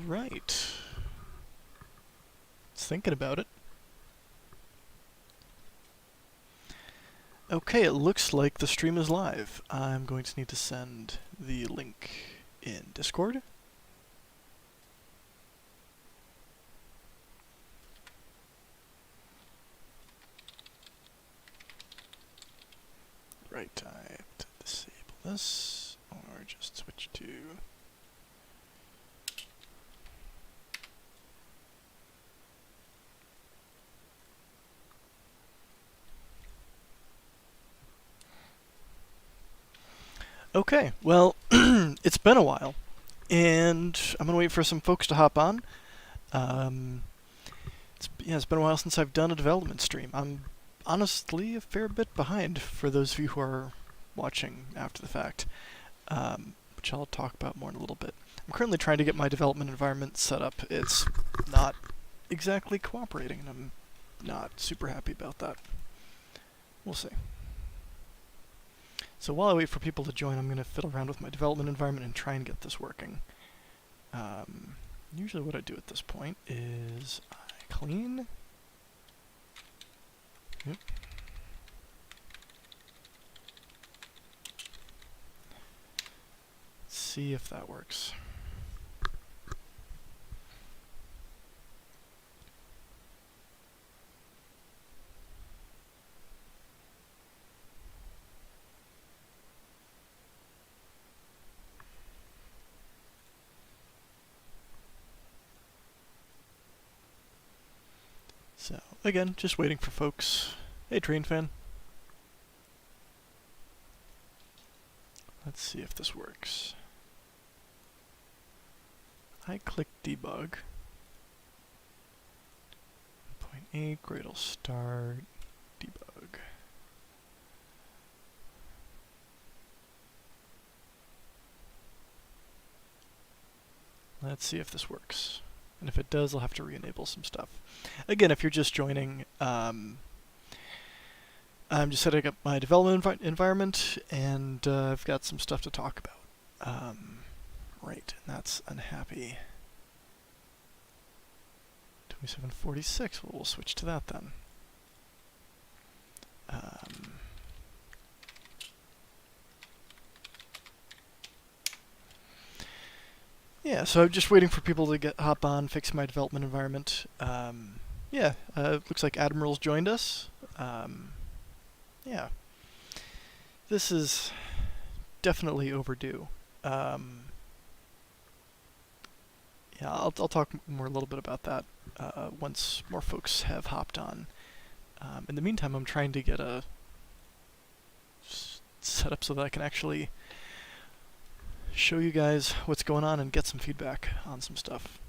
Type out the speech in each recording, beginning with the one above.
Right. It's thinking about it. Okay, it looks like the stream is live. I'm going to need to send the link in Discord. Right, I have to disable this, or just switch to... Okay, well, it's been a while, and I'm going to wait for some folks to hop on. It's been a while since I've done a development stream. I'm honestly a fair bit behind for those of you who are watching after the fact, which I'll talk about more in a little bit. I'm currently trying to get my development environment set up. It's not exactly cooperating, and I'm not super happy about that. We'll see. So while I wait for people to join, I'm going to fiddle around with my development environment and try and get this working. Usually what I do at this point is I clean. Yep. See if that works. So, again, just waiting for folks. Hey, Train Fan. Let's see if this works. I click debug. 0.8, Gradle start, debug. Let's see if this works. And if it does, I'll have to re-enable some stuff. Again, if you're just joining, I'm just setting up my development environment, and I've got some stuff to talk about. Right, and that's unhappy. 2746, well, we'll switch to that then. Yeah, so I'm just waiting for people to hop on, fix my development environment. Yeah, looks like Admiral's joined us. Yeah. This is definitely overdue. Yeah, I'll talk a little bit about that once more folks have hopped on. In the meantime, I'm trying to get a setup so that I can actually show you guys what's going on and get some feedback on some stuff.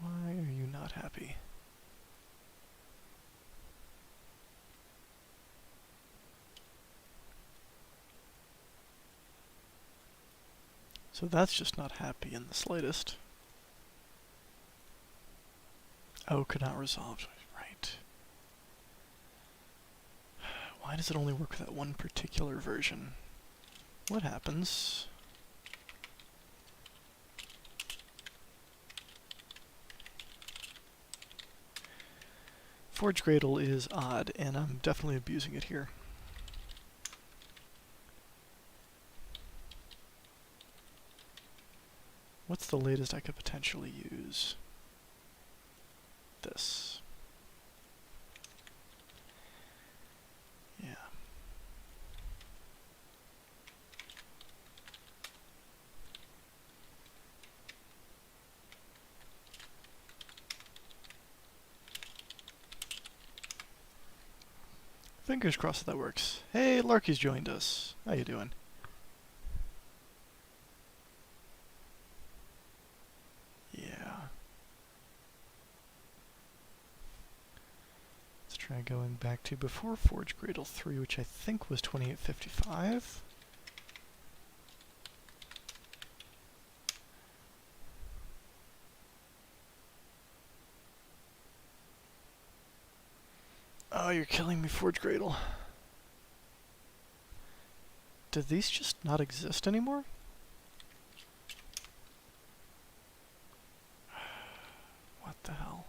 Why are you not happy? So that's just not happy in the slightest. Oh, could not resolve. Right. Why does it only work with that one particular version? What happens? Forge Gradle is odd, and I'm definitely abusing it here. What's the latest I could potentially use? This. Yeah. Fingers crossed that works. Hey, Larky's joined us. How you doing? Try going back to before Forge Gradle 3, which I think was 2855. Oh, you're killing me, Forge Gradle. Do these just not exist anymore? What the hell?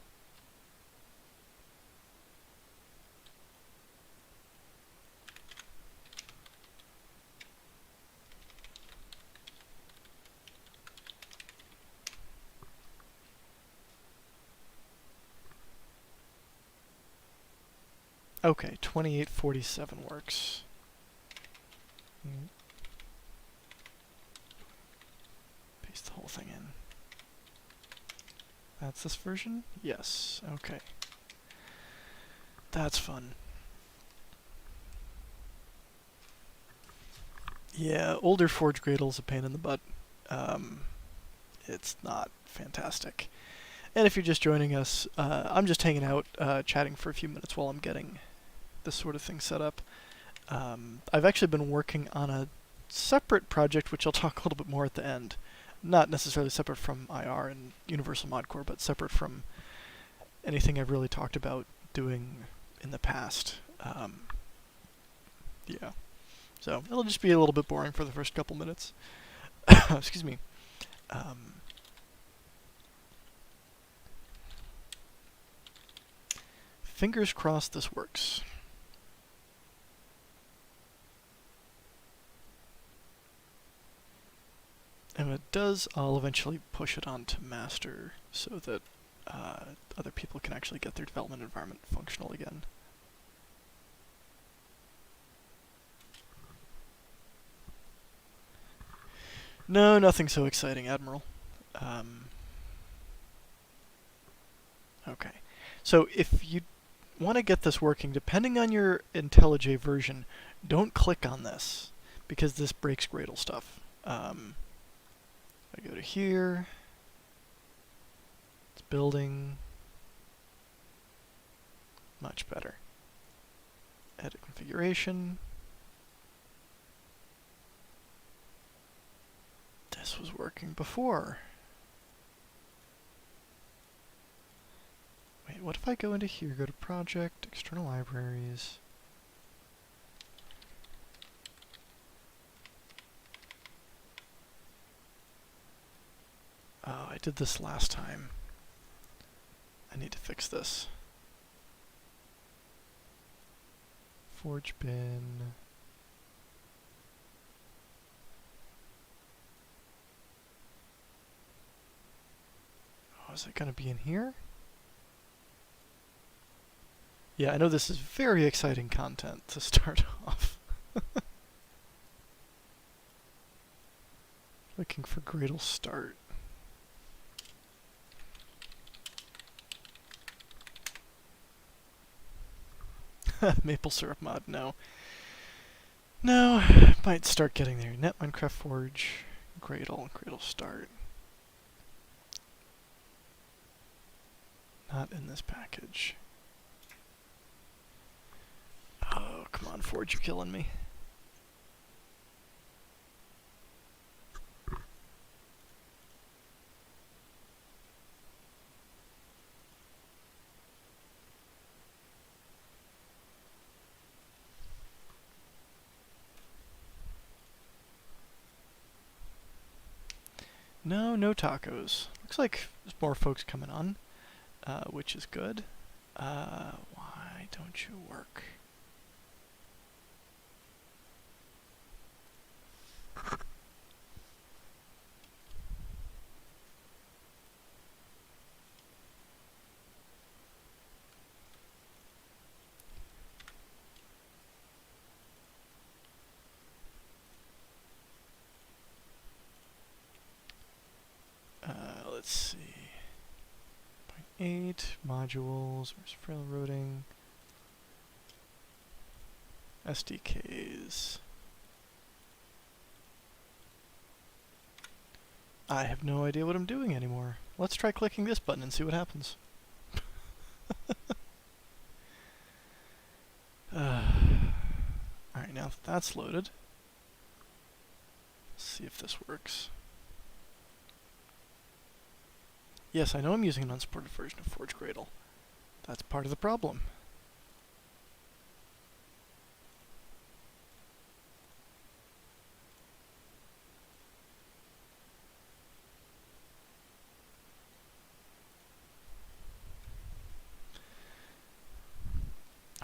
Okay, 2847 works. Paste the whole thing in. That's this version? Yes, okay. That's fun. Yeah, older Forge Gradle's a pain in the butt. It's not fantastic. And if you're just joining us, I'm just hanging out, chatting for a few minutes while I'm getting this sort of thing set up. I've actually been working on a separate project, which I'll talk a little bit more at the end. Not necessarily separate from IR and Universal Mod Core, but separate from anything I've really talked about doing in the past. Yeah. So it'll just be a little bit boring for the first couple minutes. Excuse me. Fingers crossed this works. And if it does, I'll eventually push it onto master so that other people can actually get their development environment functional again. No, nothing so exciting, Admiral. Okay. So if you want to get this working, depending on your IntelliJ version, don't click on this, because this breaks Gradle stuff. I go to here. It's building. Much better. Edit configuration. This was working before. Wait, what if I go into here, go to project, external libraries. Oh, I did this last time. I need to fix this. Forge bin. Oh, is it going to be in here? Yeah, I know this is very exciting content to start off. Looking for Gradle start. Maple syrup mod, no. No, might start getting there. Net Minecraft Forge, Gradle start. Not in this package. Oh, come on, Forge, you're killing me. No tacos. Looks like there's more folks coming on, which is good. Why don't you work? Let's see. 0.8 modules. Where's railroading? SDKs. I have no idea what I'm doing anymore. Let's try clicking this button and see what happens. Alright, now that that's loaded, let's see if this works. Yes, I know I'm using an unsupported version of Forge Gradle. That's part of the problem.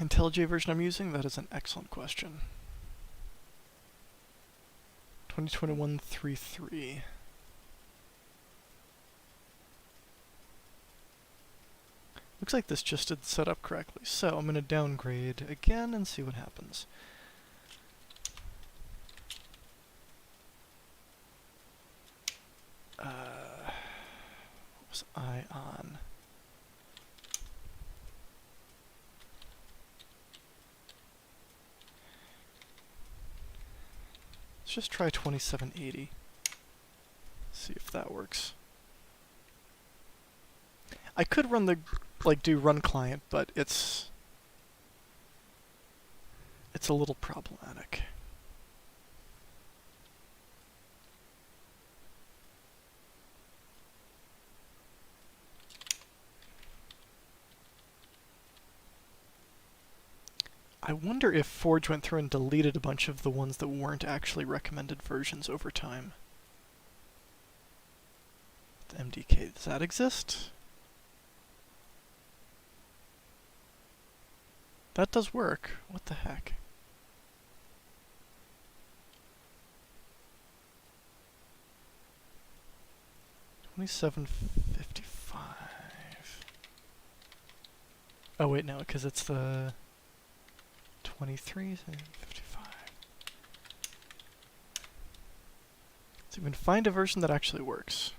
IntelliJ version I'm using? That is an excellent question. 2021 3.3. Looks like this just did set up correctly, so I'm going to downgrade again and see what happens. What was I on? Let's just try 2780. See if that works. I could run the do run client, but it's a little problematic. I wonder if Forge went through and deleted a bunch of the ones that weren't actually recommended versions over time. The MDK, does that exist? That does work. What the heck? $27.55. Oh wait, no, because it's the 23.55. So we can find a version that actually works.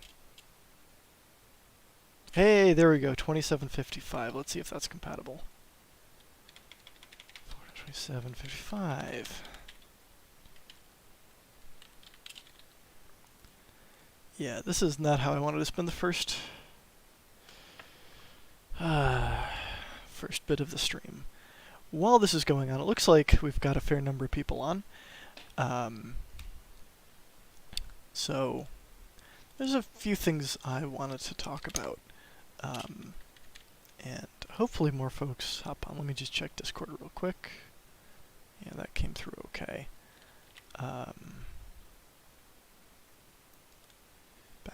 Hey, there we go, 27.55. Let's see if that's compatible. 27.55. Yeah, this is not how I wanted to spend the first bit of the stream. While this is going on, it looks like we've got a fair number of people on. So there's a few things I wanted to talk about. And hopefully more folks hop on. Let me just check Discord real quick. Yeah, that came through okay. Back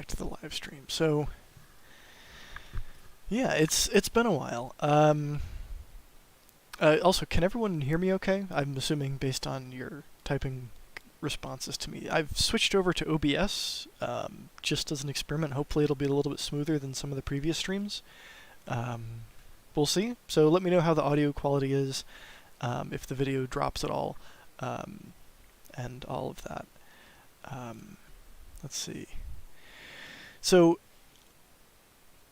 to the live stream. So yeah, it's been a while. Also, can everyone hear me okay? I'm assuming based on your typing responses to me. I've switched over to OBS just as an experiment. Hopefully it'll be a little bit smoother than some of the previous streams. We'll see. So let me know how the audio quality is, if the video drops at all, and all of that. Let's see. So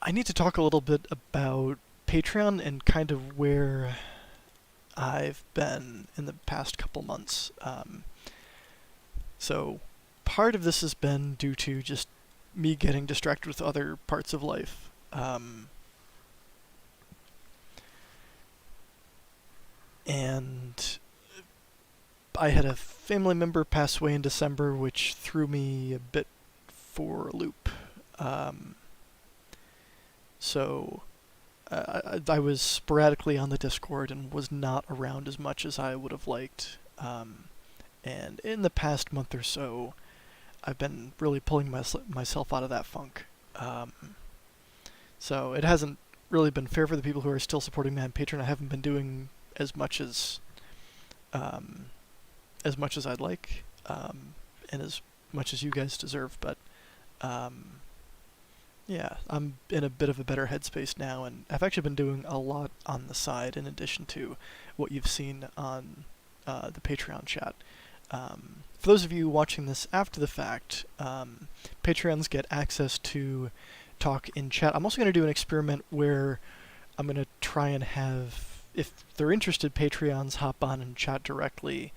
I need to talk a little bit about Patreon and kind of where I've been in the past couple months. So part of this has been due to just me getting distracted with other parts of life. And I had a family member pass away in December, which threw me a bit for a loop. So I was sporadically on the Discord and was not around as much as I would have liked. And in the past month or so, I've been really pulling myself out of that funk. So it hasn't really been fair for the people who are still supporting me on Patreon. I haven't been doing as much as I'd like, and as much as you guys deserve. But yeah, I'm in a bit of a better headspace now, and I've actually been doing a lot on the side in addition to what you've seen on the Patreon chat. For those of you watching this after the fact, Patreons get access to talk in chat. I'm also going to do an experiment where I'm going to try and have, if they're interested, Patreons hop on and chat directly,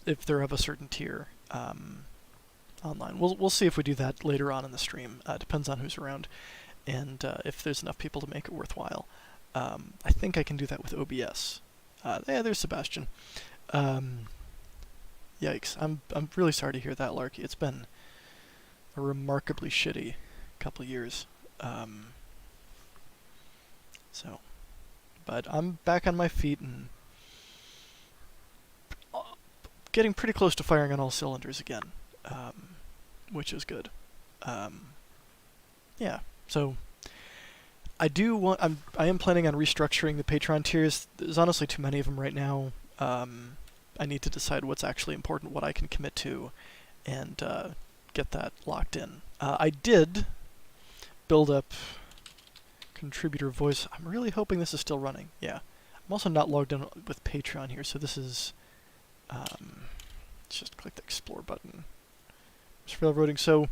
if they're of a certain tier online. We'll see if we do that later on in the stream. Depends on who's around and if there's enough people to make it worthwhile. I think I can do that with OBS. Yeah, there's Sebastian. Yikes! I'm really sorry to hear that, Larky. It's been a remarkably shitty couple years. So, but I'm back on my feet and getting pretty close to firing on all cylinders again, which is good. Yeah. So I am planning on restructuring the Patreon tiers. There's honestly too many of them right now. I need to decide what's actually important, what I can commit to, and get that locked in. I did build up contributor voice. I'm really hoping this is still running. Yeah. I'm also not logged in with Patreon here, so this is... let's just click the Explore button. It's railroading. So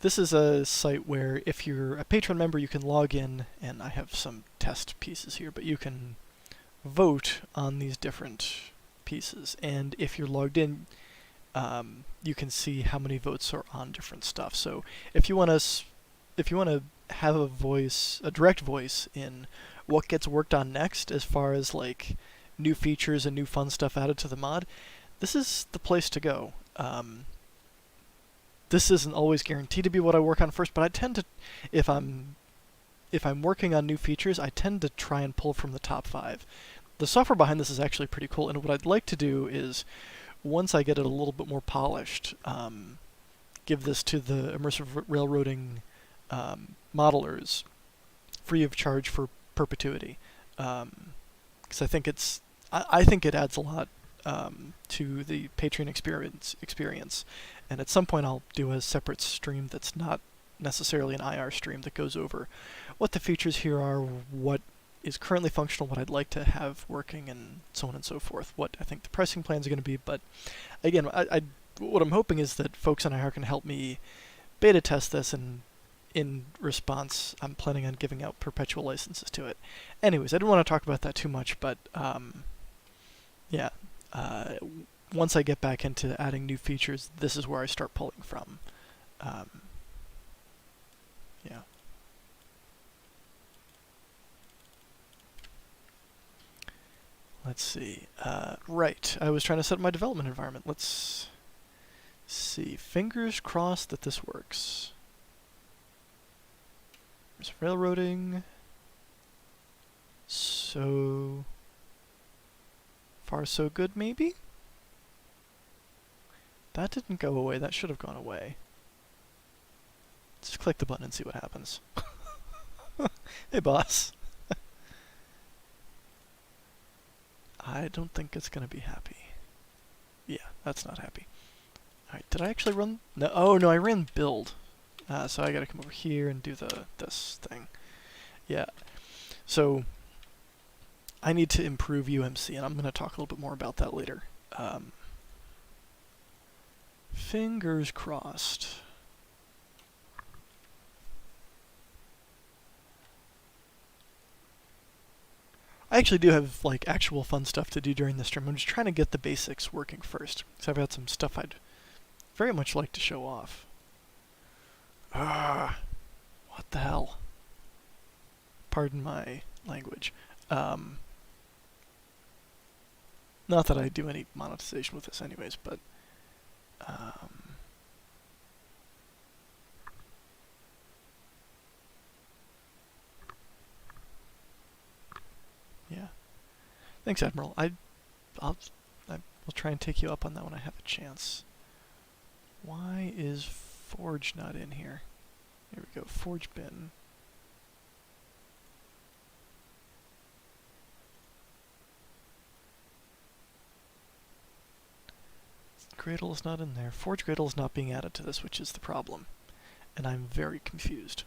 this is a site where if you're a Patreon member, you can log in, and I have some test pieces here, but you can vote on these different pieces. And if you're logged in, you can see how many votes are on different stuff. So if you want to have a voice, a direct voice in what gets worked on next, as far as like new features and new fun stuff added to the mod, this is the place to go. This isn't always guaranteed to be what I work on first, but I tend to, if I'm working on new features, I tend to try and pull from the top 5. The software behind this is actually pretty cool, and what I'd like to do is, once I get it a little bit more polished, give this to the Immersive Railroading modelers free of charge for perpetuity, because I think I think it adds a lot to the Patreon experience, and at some point I'll do a separate stream that's not necessarily an IR stream that goes over what the features here are, what is currently functional, what I'd like to have working, and so on and so forth, what I think the pricing plans are going to be. But again, what I'm hoping is that folks on IR can help me beta test this, and in response, I'm planning on giving out perpetual licenses to it. Anyways, I didn't want to talk about that too much, but yeah, once I get back into adding new features, this is where I start pulling from. Yeah. Let's see. Right, I was trying to set up my development environment. Let's see. Fingers crossed that this works. There's railroading. So far so good, maybe? That didn't go away. That should have gone away. Just click the button and see what happens. Hey, boss. I don't think it's going to be happy. Yeah, that's not happy. Alright, did I actually run? No, oh no, I ran build. So I gotta come over here and do this thing. Yeah. So I need to improve UMC, and I'm going to talk a little bit more about that later. Fingers crossed. I actually do have like actual fun stuff to do during this stream. I'm just trying to get the basics working first, because I've got some stuff I'd very much like to show off. What the hell? Pardon my language. Not that I do any monetization with this anyways, but yeah. Thanks, Admiral. I'll try and take you up on that when I have a chance. Why is Forge not in here? Here we go, Forge bin. Gradle is not in there. Forge Gradle is not being added to this, which is the problem. And I'm very confused.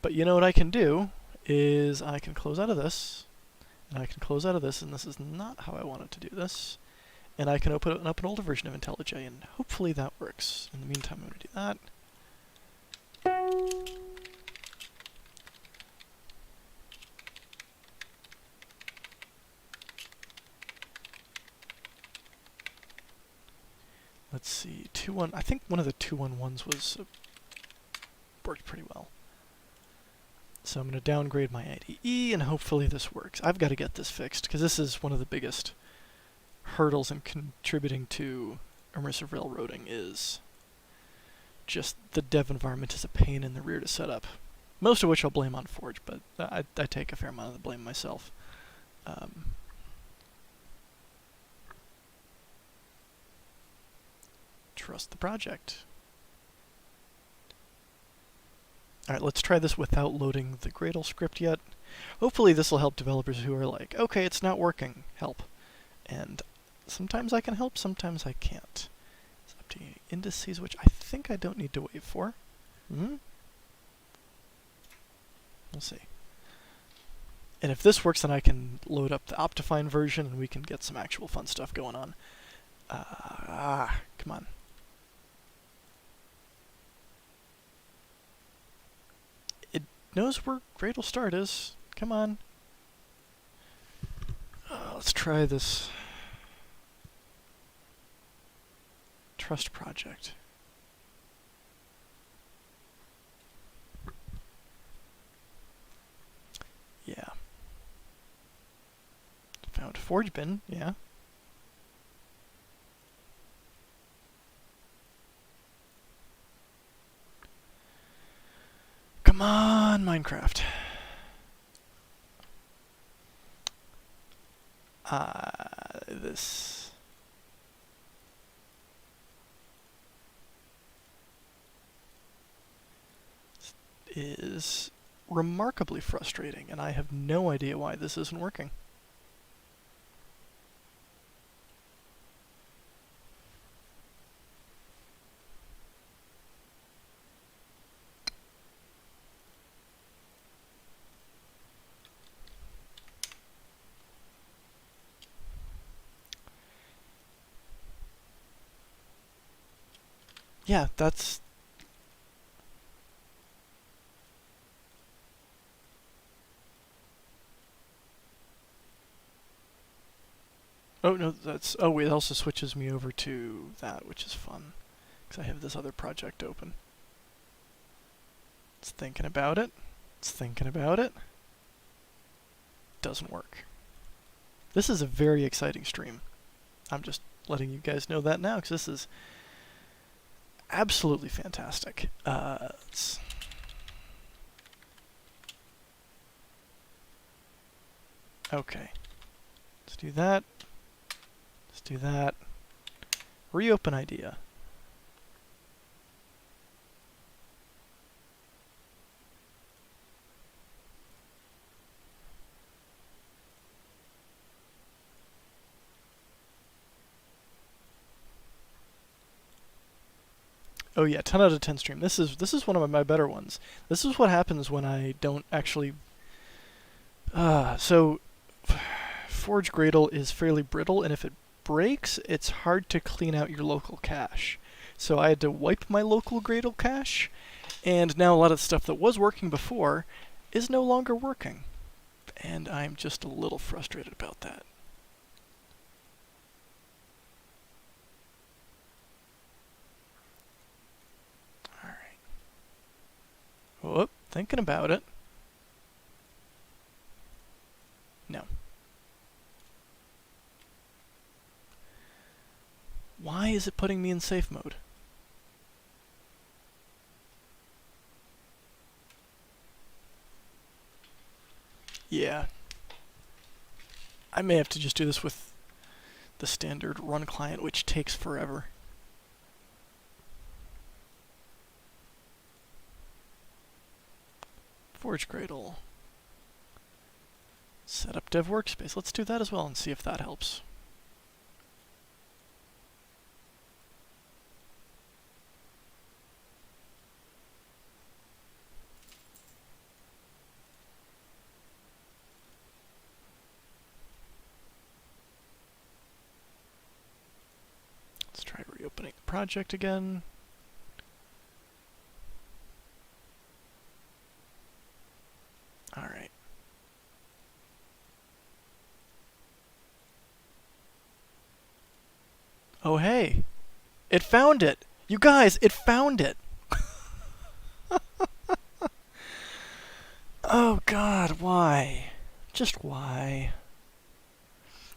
But you know what I can do is I can close out of this, and I can close out of this, and this is not how I wanted to do this. And I can open up an older version of IntelliJ, and hopefully that works. In the meantime, I'm going to do that. Let's see, 2.1. I think one of the 2.1.1s was worked pretty well. So I'm going to downgrade my IDE, and hopefully this works. I've got to get this fixed, because this is one of the biggest hurdles in contributing to immersive railroading, is just the dev environment is a pain in the rear to set up. Most of which I'll blame on Forge, but I take a fair amount of the blame myself. Trust the project. Alright, let's try this without loading the Gradle script yet. Hopefully this will help developers who are like, okay, it's not working, help. And sometimes I can help, sometimes I can't. It's updating indices, which I think I don't need to wait for. We'll see. And if this works, then I can load up the Optifine version and we can get some actual fun stuff going on. Come on. It knows where Gradle start is. Come on. Let's try this trust project. Yeah. Found forge bin, yeah. Come on, Minecraft. This is remarkably frustrating, and I have no idea why this isn't working. Yeah, that's... Oh, no, that's... Oh, wait, it also switches me over to that, which is fun. Because I have this other project open. It's thinking about it. It's thinking about it. Doesn't work. This is a very exciting stream. I'm just letting you guys know that now, because this is absolutely fantastic. Okay. Let's do that. Let's do that. Reopen idea. Oh yeah, 10 out of 10 stream. This is one of my better ones. This is what happens when I don't actually... So Forge Gradle is fairly brittle, and if it breaks, it's hard to clean out your local cache. So I had to wipe my local Gradle cache, and now a lot of the stuff that was working before is no longer working. And I'm just a little frustrated about that. Whoop, thinking about it. No. Why is it putting me in safe mode? Yeah. I may have to just do this with the standard run client, which takes forever. Forge Gradle. Set up dev workspace. Let's do that as well and see if that helps. Let's try reopening the project again. Alright. Oh hey! It found it! You guys, it found it! Oh god, why? Just why?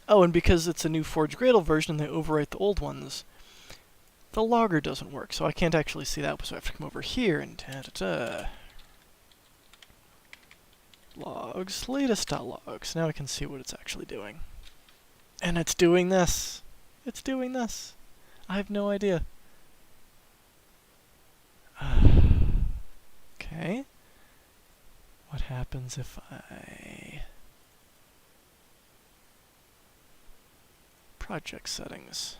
Oh, and because it's a new Forge Gradle version and they overwrite the old ones, the logger doesn't work, so I can't actually see that, so I have to come over here and ta-da-da. Logs, latest.logs. Now I can see what it's actually doing. And it's doing this. It's doing this. I have no idea. Okay. happens if I... Project settings.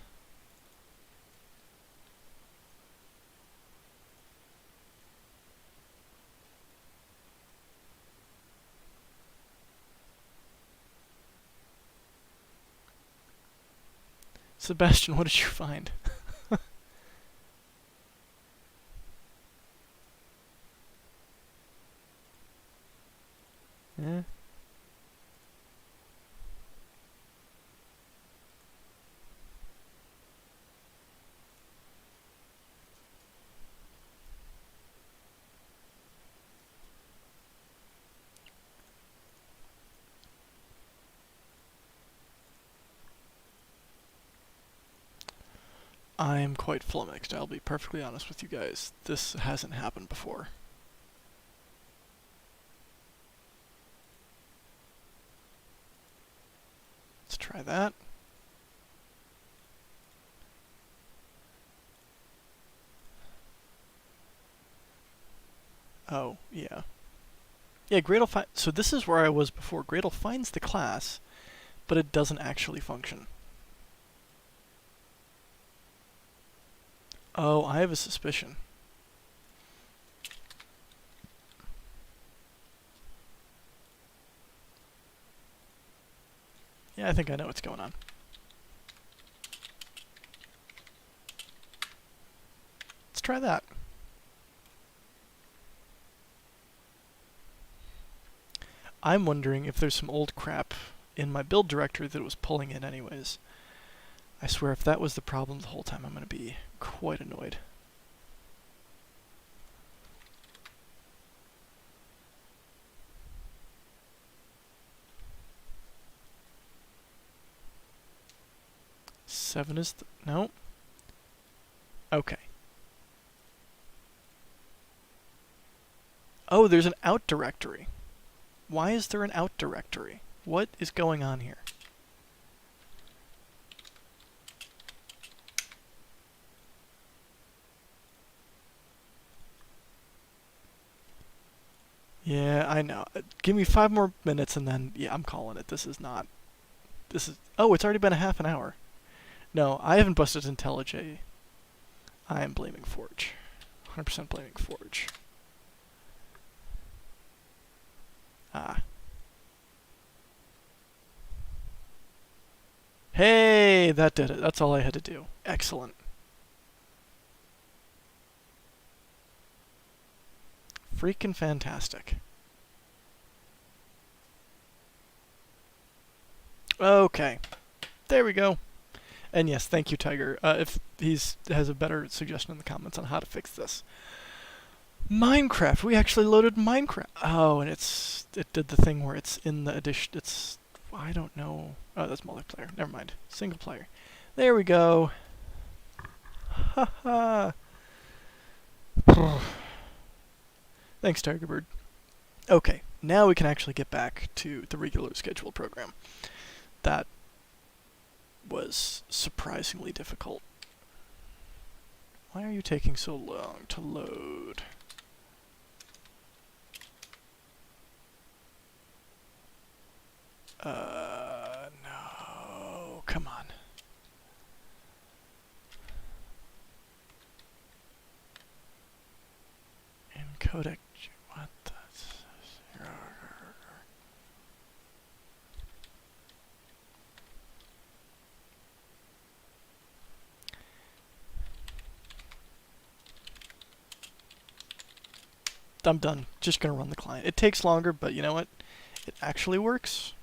Sebastian, what did you find? Eh? I'm quite flummoxed, I'll be perfectly honest with you guys. This hasn't happened before. Let's try that. Oh, yeah. Yeah, Gradle so this is where I was before. Gradle finds the class, but it doesn't actually function. Oh, I have a suspicion. Yeah, I think I know what's going on. Let's try that. I'm wondering if there's some old crap in my build directory that it was pulling in anyways. I swear if that was the problem the whole time, I'm going to be quite annoyed. Seven is no. Okay. Oh, there's an out directory. Why is there an out directory? What is going on here? Yeah, I know. Give me 5 more minutes and then, yeah, I'm calling it. This is... Oh, it's already been a half an hour. No, I haven't busted IntelliJ. I am blaming Forge. 100% blaming Forge. Ah. Hey, that did it. That's all I had to do. Excellent. Freaking fantastic. Okay. There we go. And yes, thank you, Tiger. If he's has a better suggestion in the comments on how to fix this. Minecraft. We actually loaded Minecraft. Oh, and it did the thing where it's in the edition. It's... I don't know. Oh, that's multiplayer. Never mind. Single player. There we go. Haha. Thanks, Tigerbird. Okay, now we can actually get back to the regular scheduled program. That was surprisingly difficult. Why are you taking so long to load? No, come on. Encodec, what the... I'm done. Just gonna run the client. It takes longer, but you know what? It actually works.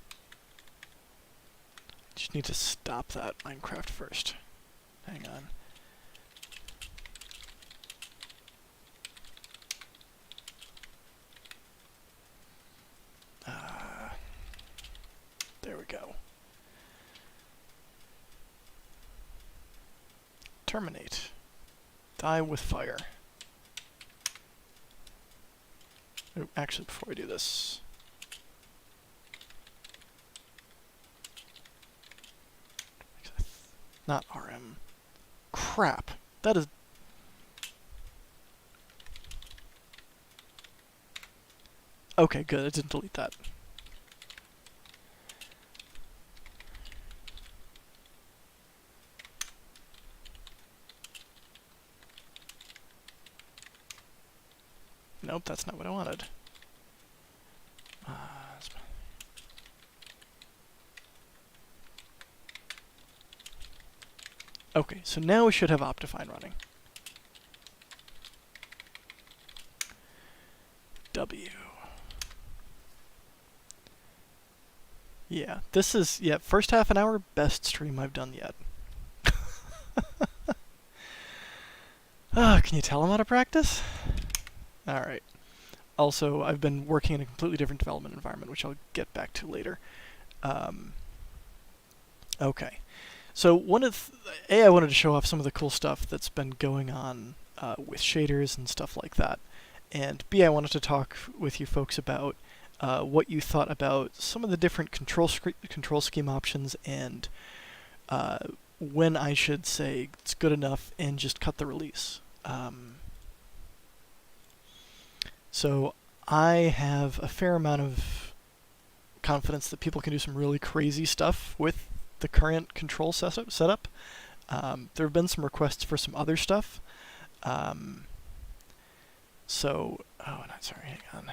Just need to stop that Minecraft first. Hang on. There we go. Terminate. Die with fire. Oh, actually, before I do this... Not RM. Crap. That is... Okay, good. I didn't delete that. Nope, that's not what I wanted. Okay, so now we should have Optifine running. W. Yeah, this is, first half an hour, best stream I've done yet. Can you tell I'm out of practice? Alright. Also, I've been working in a completely different development environment, which I'll get back to later. Okay. So I wanted to show off some of the cool stuff that's been going on with shaders and stuff like that. And B, I wanted to talk with you folks about what you thought about some of the different control scheme options and when I should say it's good enough and just cut the release. So I have a fair amount of confidence that people can do some really crazy stuff with the current control setup. There have been some requests for some other stuff. Hang on.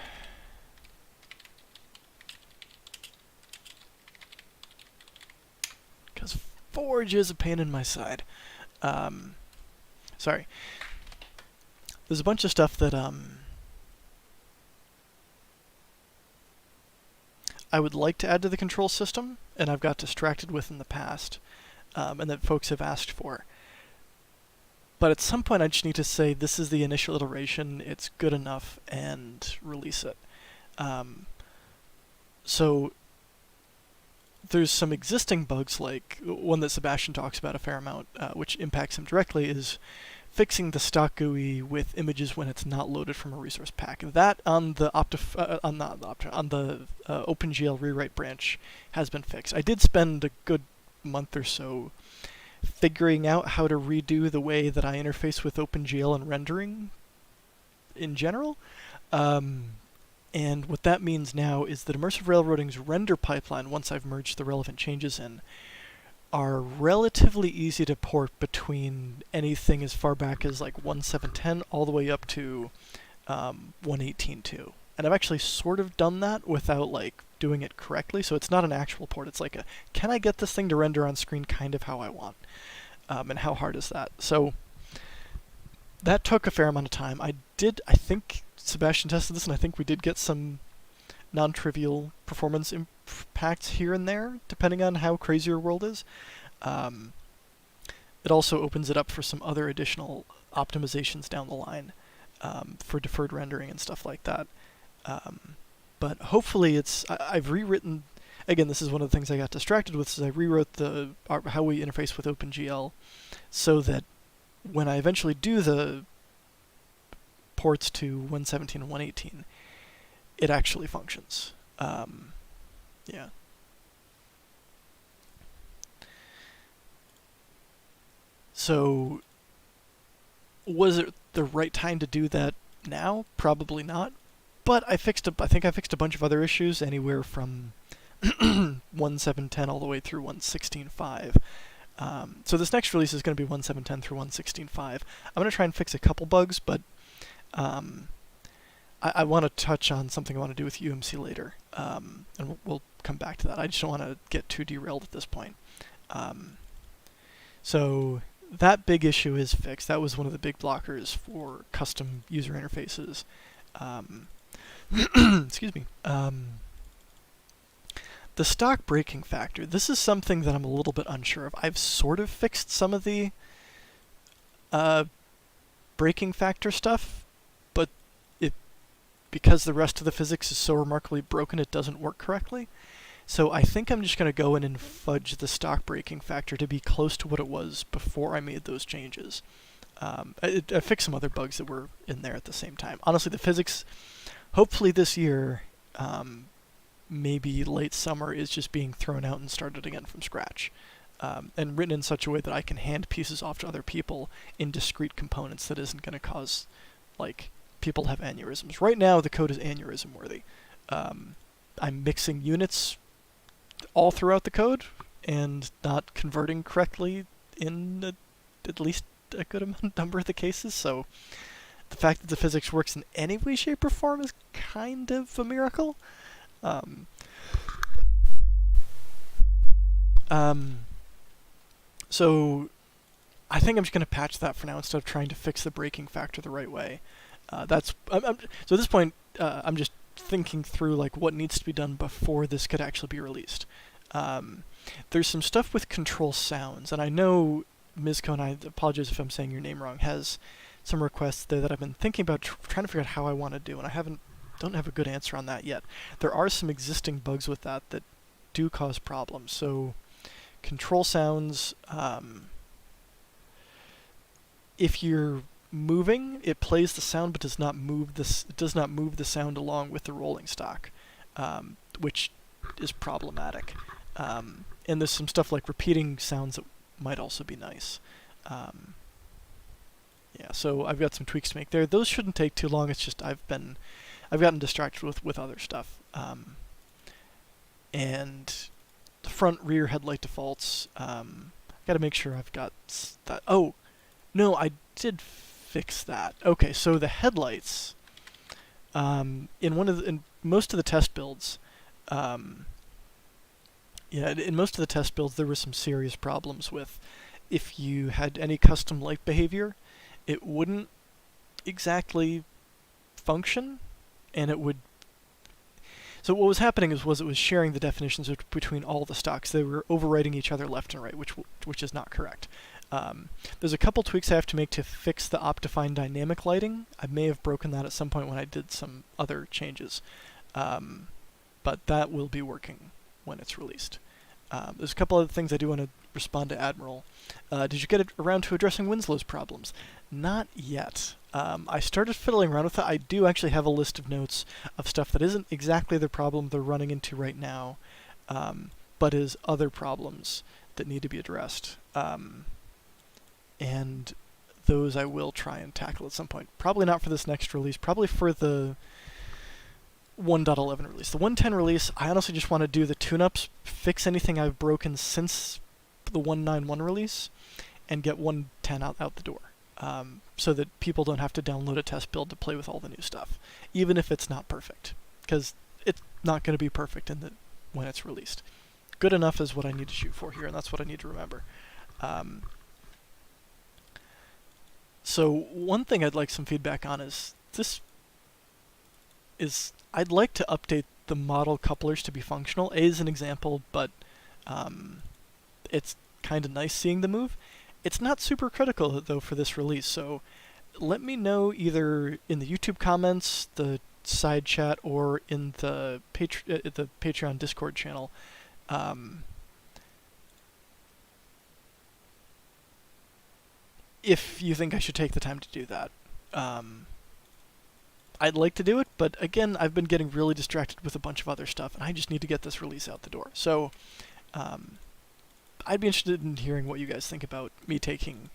Because Forge is a pain in my side. Sorry. There's a bunch of stuff that I would like to add to the control system, and I've got distracted with in the past, and that folks have asked for. But at some point I just need to say, this is the initial iteration, it's good enough, and release it. So there's some existing bugs, like one that Sebastian talks about a fair amount, which impacts him directly, is fixing the stock GUI with images when it's not loaded from a resource pack. That on the OpenGL rewrite branch has been fixed. I did spend a good month or so figuring out how to redo the way that I interface with OpenGL and rendering in general. And what that means now is that Immersive Railroading's render pipeline, once I've merged the relevant changes in, are relatively easy to port between anything as far back as like 1.7.10 all the way up to 1.18.2. And I've actually sort of done that without like doing it correctly, so it's not an actual port. It's like can I get this thing to render on screen kind of how I want? And how hard is that? So that took a fair amount of time. I think Sebastian tested this, and I think we did get some non-trivial performance impacts here and there, depending on how crazy your world is. It also opens it up for some other additional optimizations down the line for deferred rendering and stuff like that. But hopefully I've rewritten, again, this is one of the things I got distracted with, is I rewrote how we interface with OpenGL so that when I eventually do the ports to 1.17 and 1.18, it actually functions. Yeah. So, was it the right time to do that now? Probably not. But I think I fixed a bunch of other issues, anywhere from 1.7.10 all the way through 1.16.5. So this next release is going to be 1.7.10 through 1.16.5. I'm going to try and fix a couple bugs, but I want to touch on something I want to do with UMC later, and we'll come back to that. I just don't want to get too derailed at this point. So that big issue is fixed. That was one of the big blockers for custom user interfaces. Excuse me. The stock breaking factor. This is something that I'm a little bit unsure of. I've sort of fixed some of the breaking factor stuff, but because the rest of the physics is so remarkably broken, it doesn't work correctly. So I think I'm just going to go in and fudge the stock breaking factor to be close to what it was before I made those changes. I fixed some other bugs that were in there at the same time. Honestly, the physics, hopefully this year, maybe late summer, is just being thrown out and started again from scratch. And written in such a way that I can hand pieces off to other people in discrete components that isn't going to cause, like, people have aneurysms. Right now, the code is aneurysm worthy. I'm mixing units all throughout the code and not converting correctly in at least a good number of the cases. So the fact that the physics works in any way, shape, or form is kind of a miracle. So I think I'm just going to patch that for now instead of trying to fix the braking factor the right way. So at this point, I'm just thinking through like what needs to be done before this could actually be released. There's some stuff with control sounds, and I know Mizco, and I apologize if I'm saying your name wrong, has some requests there that I've been thinking about trying to figure out how I want to do, and I don't have a good answer on that yet. There are some existing bugs with that do cause problems. So control sounds, if you're moving, it plays the sound but does not move the sound along with the rolling stock, which is problematic. And there's some stuff like repeating sounds that might also be nice. Yeah, so I've got some tweaks to make there. Those shouldn't take too long. It's just I've gotten distracted with other stuff. And the front rear headlight defaults. Got to make sure I've got that. Oh, no, I did fix that. Okay, so the headlights. In most of the test builds. In most of the test builds, there were some serious problems with if you had any custom light behavior, it wouldn't exactly function, and it would. So what was happening was it was sharing the definitions between all the stocks. They were overwriting each other left and right, which is not correct. There's a couple tweaks I have to make to fix the Optifine dynamic lighting. I may have broken that at some point when I did some other changes, but that will be working when it's released. There's a couple other things I do want to respond to Admiral. Did you get around to addressing Winslow's problems? Not yet. I started fiddling around with it. I do actually have a list of notes of stuff that isn't exactly the problem they're running into right now, but is other problems that need to be addressed. And those I will try and tackle at some point. Probably not for this next release, probably for the 1.11 release. The 1.10 release, I honestly just want to do the tune-ups, fix anything I've broken since the 1.9.1 release, and get 1.10 out the door. So that people don't have to download a test build to play with all the new stuff, even if it's not perfect, because it's not going to be perfect when it's released. Good enough is what I need to shoot for here, and that's what I need to remember. So one thing I'd like some feedback on is I'd like to update the model couplers to be functional. A is an example, but it's kind of nice seeing the move. It's not super critical, though, for this release, so let me know either in the YouTube comments, the side chat, or in the Patreon Discord channel. If you think I should take the time to do that. I'd like to do it, but again, I've been getting really distracted with a bunch of other stuff, and I just need to get this release out the door. So, I'd be interested in hearing what you guys think about me taking.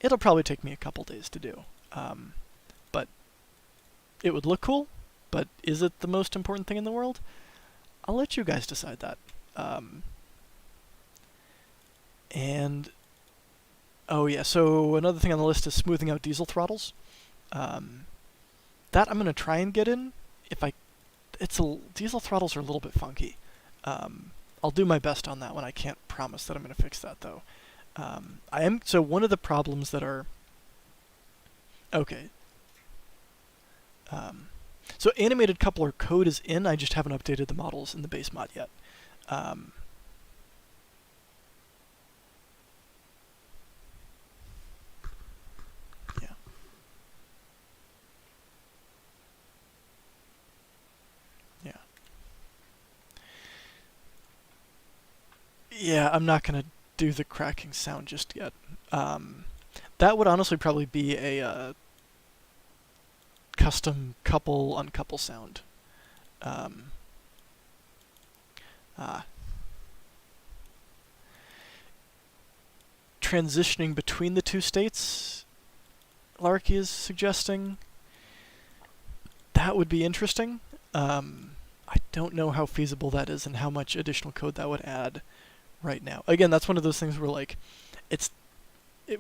It'll probably take me a couple days to do, but it would look cool. But is it the most important thing in the world? I'll let you guys decide that. And oh yeah, so another thing on the list is smoothing out diesel throttles. That I'm gonna try and get in. Diesel throttles are a little bit funky. I'll do my best on that one. I can't promise that I'm gonna fix that though. So one of the problems that are okay. So animated coupler code is in. I just haven't updated the models in the base mod yet. Yeah, I'm not going to do the cracking sound just yet. That would honestly probably be a custom couple-uncouple sound. Transitioning between the two states, Larky is suggesting. That would be interesting. I don't know how feasible that is and how much additional code that would add right now. Again, that's one of those things where like it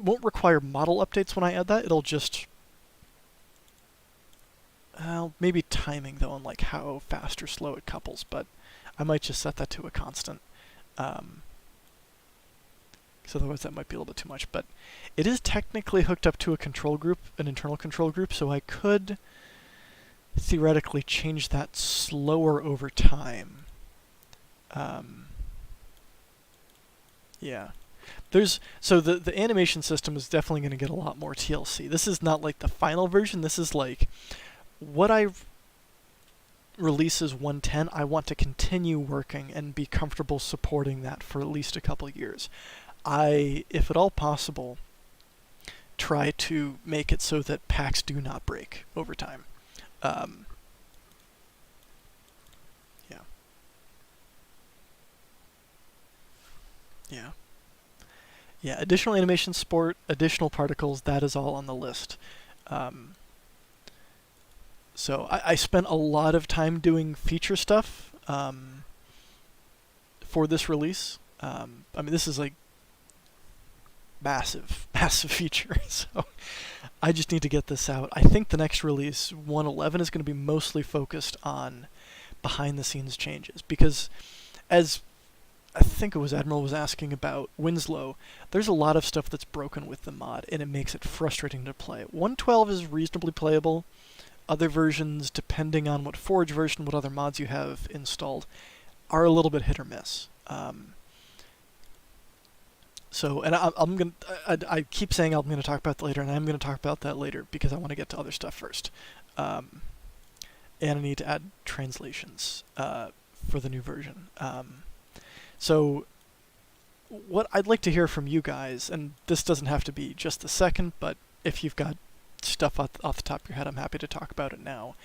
won't require model updates when I add that. It'll just maybe timing though on like how fast or slow it couples, but I might just set that to a constant. So otherwise that might be a little bit too much. But it is technically hooked up to a control group, an internal control group, so I could theoretically change that slower over time. Yeah. So the animation system is definitely going to get a lot more TLC. This is not like the final version. This is like what I release as 110. I want to continue working and be comfortable supporting that for at least a couple years. If at all possible, try to make it so that packs do not break over time. Yeah, additional animation support, additional particles, that is all on the list. So I spent a lot of time doing feature stuff for this release. I mean, this is like massive feature, so I just need to get this out. I think the next release, 111, is going to be mostly focused on behind-the-scenes changes, because as I think it was Admiral was asking about Winslow, there's a lot of stuff that's broken with the mod, and it makes it frustrating to play. 112 is reasonably playable. Other versions, depending on what Forge version, what other mods you have installed, are a little bit hit or miss. And I keep saying I'm gonna talk about that later, and I'm gonna talk about that later because I want to get to other stuff first. And I need to add translations for the new version. So what I'd like to hear from you guys, and this doesn't have to be just the second, but if you've got stuff off the top of your head, I'm happy to talk about it now,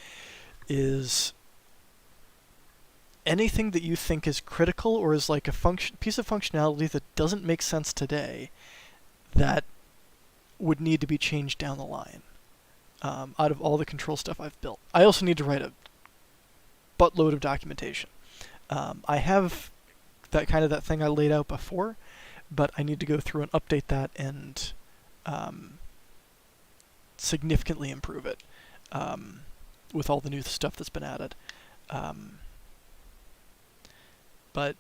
is anything that you think is critical or is like a piece of functionality that doesn't make sense today that would need to be changed down the line out of all the control stuff I've built. I also need to write a buttload of documentation. I have that thing I laid out before, but I need to go through and update that and significantly improve it with all the new stuff that's been added. But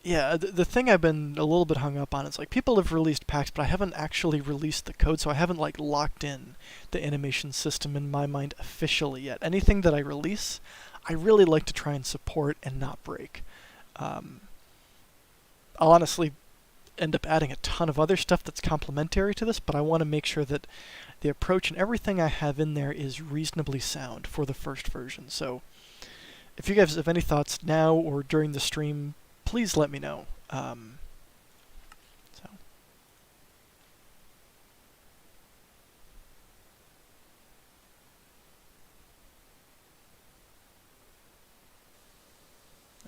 yeah, the thing I've been a little bit hung up on is like people have released packs, but I haven't actually released the code, so I haven't like locked in the animation system in my mind officially yet. Anything that I release, I really like to try and support and not break. I'll honestly end up adding a ton of other stuff that's complementary to this, but I want to make sure that the approach and everything I have in there is reasonably sound for the first version. So if you guys have any thoughts now or during the stream, please let me know.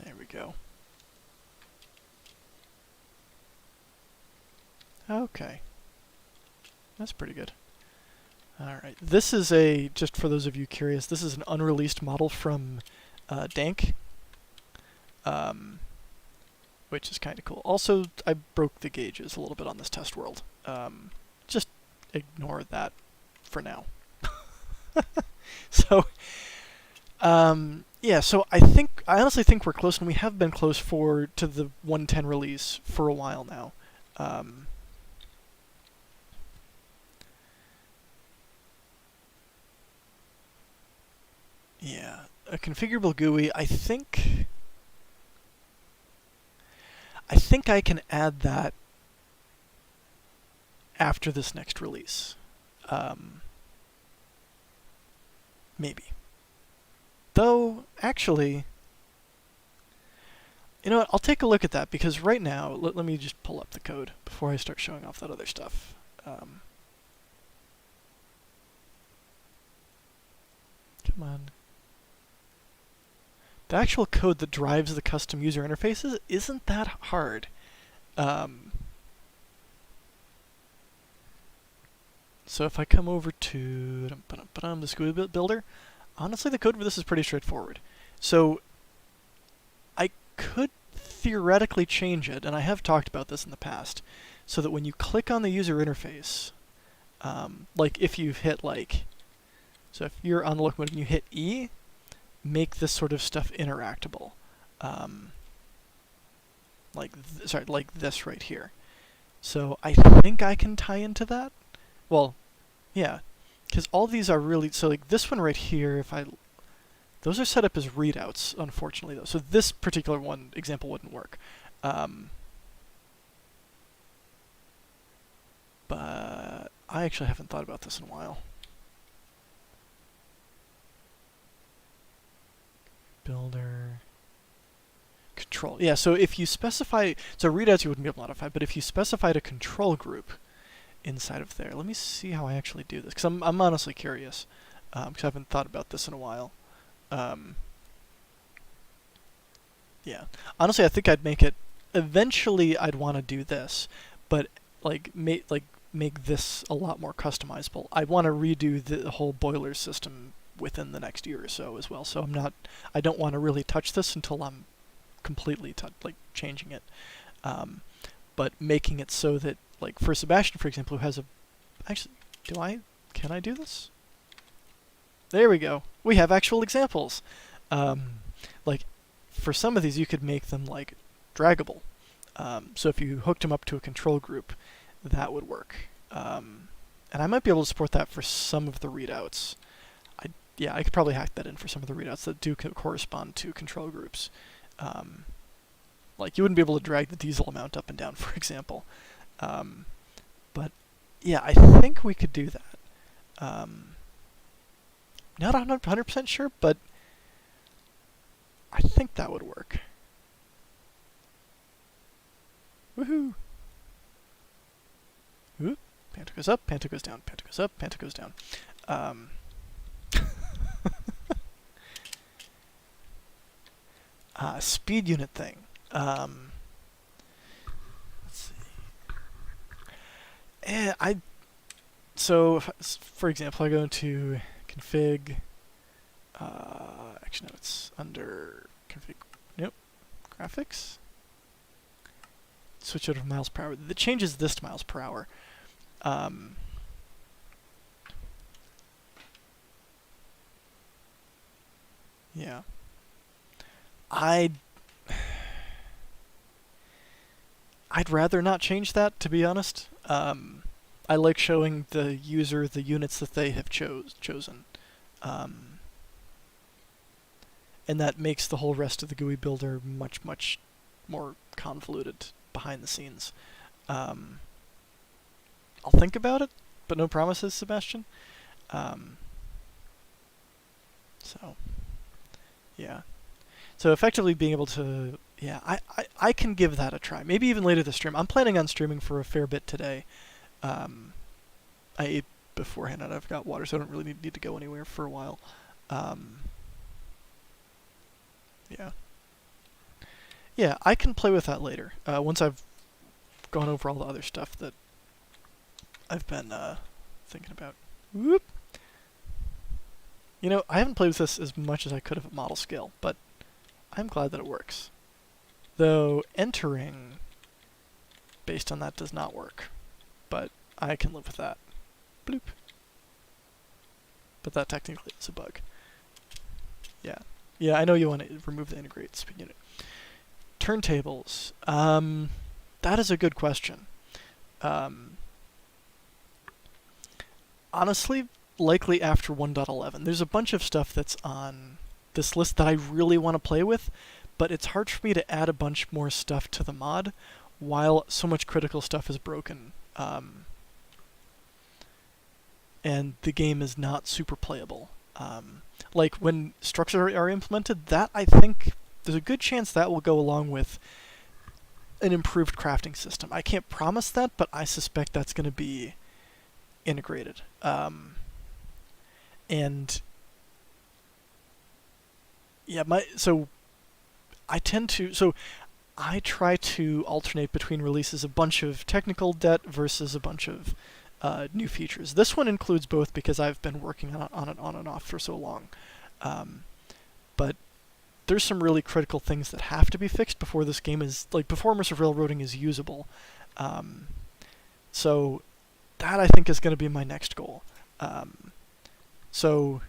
There we go. Okay. That's pretty good. Alright, this is just for those of you curious, this is an unreleased model from Dank, which is kind of cool. Also, I broke the gauges a little bit on this test world. Just ignore that for now. So, yeah, so I honestly think we're close, and we have been close to the 110 release for a while now. Yeah, a configurable GUI, I think I can add that after this next release. Maybe. Though, actually, you know what, I'll take a look at that, because right now, let me just pull up the code before I start showing off that other stuff. Come on. The actual code that drives the custom user interfaces isn't that hard. So if I come over to this Gui Builder, honestly the code for this is pretty straightforward. So could theoretically change it, and I have talked about this in the past, so that when you click on the user interface, like if you've hit so if you're on the Locomotive and you hit E, make this sort of stuff interactable. Like this right here. So I think I can tie into that. Well, yeah, because all these are really, so like this one right here, those are set up as readouts, unfortunately, though. So this particular one example wouldn't work. But I actually haven't thought about this in a while. Builder. Control. Yeah, so if you specify, so readouts you wouldn't be able to modify, but if you specified a control group inside of there, let me see how I actually do this, because I'm honestly curious, because I haven't thought about this in a while. Yeah, honestly, I think I'd make it. Eventually, I'd want to do this, but make this a lot more customizable. I want to redo the whole boiler system within the next year or so as well. So I don't want to really touch this until I'm completely changing it. But making it so that, like for Sebastian, for example, who has can I do this? There we go. We have actual examples. Like for some of these, you could make them like draggable. So if you hooked them up to a control group, that would work. And I might be able to support that for some of the readouts. I could probably hack that in for some of the readouts that do correspond to control groups. Like you wouldn't be able to drag the diesel amount up and down, for example. But yeah, I think we could do that. Not 100% sure, but I think that would work. Woohoo! Ooh, Panta goes up, Panta goes down, Panta goes up, Panta goes down. Speed unit thing. Let's see. So, for example, I go into config. Actually, no, it's under config. Nope. Graphics. Switch out of miles per hour. That changes this to miles per hour. Yeah. I'd rather not change that, to be honest. I like showing the user the units that they have chosen. And that makes the whole rest of the GUI builder much, much more convoluted behind the scenes. I'll think about it, but no promises, Sebastian. So, yeah. So effectively being able to, yeah, I can give that a try. Maybe even later this stream. I'm planning on streaming for a fair bit today. I ate beforehand and I've got water, so I don't really need to go anywhere for a while. Yeah. Yeah, I can play with that later, once I've gone over all the other stuff that I've been thinking about. Whoop! You know, I haven't played with this as much as I could have at model scale, but I'm glad that it works. Though entering based on that does not work, but I can live with that. Bloop. But that technically is a bug. Yeah. Yeah, I know you want to remove the integrate speed unit. Turntables. That is a good question. Honestly, likely after 1.11. There's a bunch of stuff that's on this list that I really want to play with, but it's hard for me to add a bunch more stuff to the mod while so much critical stuff is broken. And the game is not super playable. Like when structures are implemented, that I think there's a good chance that will go along with an improved crafting system. I can't promise that, but I suspect that's going to be integrated. And yeah, I try to alternate between releases a bunch of technical debt versus a bunch of new features. This one includes both because I've been working on it on and off for so long. But there's some really critical things that have to be fixed before this game is, like, before Immersive Railroading is usable. So that, I think, is going to be my next goal. So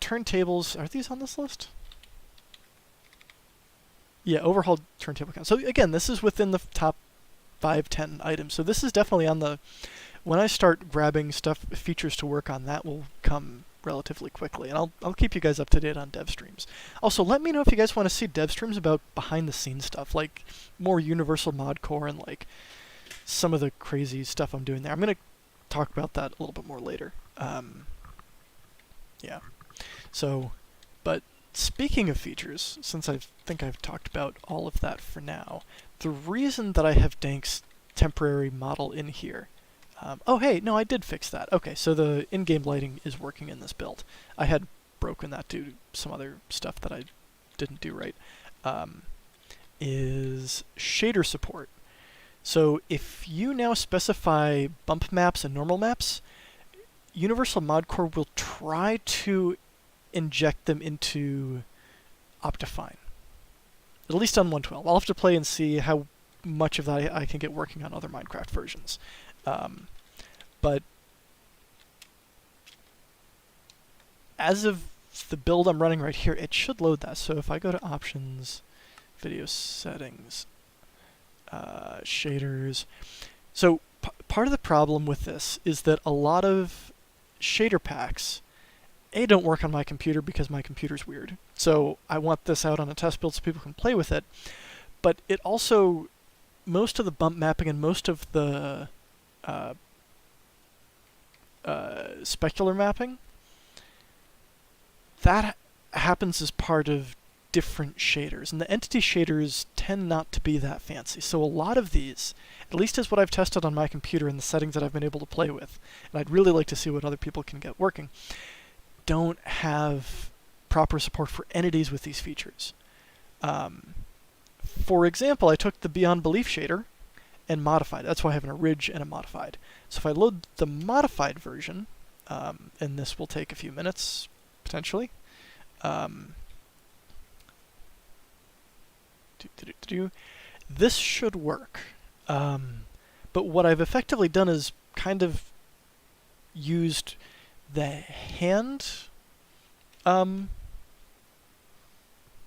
turntables, are these on this list? Yeah, overhauled turntable count. So again, this is within the top 5-10 items. So this is definitely on the, when I start grabbing features to work on, that will come relatively quickly. And I'll keep you guys up to date on dev streams. Also, let me know if you guys want to see dev streams about behind the scenes stuff, like more universal mod core and like some of the crazy stuff I'm doing there. I'm going to talk about that a little bit more later. Yeah. So, but speaking of features, since I think I've talked about all of that for now, the reason that I have Dank's temporary model in here, oh hey, no, I did fix that. Okay, so the in-game lighting is working in this build. I had broken that due to some other stuff that I didn't do right. Is shader support. So if you now specify bump maps and normal maps, Universal Mod Core will try to inject them into Optifine. At least on 112. I'll have to play and see how much of that I can get working on other Minecraft versions. But as of the build I'm running right here, it should load that. So if I go to Options, Video Settings, Shaders. So part of the problem with this is that a lot of shader packs, don't work on my computer because my computer's weird. So I want this out on a test build so people can play with it. But it also, most of the bump mapping and most of the specular mapping, that happens as part of different shaders. And the entity shaders tend not to be that fancy. So a lot of these, at least as what I've tested on my computer and the settings that I've been able to play with, and I'd really like to see what other people can get working, don't have proper support for entities with these features. For example, I took the Beyond Belief shader and modified it. That's why I have an orig and a modified. So if I load the modified version, and this will take a few minutes, potentially, this should work. But what I've effectively done is kind of used the hand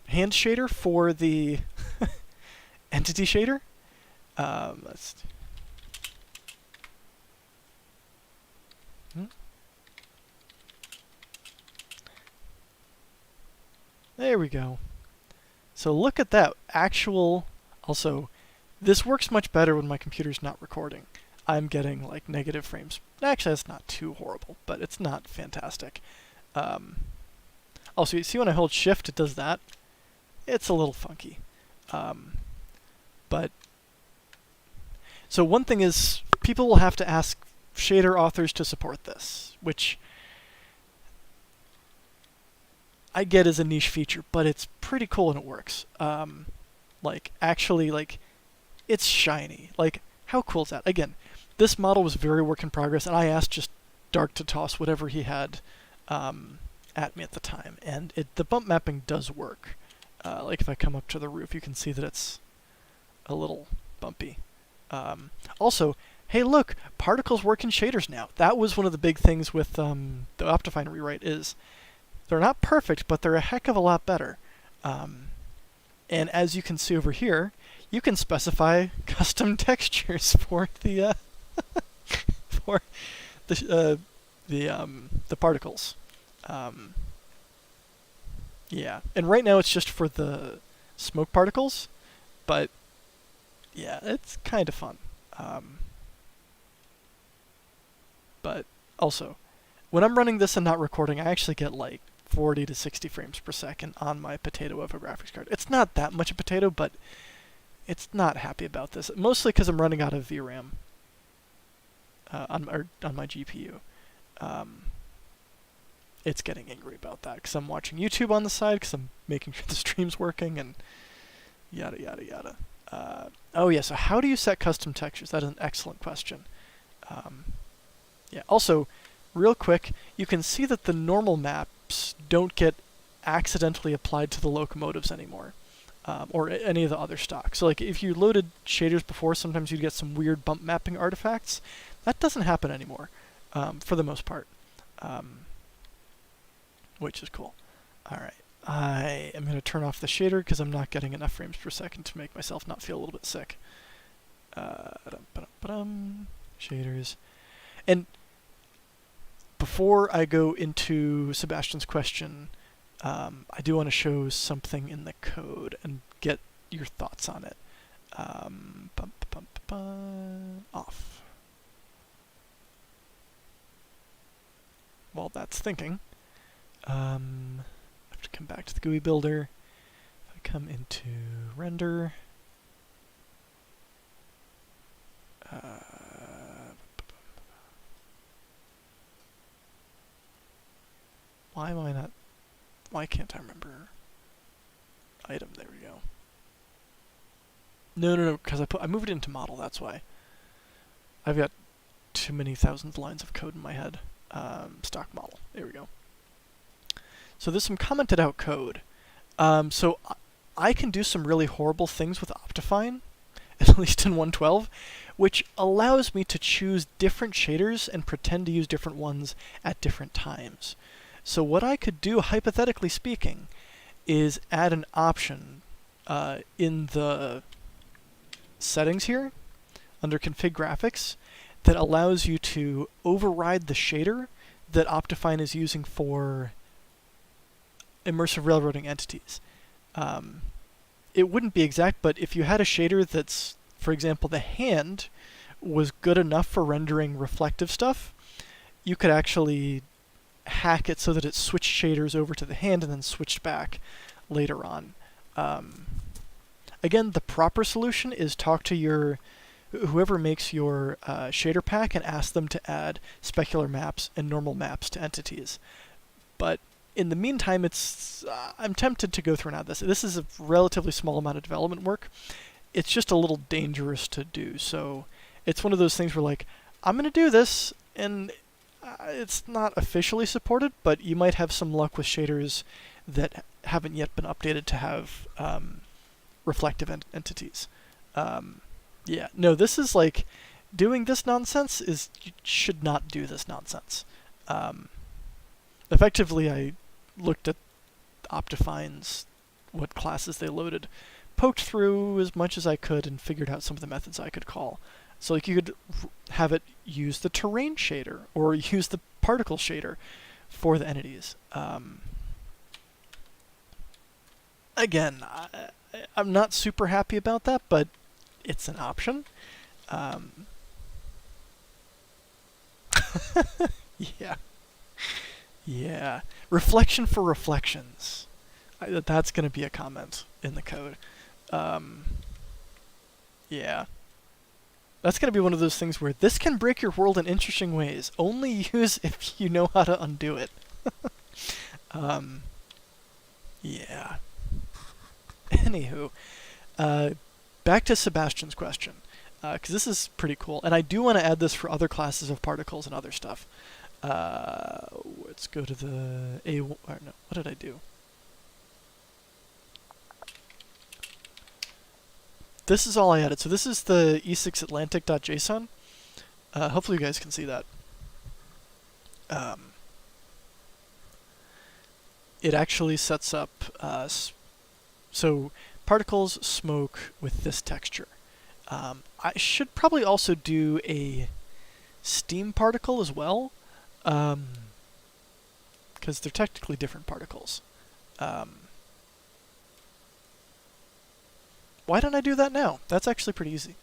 shader for the entity shader. There we go. So look at that actual. Also, this works much better when my computer's not recording. I'm getting like negative frames. Actually, that's not too horrible, but it's not fantastic. Also, you see when I hold shift, it does that. It's a little funky. But so one thing is, people will have to ask shader authors to support this, which I get as a niche feature, but it's pretty cool and it works. Like, actually, like, it's shiny. Like, how cool is that? Again, this model was very work in progress, and I asked just Dark to toss whatever he had at me at the time, and the bump mapping does work. Like, if I come up to the roof, you can see that it's a little bumpy. Also, hey look, particles work in shaders now. That was one of the big things with the Optifine rewrite is they're not perfect, but they're a heck of a lot better. And as you can see over here, you can specify custom textures for the for the particles. Yeah, and right now it's just for the smoke particles, but yeah, it's kind of fun. But also, when I'm running this and not recording, I actually get like 40 to 60 frames per second on my potato of a graphics card. It's not that much a potato, but it's not happy about this. Mostly because I'm running out of VRAM on my GPU. It's getting angry about that because I'm watching YouTube on the side because I'm making sure the stream's working and yada yada yada. Oh yeah, so how do you set custom textures? That is an excellent question. Yeah. Also, real quick, you can see that the normal maps don't get accidentally applied to the locomotives anymore, or any of the other stock. So like if you loaded shaders before, sometimes you'd get some weird bump mapping artifacts. That doesn't happen anymore, for the most part, which is cool. All right, I am going to turn off the shader because I'm not getting enough frames per second to make myself not feel a little bit sick. Shaders. And before I go into Sebastian's question, I do want to show something in the code and get your thoughts on it. Off. While that's thinking, I have to come back to the Gui Builder. If I come into render, why am I not? Why can't I remember? Item. There we go. No, because I moved it into model. That's why. I've got too many thousands of lines of code in my head. Stock model. There we go. So there's some commented out code. So I can do some really horrible things with Optifine, at least in 1.12, which allows me to choose different shaders and pretend to use different ones at different times. So what I could do, hypothetically speaking, is add an option in the settings here, under config graphics, that allows you to override the shader that Optifine is using for immersive railroading entities. It wouldn't be exact, but if you had a shader that's, for example, the hand was good enough for rendering reflective stuff, you could actually hack it so that it switched shaders over to the hand and then switched back later on. Again, the proper solution is talk to whoever makes your shader pack and ask them to add specular maps and normal maps to entities. But in the meantime, I'm tempted to go through and add this. This is a relatively small amount of development work. It's just a little dangerous to do. So it's one of those things where, like, I'm going to do this, and it's not officially supported, but you might have some luck with shaders that haven't yet been updated to have reflective entities. Yeah, no, this is like, doing this nonsense is, you should not do this nonsense. Effectively, I looked at Optifine's, what classes they loaded, poked through as much as I could, and figured out some of the methods I could call. So like you could have it use the terrain shader, or use the particle shader for the entities. Again, I'm not super happy about that, but it's an option. Yeah. Yeah. Reflection for reflections. That's going to be a comment in the code. Yeah. That's going to be one of those things where this can break your world in interesting ways. Only use if you know how to undo it. Yeah. Anywho, back to Sebastian's question, because this is pretty cool, and I do want to add this for other classes of particles and other stuff. Let's go to the no, what did I do? This is all I added. So this is the e6atlantic.json. Hopefully you guys can see that. It actually sets up so particles smoke with this texture. I should probably also do a steam particle as well, because they're technically different particles. Why don't I do that now? That's actually pretty easy.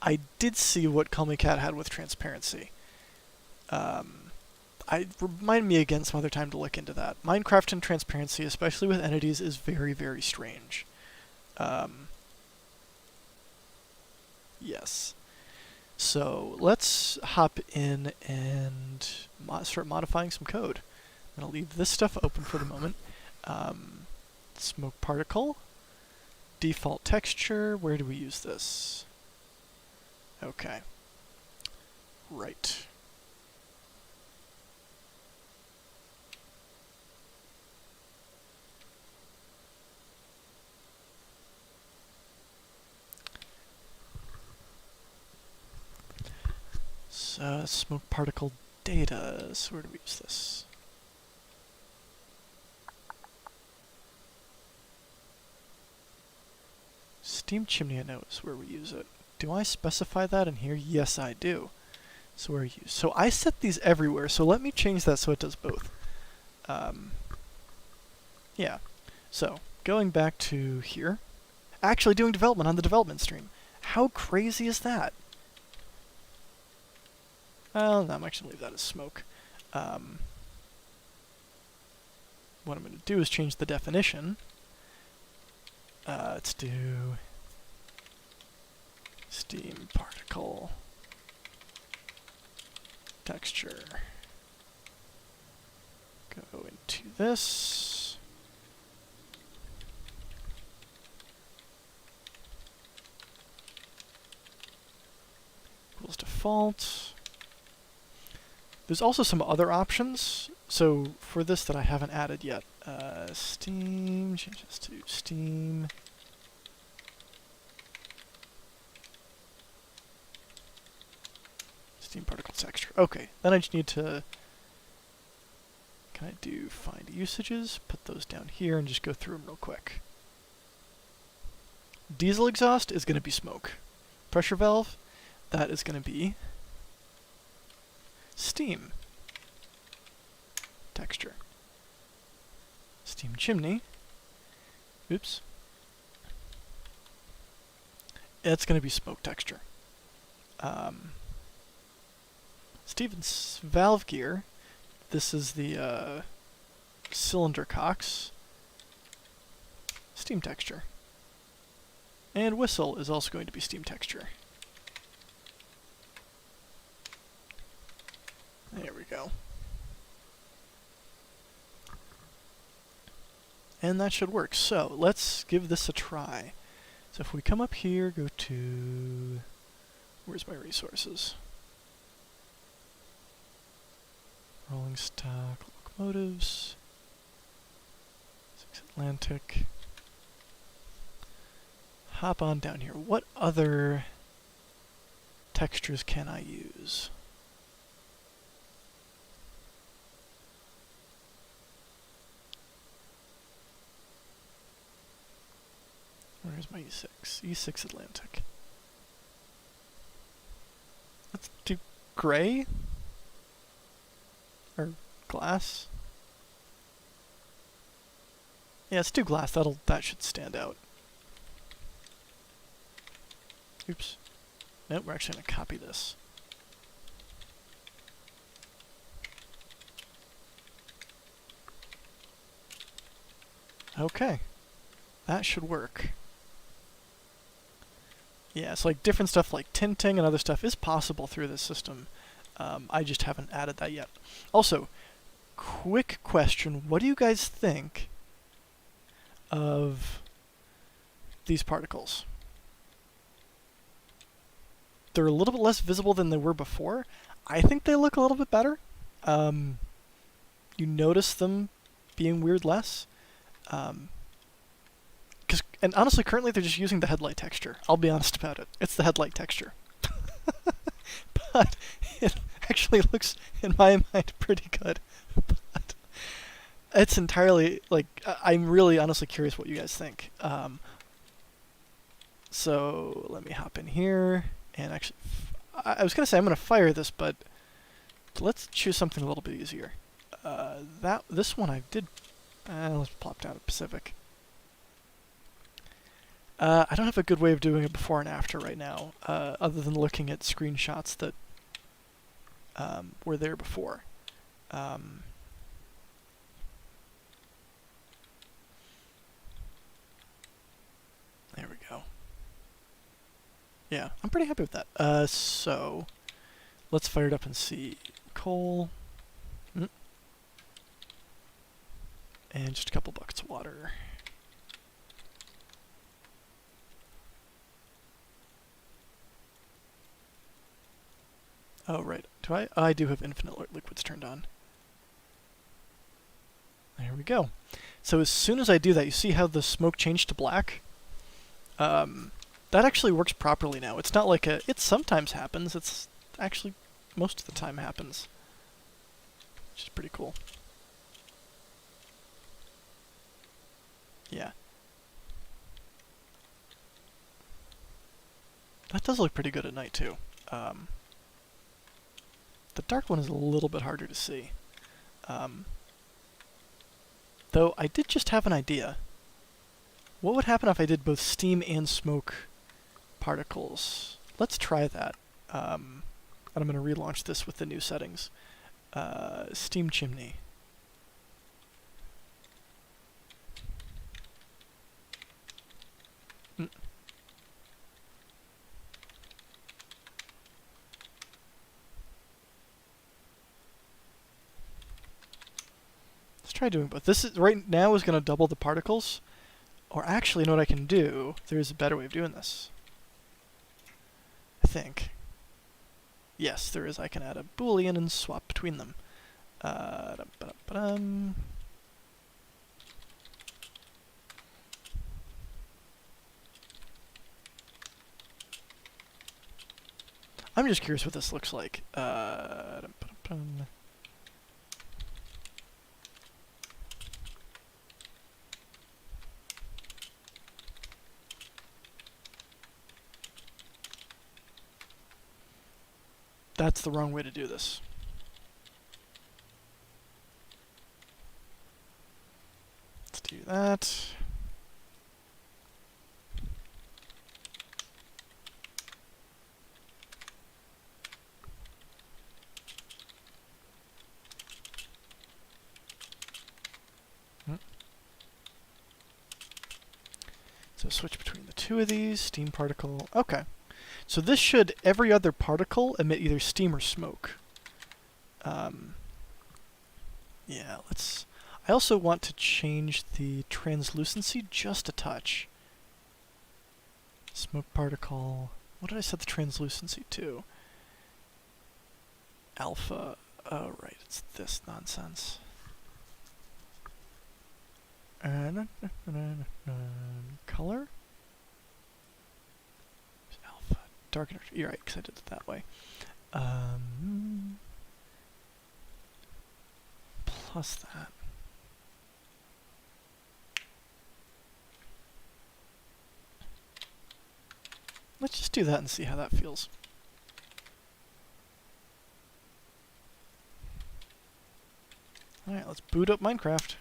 I did see what Call Me Cat had with transparency. Remind me again some other time to look into that. Minecraft and transparency, especially with entities, is very, very strange. Yes. So let's hop in and start modifying some code. I'm going to leave this stuff open for the moment. Smoke particle. Default texture. Where do we use this? Okay. Right. Smoke particle data. So where do we use this? Steam chimney, I know, is where we use it. Do I specify that in here? Yes, I do. So where are you? So I set these everywhere, so let me change that so it does both. Yeah. So, going back to here. Actually doing development on the development stream. How crazy is that? Well, no, I'm actually going to leave that as smoke. What I'm going to do is change the definition. Let's do steam particle texture. Go into this. Equals default. There's also some other options. So for this that I haven't added yet, steam, change this to steam. Steam particle texture. Okay, then I just need to, can I do find usages, put those down here and just go through them real quick. Diesel exhaust is going to be smoke. Pressure valve, that is going to be steam texture. Steam chimney, oops, it's going to be smoke texture. Stevens valve gear, this is the cylinder cocks, steam texture. And whistle is also going to be steam texture. There we go. And that should work. So let's give this a try. So if we come up here, go to, where's my resources? Rolling stock, locomotives, 6 Atlantic. Hop on down here. What other textures can I use? Where's my E6? E6 Atlantic. Let's do gray? Or glass? Yeah, let's do glass. That should stand out. Oops. Nope, we're actually going to copy this. Okay. That should work. Yeah, so like different stuff like tinting and other stuff is possible through this system. I just haven't added that yet. Also, quick question. What do you guys think of these particles? They're a little bit less visible than they were before. I think they look a little bit better. You notice them being weird less. And honestly, currently they're just using the headlight texture. I'll be honest about it. It's the headlight texture. But it actually looks, in my mind, pretty good. But it's entirely, like, I'm really honestly curious what you guys think. So let me hop in here. And actually, I was going to say I'm going to fire this, but let's choose something a little bit easier. This one I did, let's plop down to Pacific. I don't have a good way of doing it before and after right now, other than looking at screenshots that were there before. There we go. Yeah, I'm pretty happy with that. So, let's fire it up and see. Coal. And just a couple buckets of water. Oh, right. Do I? I do have infinite liquids turned on. There we go. So as soon as I do that, you see how the smoke changed to black? That actually works properly now. It's not like it sometimes happens. It's actually most of the time happens, which is pretty cool. Yeah. That does look pretty good at night, too. The dark one is a little bit harder to see. Though, I did just have an idea. What would happen if I did both steam and smoke particles? Let's try that. And I'm going to relaunch this with the new settings. Steam chimney. Let's try doing both. This is right now is going to double the particles. Or actually, you know what I can do? There's a better way of doing this. I think. Yes, there is. I can add a boolean and swap between them. I'm just curious what this looks like. That's the wrong way to do this. Let's do that. So switch between the two of these. Steam particle. Okay. So this should, every other particle, emit either steam or smoke. Yeah, let's... I also want to change the translucency just a touch. Smoke particle... What did I set the translucency to? Alpha... Oh, right, it's this nonsense. Color? Alpha. Darkener. You're right, because I did it that way. Plus that. Let's just do that and see how that feels. Alright, let's boot up Minecraft.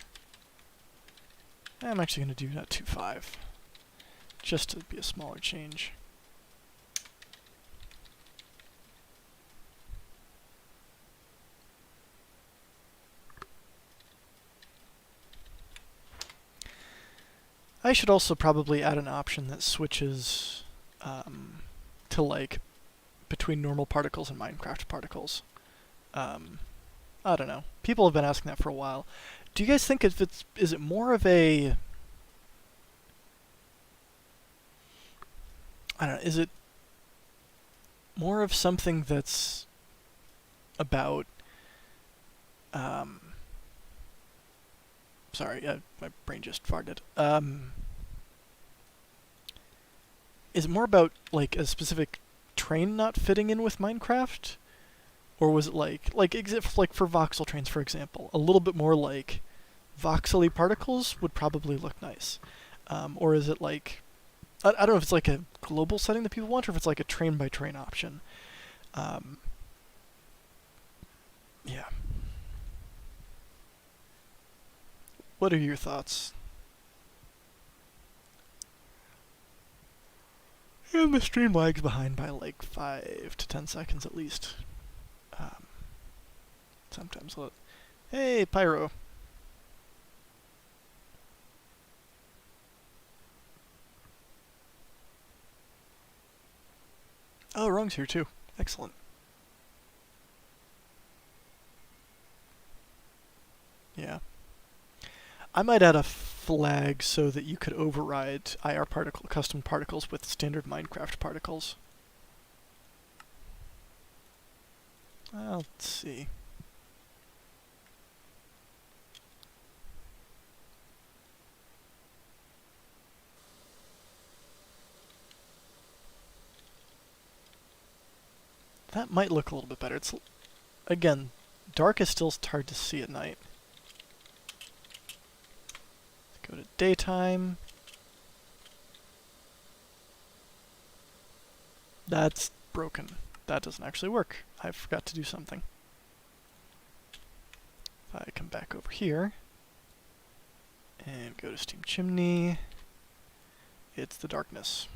I'm actually going to do that 2.5. Just to be a smaller change. I should also probably add an option that switches to, like, between normal particles and Minecraft particles. I don't know. People have been asking that for a while. Do you guys think if it's... Is it more of a... I don't know. Is it more of something that's about... Sorry, my brain just farted. Is it more about, like, a specific train not fitting in with Minecraft? Or was it like for voxel trains, for example, a little bit more like voxely particles would probably look nice? Or is it like, I don't know if it's like a global setting that people want, or if it's like a train-by-train option. Yeah. What are your thoughts? And the stream lags behind by like 5 to 10 seconds at least. Sometimes let... Hey, Pyro! Oh, Wrong's here too. Excellent. Yeah. I might add a flag so that you could override IR particle custom particles with standard Minecraft particles. Let's see. that might look a little bit better. It's, again, dark is still hard to see at night. Let's go to daytime. That's broken. That doesn't actually work. I forgot to do something. If I come back over here and go to Steam Chimney, it's the darkness.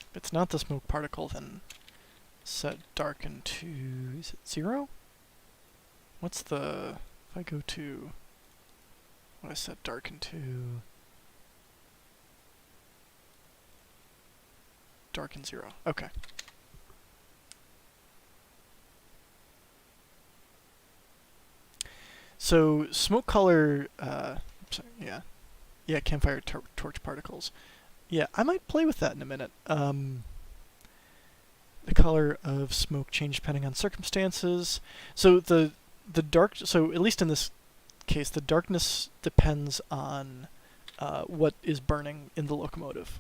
If it's not the smoke particle, then set darken to, is it 0? What's the, if I go to, what I set darken to, darken 0, okay. So smoke color, sorry, yeah, campfire torch particles. Yeah, I might play with that in a minute. The color of smoke change depending on circumstances. So so at least in this case, the darkness depends on what is burning in the locomotive.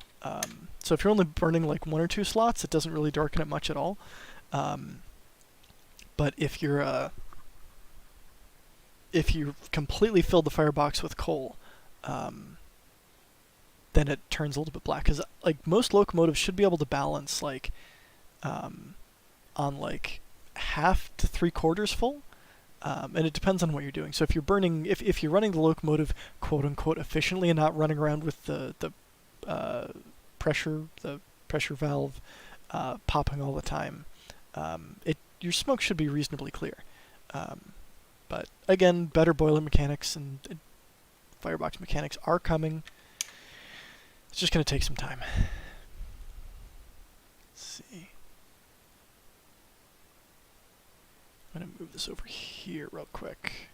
So if you're only burning like 1 or 2 slots, it doesn't really darken it much at all. But if you completely filled the firebox with coal, then it turns a little bit black. Because like most locomotives should be able to balance like on like half to 3/4 full, and it depends on what you're doing. So if you're burning, if you're running the locomotive quote unquote efficiently and not running around with the pressure valve popping all the time, your smoke should be reasonably clear. But again, better boiler mechanics and firebox mechanics are coming. It's just going to take some time. Let's see. I'm going to move this over here real quick.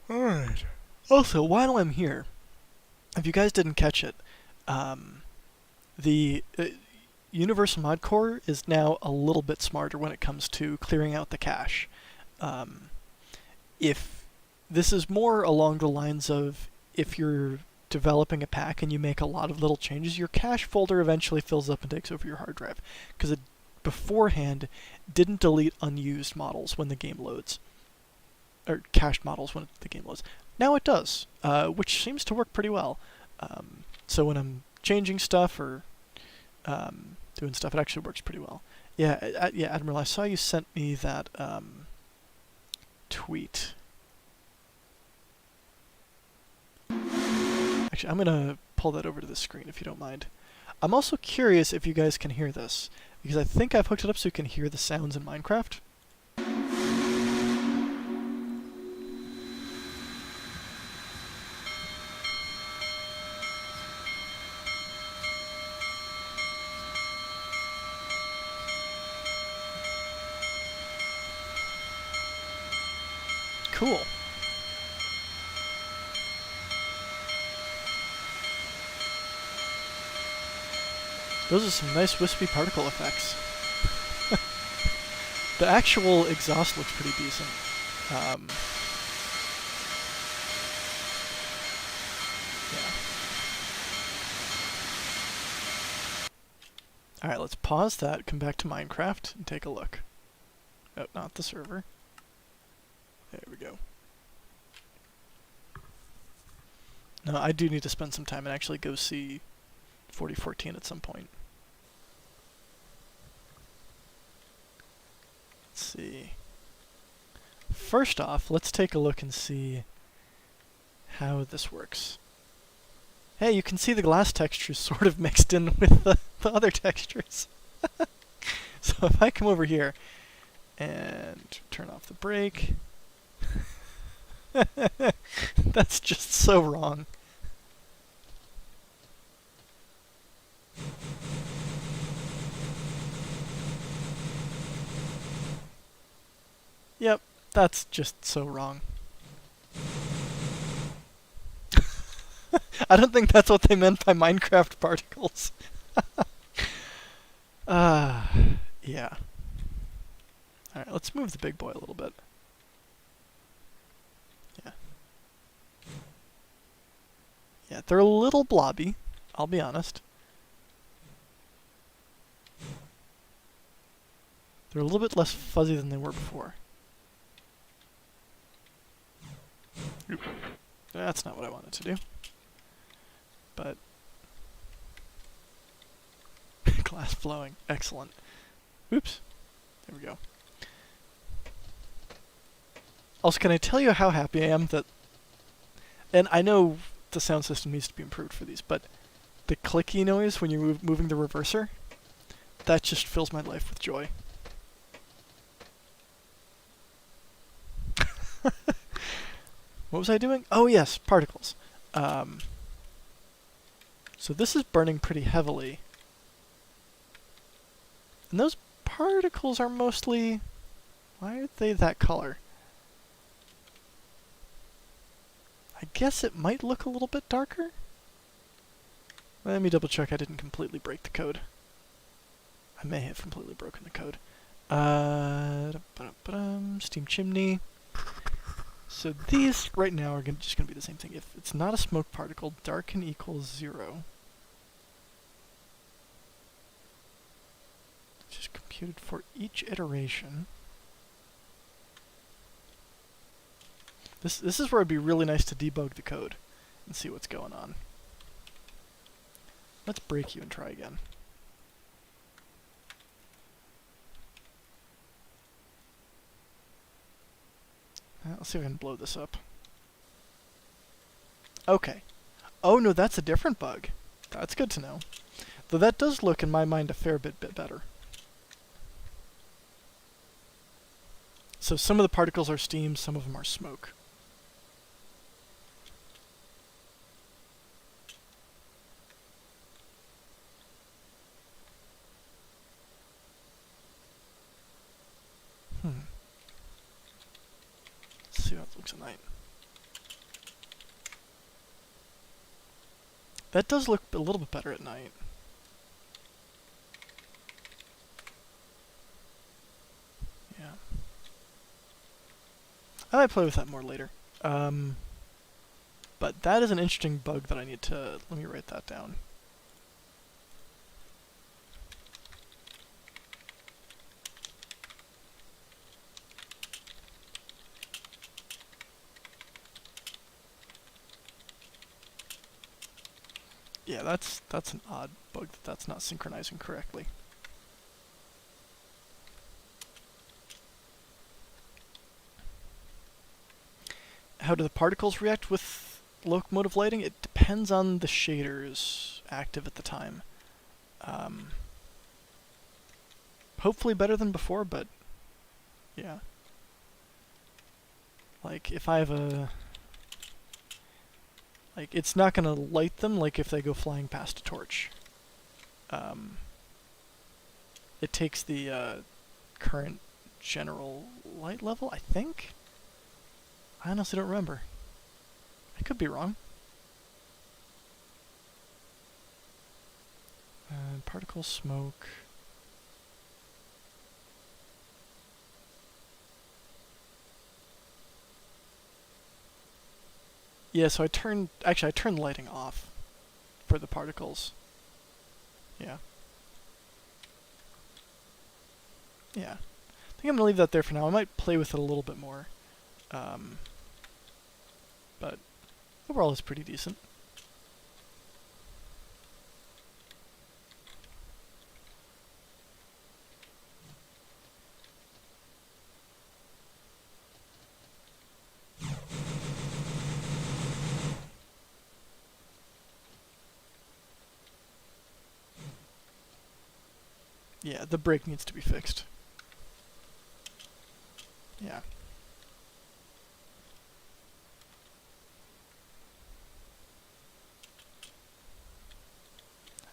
Alright. Also, while I'm here, if you guys didn't catch it, the Universal Mod Core is now a little bit smarter when it comes to clearing out the cache. If this is more along the lines of if you're developing a pack and you make a lot of little changes, your cache folder eventually fills up and takes over your hard drive, because it beforehand didn't delete unused models when the game loads, or cached models when the game loads. Now it does, which seems to work pretty well. So when I'm changing stuff or doing stuff, it actually works pretty well. Yeah, yeah, Admiral, I saw you sent me that tweet. Actually, I'm gonna pull that over to the screen if you don't mind. I'm also curious if you guys can hear this, because I think I've hooked it up so you can hear the sounds in Minecraft. Cool. Those are some nice wispy particle effects. The actual exhaust looks pretty decent. Yeah. Alright, let's pause that, come back to Minecraft, and take a look. Oh, not the server. There we go. No, I do need to spend some time and actually go see 4014 at some point. Let's see. First off, let's take a look and see how this works. Hey, you can see the glass textures sort of mixed in with the other textures. So if I come over here and turn off the brake, that's just so wrong. Yep, that's just so wrong. I don't think that's what they meant by Minecraft particles. Uh, yeah. Alright, let's move the big boy a little bit. Yeah. Yeah, they're a little blobby, I'll be honest. They're a little bit less fuzzy than they were before. Oop. That's not what I wanted to do. But glass flowing. Excellent. Oops. There we go. Also, can I tell you how happy I am that... And I know the sound system needs to be improved for these, but the clicky noise when you're moving the reverser, that just fills my life with joy. What was I doing? Oh yes, particles. So this is burning pretty heavily. And those particles are mostly... Why are they that color? I guess it might look a little bit darker? Let me double check I didn't completely break the code. I may have completely broken the code. Steam chimney. So these right now are just going to be the same thing. If it's not a smoke particle, darken equals 0. Which is computed for each iteration. This is where it'd be really nice to debug the code and see what's going on. Let's break you and try again. Let's see if I can blow this up. Okay. Oh no, that's a different bug. That's good to know. Though that does look, in my mind, a fair bit better. So some of the particles are steam, some of them are smoke. Let's see how it looks at night. That does look a little bit better at night. Yeah. I might play with that more later. But that is an interesting bug that I need to... Let me write that down. Yeah, that's an odd bug that's not synchronizing correctly. How do the particles react with locomotive lighting? It depends on the shaders active at the time. Hopefully better than before, but yeah. Like, if I have a... Like, it's not going to light them like if they go flying past a torch. It takes the current general light level, I think? I honestly don't remember. I could be wrong. Particle smoke. Yeah, so I turned lighting off for the particles. Yeah. Yeah. I think I'm gonna leave that there for now. I might play with it a little bit more. But overall it's pretty decent. Yeah, the brake needs to be fixed. Yeah.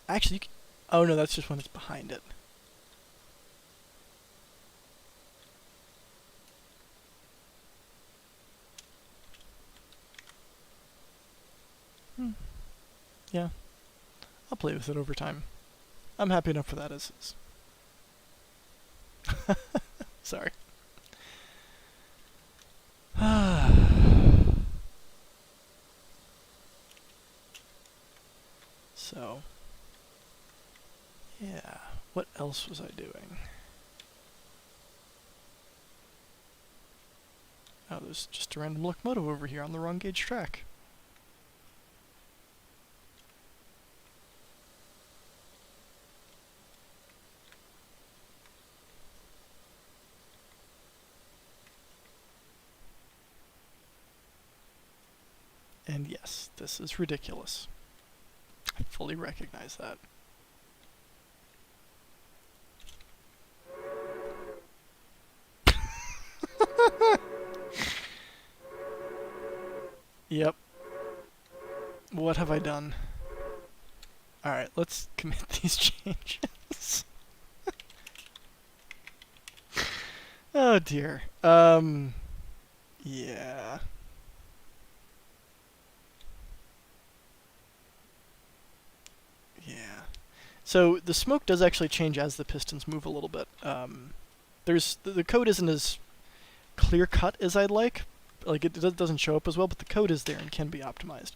Actually, oh no, that's just when it's behind it. Yeah, I'll play with it over time. I'm happy enough for that as is. Sorry. So, yeah, what else was I doing? Oh, there's just a random locomotive over here on the wrong gauge track. And yes, this is ridiculous. I fully recognize that. Yep. What have I done? Alright, let's commit these changes. Oh dear. Yeah. Yeah. So the smoke does actually change as the pistons move a little bit. The code isn't as clear cut as I'd like. Like, it doesn't show up as well, but the code is there and can be optimized.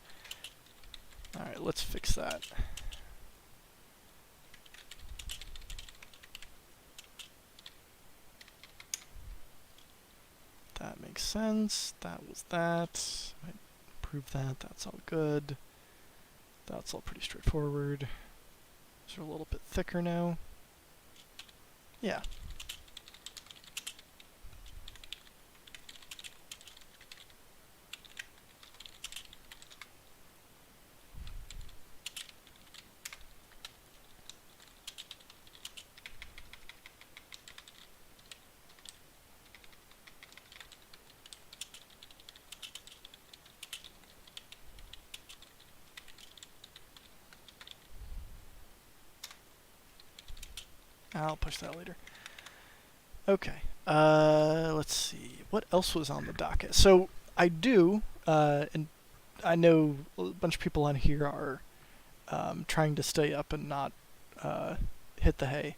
Alright, let's fix that. That makes sense. That was that. I improve that. That's all good. That's all pretty straightforward. These are a little bit thicker now. Yeah. I'll push that later. Okay. Let's see. What else was on the docket? So I do, and I know a bunch of people on here are trying to stay up and not hit the hay.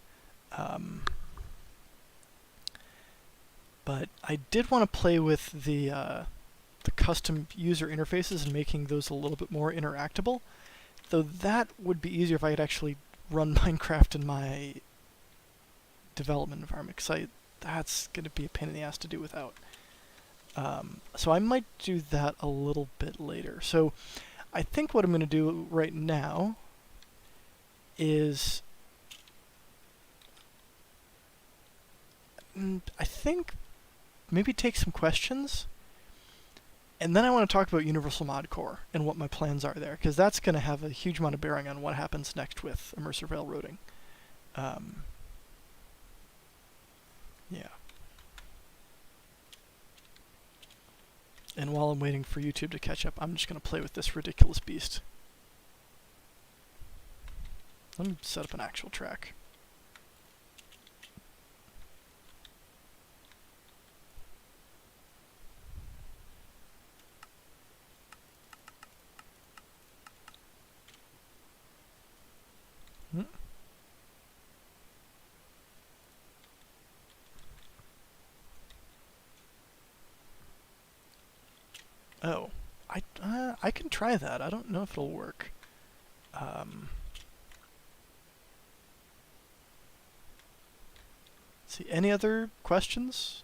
But I did want to play with the custom user interfaces and making those a little bit more interactable. Though that would be easier if I could actually run Minecraft in my development environment, because that's going to be a pain in the ass to do without. So I might do that a little bit later. So I think what I'm going to do right now is I think maybe take some questions, and then I want to talk about Universal Mod Core and what my plans are there, because that's going to have a huge amount of bearing on what happens next with immersive railroading. Yeah. And while I'm waiting for YouTube to catch up, I'm just going to play with this ridiculous beast. Let me set up an actual track. Oh, I can try that. I don't know if it'll work. See, any other questions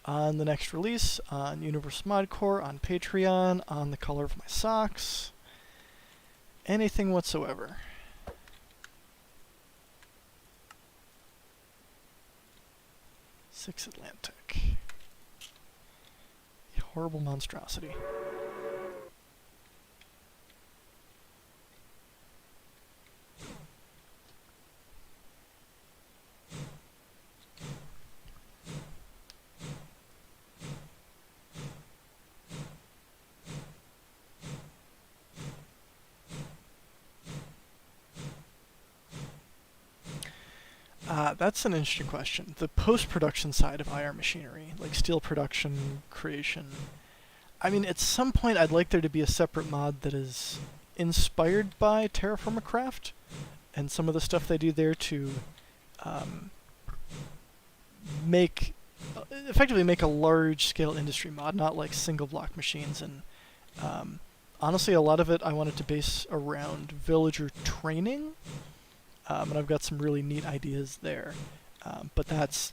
on the next release, on Universal Mod Core, on Patreon, on the color of my socks, anything whatsoever? Six Atlantic. A horrible monstrosity. That's an interesting question. The post-production side of IR machinery, like steel production, creation. I mean, at some point I'd like there to be a separate mod that is inspired by Terraformacraft and some of the stuff they do there to make effectively make a large-scale industry mod, not like single-block machines. And honestly, a lot of it I wanted to base around villager training, and I've got some really neat ideas there. But that's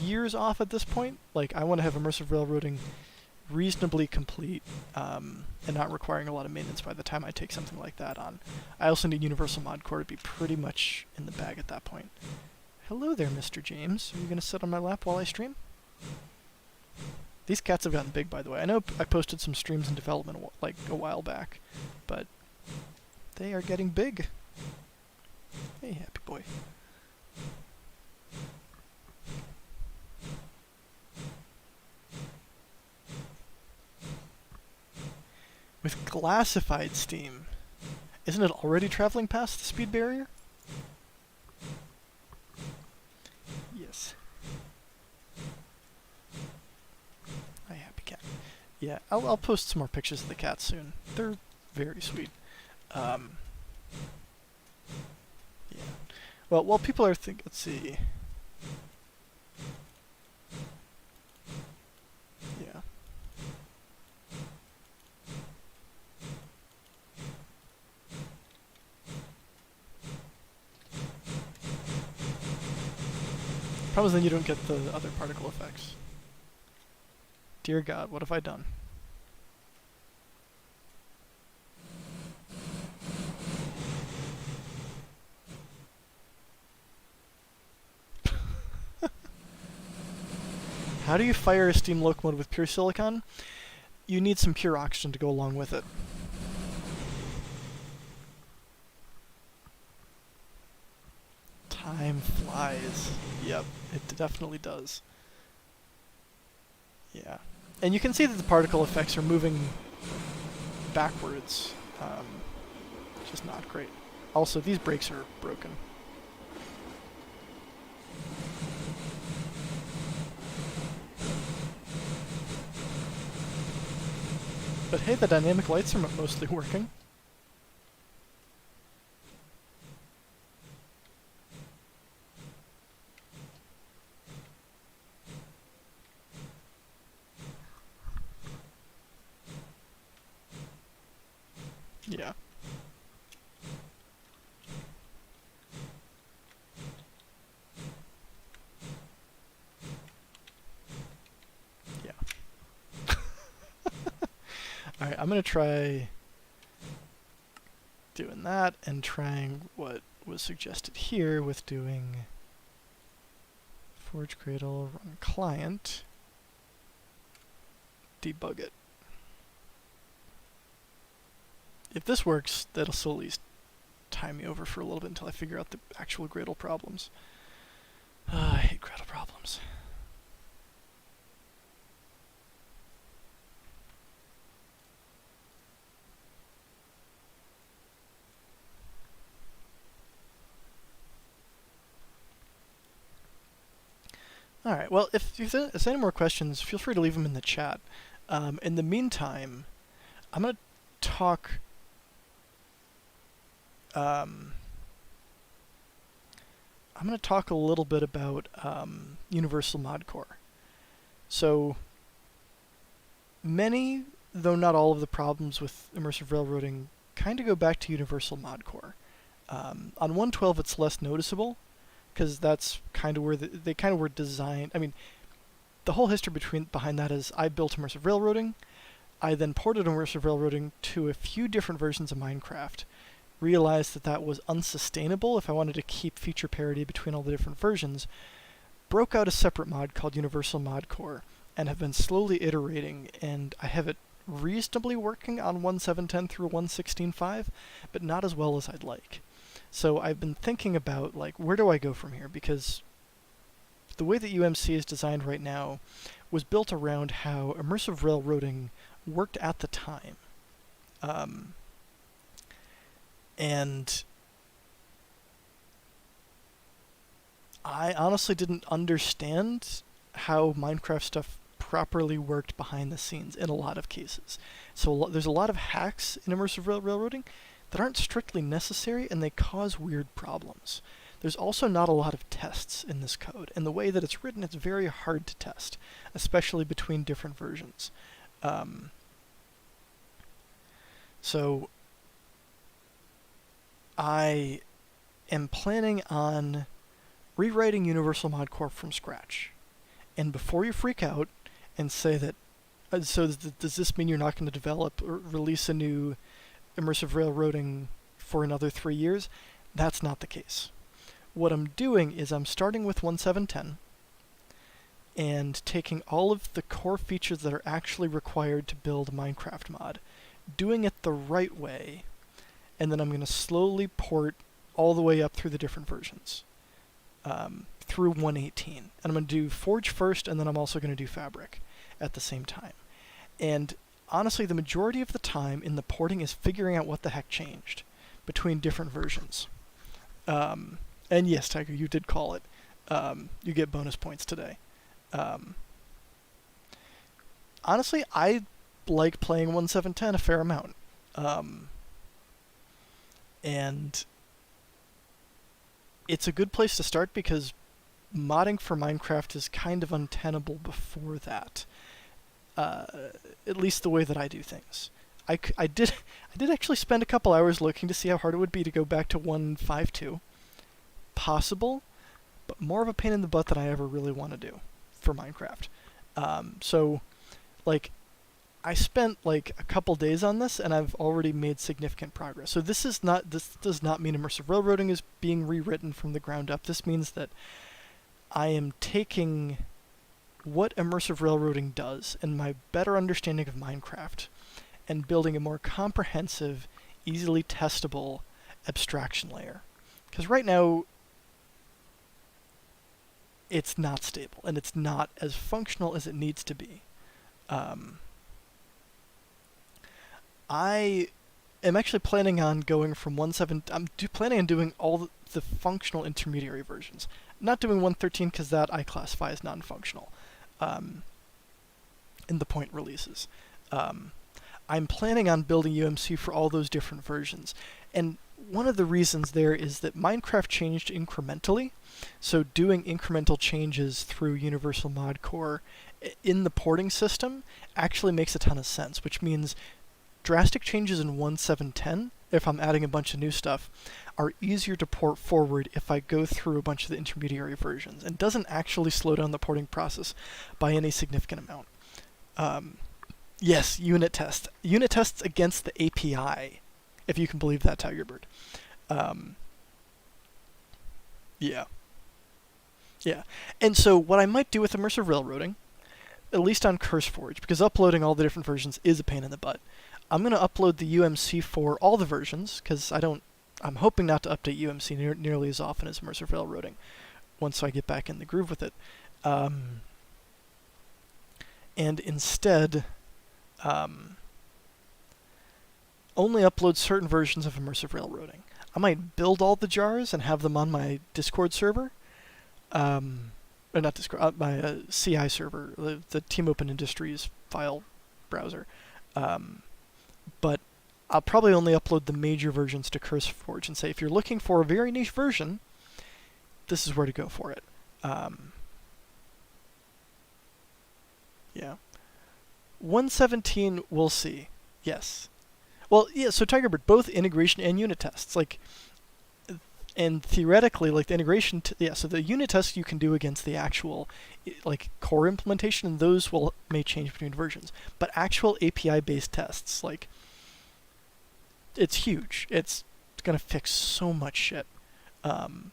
years off at this point. Like, I want to have immersive railroading reasonably complete and not requiring a lot of maintenance by the time I take something like that on. I also need Universal Mod Core to be pretty much in the bag at that point. Hello there, Mr. James. Are you going to sit on my lap while I stream? These cats have gotten big, by the way. I know I posted some streams in development like a while back, but they are getting big. Hey, happy boy. With glassified steam, isn't it already traveling past the speed barrier? Yes. Hi, happy cat. Yeah, I'll post some more pictures of the cats soon. They're very sweet. Yeah. Well, while people are let's see. Yeah. Problem is then you don't get the other particle effects. Dear God, what have I done? How do you fire a steam locomotive with pure silicon? You need some pure oxygen to go along with it. Time flies. Yep, it definitely does. Yeah. And you can see that the particle effects are moving backwards, which is not great. Also, these brakes are broken. But hey, the dynamic lights are mostly working. Yeah. Yeah. Alright, I'm gonna try doing that and trying what was suggested here with doing Forge Cradle, run client, debug it. If this works, that'll still at least tie me over for a little bit until I figure out the actual Gradle problems. I hate Gradle problems. Alright, well, if there's any more questions, feel free to leave them in the chat. In the meantime, I'm going to talk... I'm going to talk a little bit about Universal Mod Core. So, many, though not all of the problems with immersive railroading kind of go back to Universal Mod Core. On 1.12 it's less noticeable, because that's kind of where they kind of were designed. I mean, the whole history behind that is I built immersive railroading, I then ported immersive railroading to a few different versions of Minecraft, realized that that was unsustainable if I wanted to keep feature parity between all the different versions, broke out a separate mod called Universal Mod Core, and have been slowly iterating, and I have it reasonably working on 1.7.10 through 1.16.5, but not as well as I'd like. So I've been thinking about, like, where do I go from here? Because the way that UMC is designed right now was built around how immersive railroading worked at the time. And I honestly didn't understand how Minecraft stuff properly worked behind the scenes in a lot of cases. So there's a lot of hacks in immersive railroading that aren't strictly necessary, and they cause weird problems. There's also not a lot of tests in this code, and the way that it's written, it's very hard to test, especially between different versions. So I am planning on rewriting Universal Mod Core from scratch. And before you freak out and say that, does this mean you're not going to develop or release a new immersive railroading for another 3 years? That's not the case. What I'm doing is I'm starting with 1.7.10 and taking all of the core features that are actually required to build a Minecraft mod, doing it the right way, and then I'm going to slowly port all the way up through the different versions, through 1.18. And I'm going to do Forge first, and then I'm also going to do Fabric at the same time. And honestly, the majority of the time in the porting is figuring out what the heck changed between different versions. And yes, Tiger, you did call it. You get bonus points today. Honestly, I like playing 1.7.10 a fair amount. And it's a good place to start because modding for Minecraft is kind of untenable before that. At least the way that I do things. I did actually spend a couple hours looking to see how hard it would be to go back to 1.5.2. Possible, but more of a pain in the butt than I ever really want to do for Minecraft. So, like, I spent like a couple days on this, and I've already made significant progress. So this does not mean immersive railroading is being rewritten from the ground up. This means that I am taking what immersive railroading does and my better understanding of Minecraft and building a more comprehensive, easily testable abstraction layer. Because right now, it's not stable, and it's not as functional as it needs to be. I am actually planning on going from 1.7... I'm planning on doing all the functional intermediary versions. Not doing 1.13 because that I classify as non-functional in the point releases. I'm planning on building UMC for all those different versions. And one of the reasons there is that Minecraft changed incrementally, so doing incremental changes through Universal Mod Core in the porting system actually makes a ton of sense, which means drastic changes in 1.7.10, if I'm adding a bunch of new stuff, are easier to port forward if I go through a bunch of the intermediary versions, and doesn't actually slow down the porting process by any significant amount. Yes, unit tests. Unit tests against the API, if you can believe that, Tigerbird. Yeah. And so what I might do with immersive railroading, at least on CurseForge, because uploading all the different versions is a pain in the butt, I'm going to upload the UMC for all the versions, because I'm hoping not to update UMC nearly as often as immersive railroading once I get back in the groove with it. And instead, only upload certain versions of immersive railroading. I might build all the jars and have them on my Discord server, or not Discord, my CI server, the Team Open Industries file browser. But I'll probably only upload the major versions to CurseForge and say, if you're looking for a very niche version, this is where to go for it. Yeah. 1.17, we'll see. Yes. Well, yeah, so Tigerbird, both integration and unit tests, and theoretically, the integration, so the unit tests you can do against the actual, core implementation, and those may change between versions. But actual API-based tests, it's huge. It's gonna fix so much shit, and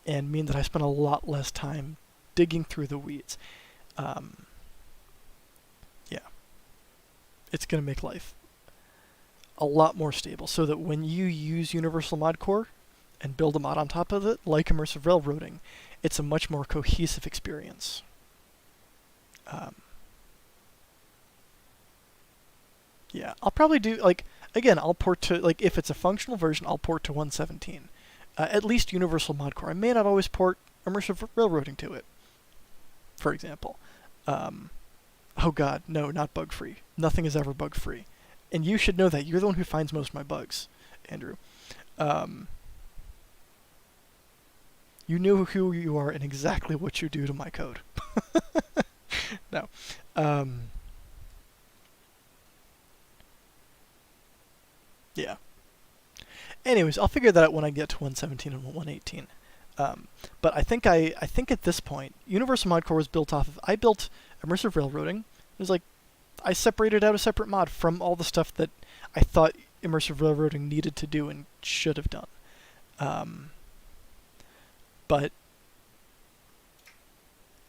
mean that I spend a lot less time digging through the weeds. Yeah. It's gonna make life a lot more stable, so that when you use Universal Mod Core and build a mod on top of it, like immersive railroading, it's a much more cohesive experience. Yeah, I'll probably do, again, I'll port to, if it's a functional version, I'll port to 1.17. At least Universal Mod Core. I may not always port immersive railroading to it, for example. Oh god, no, not bug-free. Nothing is ever bug-free. And you should know that. You're the one who finds most of my bugs, Andrew. You know who you are and exactly what you do to my code. No. Yeah. Anyways, I'll figure that out when I get to 117 and 118. But I think at this point, Universal Mod Core was built off of... I built Immersive Railroading. It was like, I separated out a separate mod from all the stuff that I thought Immersive Railroading needed to do and should have done. But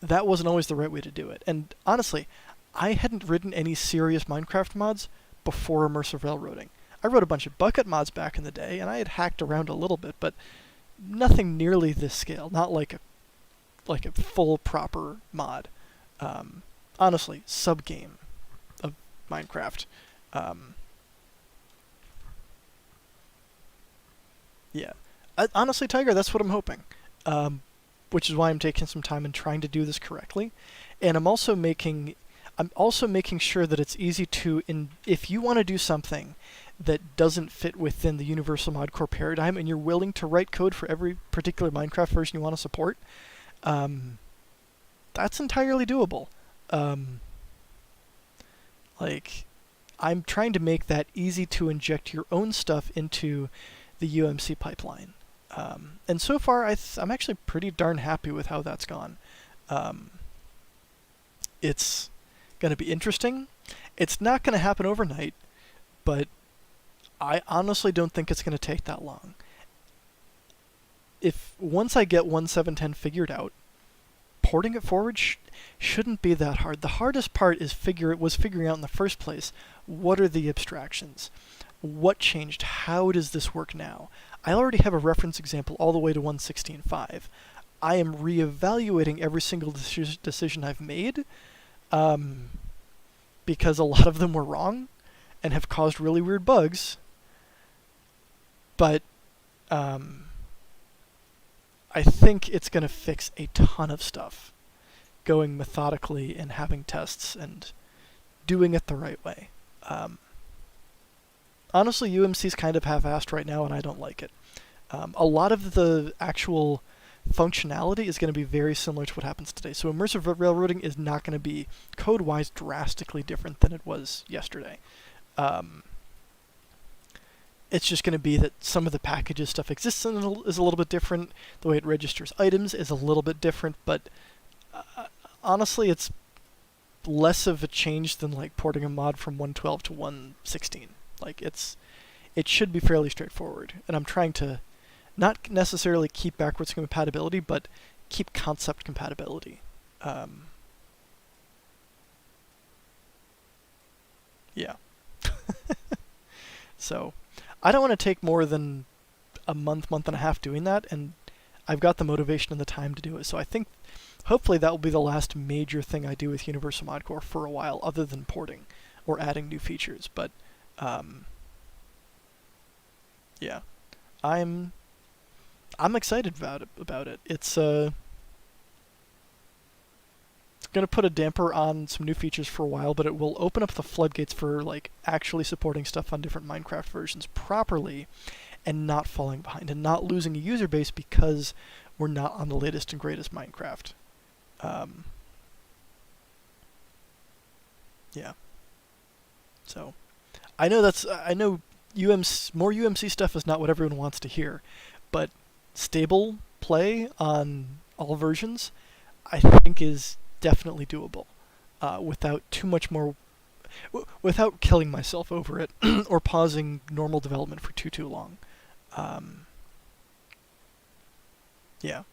that wasn't always the right way to do it. And honestly, I hadn't written any serious Minecraft mods before Immersive Railroading. I wrote a bunch of bucket mods back in the day, and I had hacked around a little bit, but nothing nearly this scale. Not like a full proper mod. Honestly, sub-game of Minecraft. Yeah. Honestly, Tiger, that's what I'm hoping. Which is why I'm taking some time and trying to do this correctly. And I'm also making sure that it's easy to... if you want to do something that doesn't fit within the Universal Mod Core paradigm and you're willing to write code for every particular Minecraft version you want to support, that's entirely doable. I'm trying to make that easy to inject your own stuff into the UMC pipeline. And so far, I'm actually pretty darn happy with how that's gone. It's going to be interesting. It's not going to happen overnight, but I honestly don't think it's going to take that long. Once I get 1.7.10 figured out, porting it forward shouldn't be that hard. The hardest part was figuring out in the first place, what are the abstractions? What changed? How does this work now? I already have a reference example all the way to 1.16.5. I am reevaluating every single decision I've made, because a lot of them were wrong and have caused really weird bugs. But I think it's going to fix a ton of stuff, going methodically and having tests and doing it the right way. Honestly, UMC's kind of half-assed right now, and I don't like it. A lot of the actual functionality is going to be very similar to what happens today. So Immersive Railroading is not going to be, code-wise, drastically different than it was yesterday. It's just going to be that some of the packages stuff exists and is a little bit different. The way it registers items is a little bit different, but honestly, it's less of a change than like porting a mod from 1.12 to 1.16. Like it should be fairly straightforward, and I'm trying to not necessarily keep backwards compatibility, but keep concept compatibility. Yeah. So I don't want to take more than a month and a half doing that, and I've got the motivation and the time to do it. So I think hopefully that will be the last major thing I do with Universal Mod Core for a while, other than porting or adding new features. But yeah, I'm excited about it. It's going to put a damper on some new features for a while, but it will open up the floodgates for like actually supporting stuff on different Minecraft versions properly and not falling behind and not losing a user base because we're not on the latest and greatest Minecraft. Yeah. So I know more UMC stuff is not what everyone wants to hear, but stable play on all versions, I think, is definitely doable, without too much more, without killing myself over it or pausing normal development for too long. Yeah,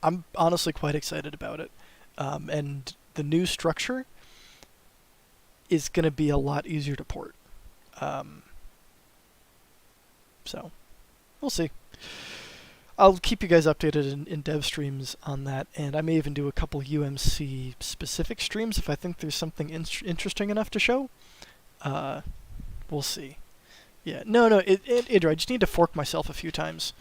I'm honestly quite excited about it, and the new structure is going to be a lot easier to port. So we'll see. I'll keep you guys updated in dev streams on that, and I may even do a couple UMC specific streams if I think there's something interesting enough to show. We'll see. Yeah, no, Andrew, I just need to fork myself a few times.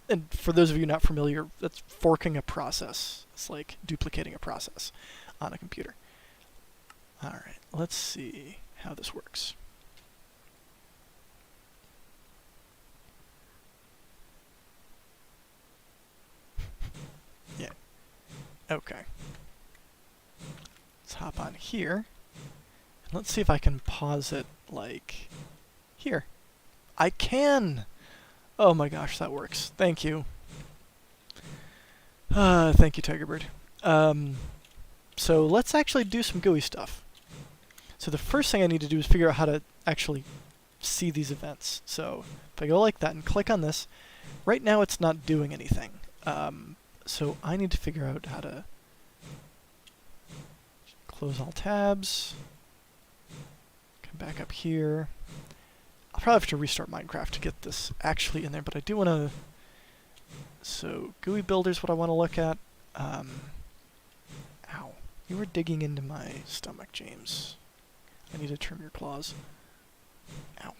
and for those of you not familiar, that's forking a process. It's like duplicating a process on a computer. All right, let's see how this works. Yeah. Okay. Let's hop on here. And let's see if I can pause it, like, here. I can! Oh my gosh, that works. Thank you. Thank you, Tigerbird. So let's actually do some GUI stuff. So the first thing I need to do is figure out how to actually see these events. So if I go like that and click on this, right now it's not doing anything. So I need to figure out how to close all tabs, come back up here. I'll probably have to restart Minecraft to get this actually in there, but I do want to... So, Gui Builders, what I want to look at. Ow. You were digging into my stomach, James. I need to trim your claws. Ow.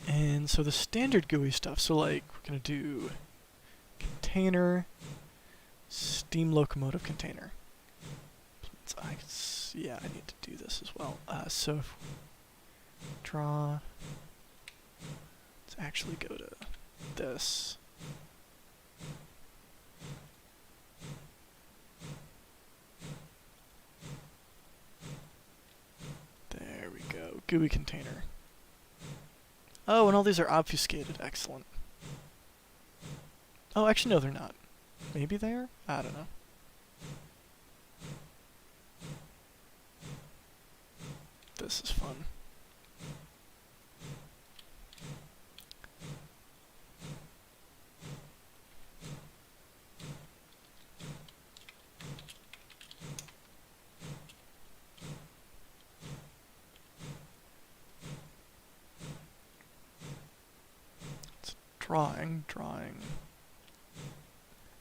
And so the standard GUI stuff, so like, we're going to do container, Steam Locomotive container. Yeah, I need to do this as well. So if draw, let's actually go to this. There we go, GUI container. Oh, and all these are obfuscated, excellent. Oh, actually no, they're not. Maybe they are? I don't know. This is fun. It's drawing.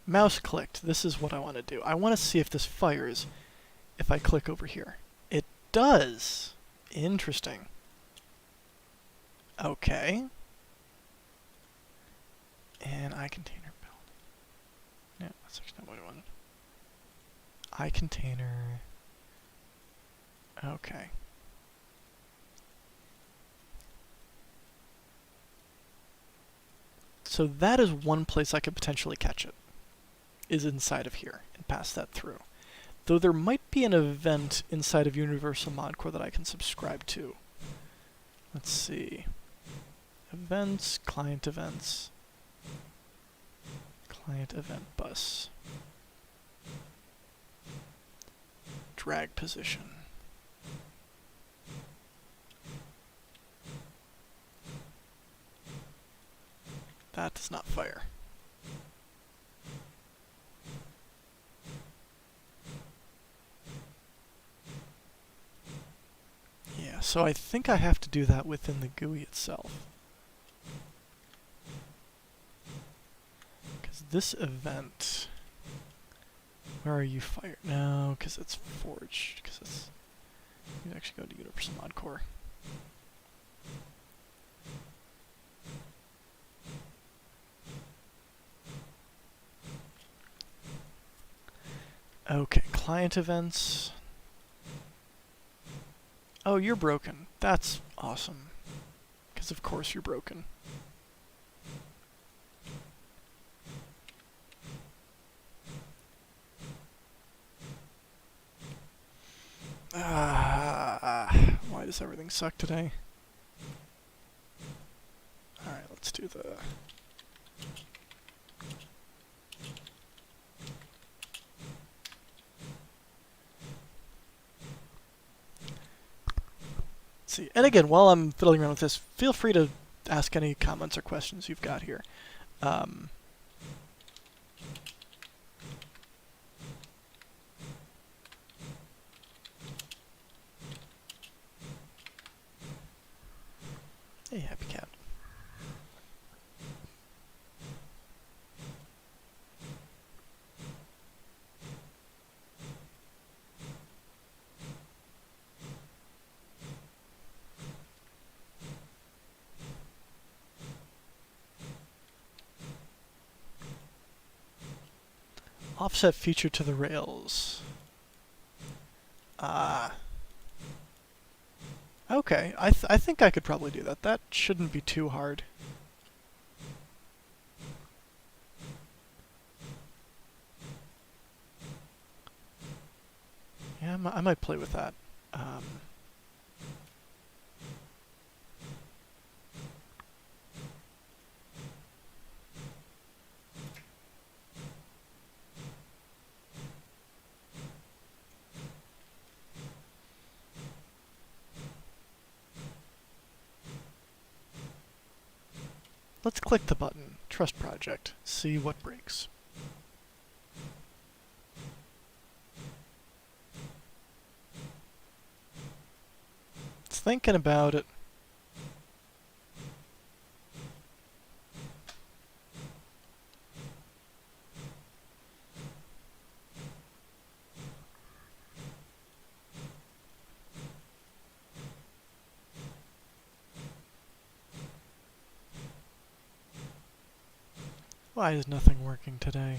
Mouse clicked. This is what I want to do. I want to see if this fires if I click over here. It does. Interesting. Okay. And iContainer build. No, that's actually not what I wanted. iContainer. Okay. So that is one place I could potentially catch it, is inside of here, and pass that through. Though there might be an event inside of Universal Mod Core that I can subscribe to. Let's see. Events, client events. Client event bus. Drag position. That does not fire. Yeah, so I think I have to do that within the GUI itself. Because this event... Where are you fired? No, because it's forged. Because it's... You actually go to Universal Mod Core. Okay, client events. Oh, you're broken. That's awesome. Because of course you're broken. Why does everything suck today? Alright, let's do the... See, and again, while I'm fiddling around with this, feel free to ask any comments or questions you've got here. Hey, happy cat. Offset feature to the rails. Ah. Okay, I think I could probably do that. That shouldn't be too hard. Yeah, I might play with that. Let's click the button, Trust Project, see what breaks. It's thinking about it. Why is nothing working today?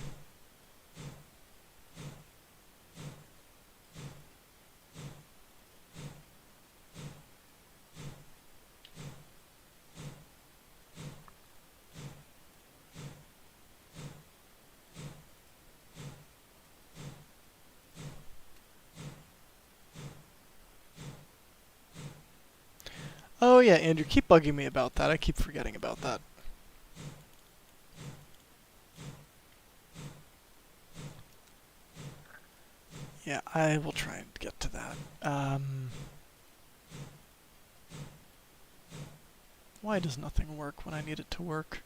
Oh yeah, Andrew, keep bugging me about that. I keep forgetting about that. Yeah, I will try and get to that. Why does nothing work when I need it to work?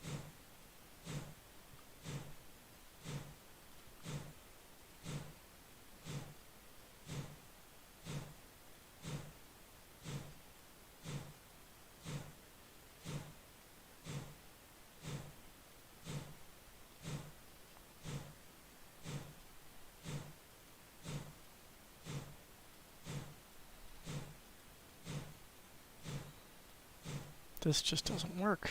This just doesn't work.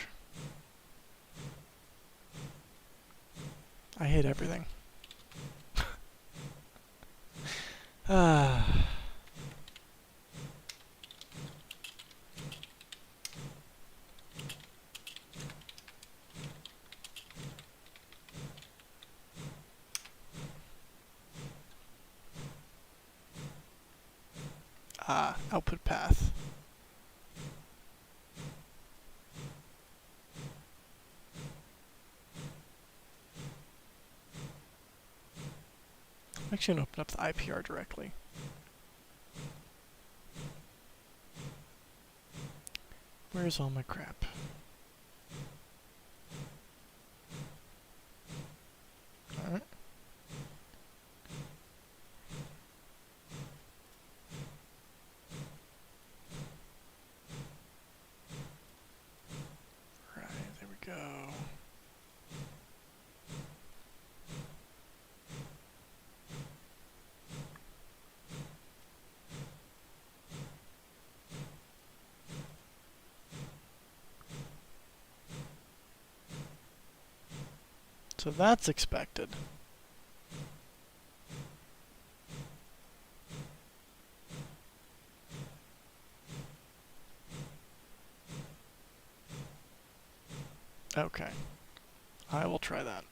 I hate everything. Ah. Output path. I'm actually going to open up the IPR directly. Where's all my crap? Alright. Right, there we go. So that's expected. Okay. I will try that.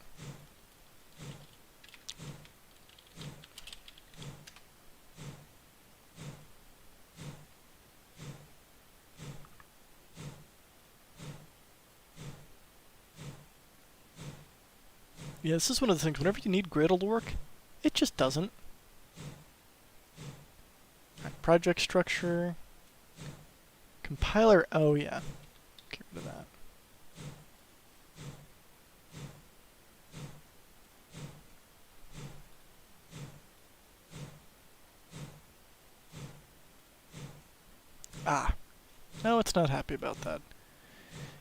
Yeah, this is one of the things, whenever you need Gradle to work, it just doesn't. Right, project structure. Compiler, oh yeah. Get rid of that. Ah. No, it's not happy about that.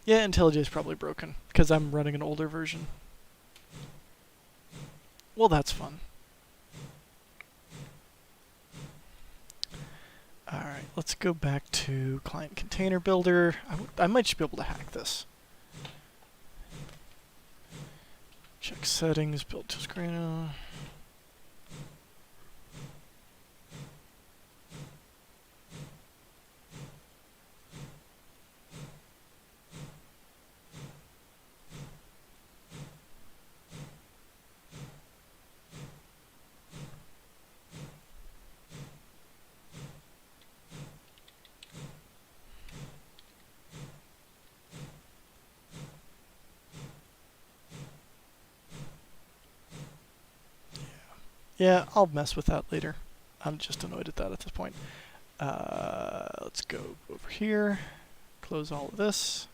Yeah, IntelliJ is probably broken, because I'm running an older version. Well, that's fun. Alright, let's go back to Client Container Builder. I might just be able to hack this. Check settings, build to screen. Yeah, I'll mess with that later. I'm just annoyed at that at this point. Let's go over here, close all of this.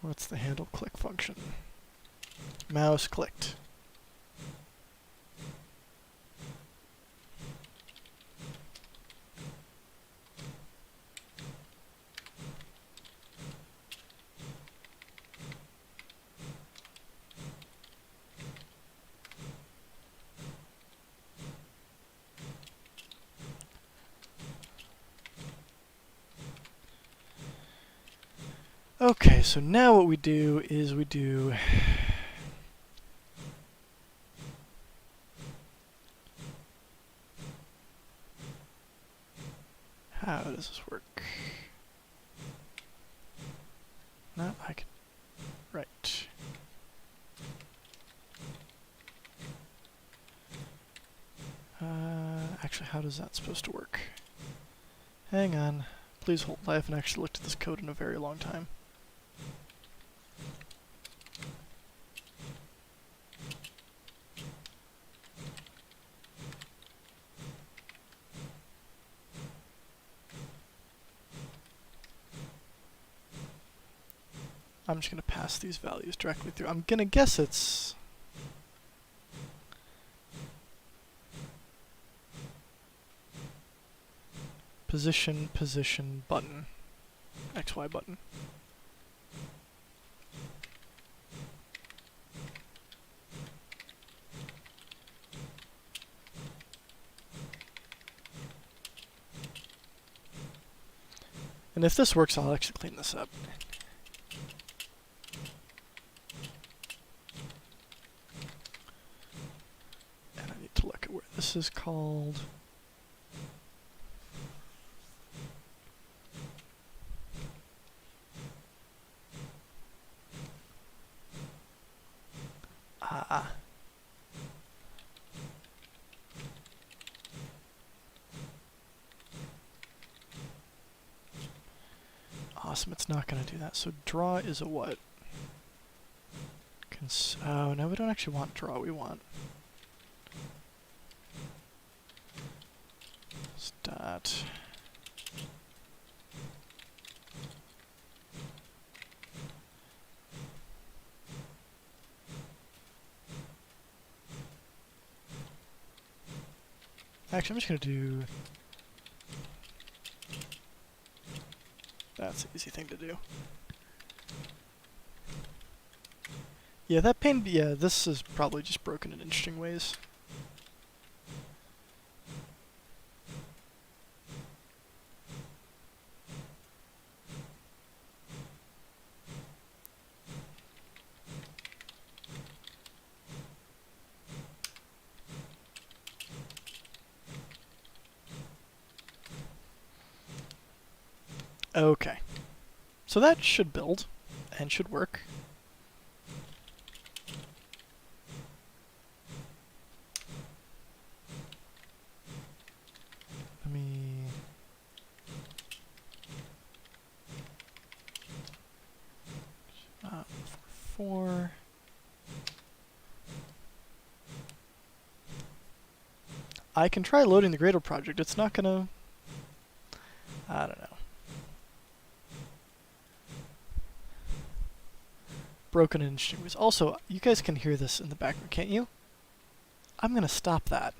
What's the handle click function? Mouse clicked. Okay, so now what we do is we do how does this work? Not I can right. Actually, how does that supposed to work? Hang on. Please hold. I haven't actually looked at this code in a very long time. I'm just going to pass these values directly through. I'm going to guess it's position, position, button, XY button. And if this works, I'll actually clean this up. And I need to look at where this is called. Awesome, it's not going to do that. So draw is a what? Oh, no, we don't actually want draw, we want stat. Actually, I'm just going to do... That's an easy thing to do. Yeah, that pane... Yeah, this is probably just broken in interesting ways. Okay. So that should build, and should work. Let me... four. I can try loading the Gradle project. It's not gonna... I don't know. Broken in interesting ways. Also, you guys can hear this in the background, can't you? I'm gonna stop that.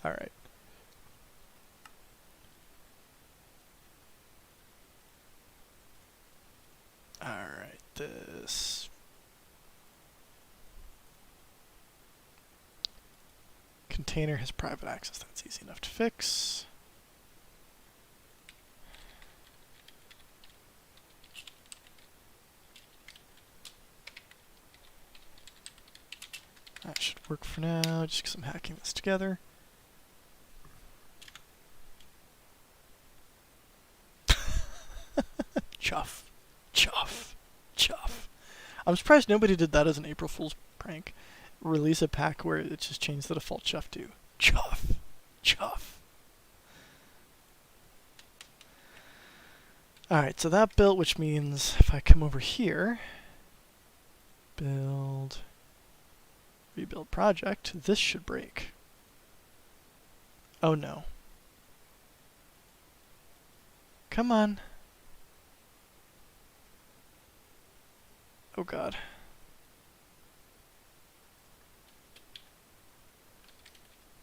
Alright. Alright, this... Container has private access. That's easy enough to fix. That should work for now, just because I'm hacking this together. Chuff. Chuff. Chuff. I'm surprised nobody did that as an April Fool's prank. Release a pack where it just changed the default chuff to chuff. Chuff. Alright, so that built, which means if I come over here, build, rebuild project, this should break. Oh no. Come on. Oh god.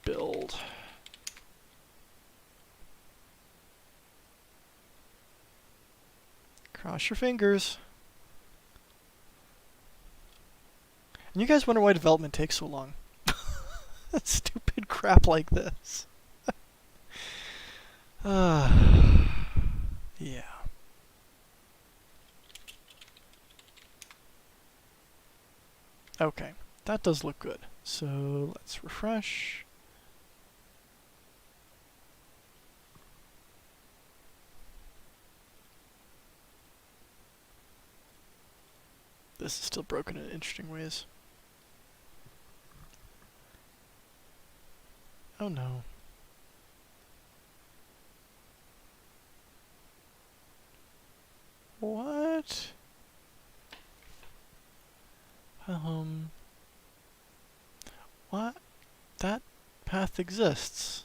Build. Cross your fingers. And you guys wonder why development takes so long. Stupid crap like this. Yeah. Okay, that does look good. So let's refresh. This is still broken in interesting ways. Oh no. What? What? That path exists.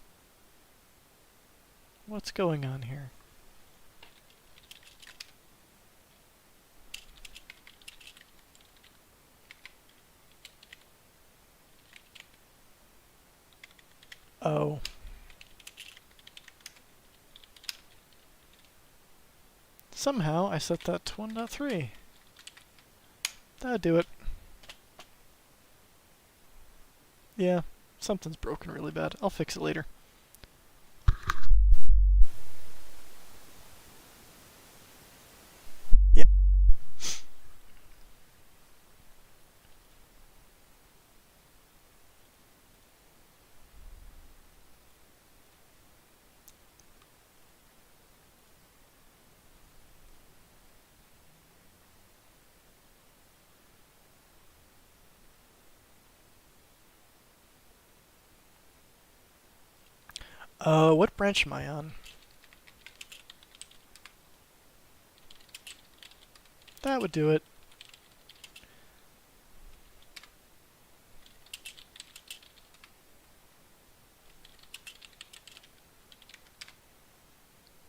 What's going on here? Oh. Somehow I set that to 1.3. That'd do it. Yeah, something's broken really bad. I'll fix it later. Yeah. What branch am I on? That would do it.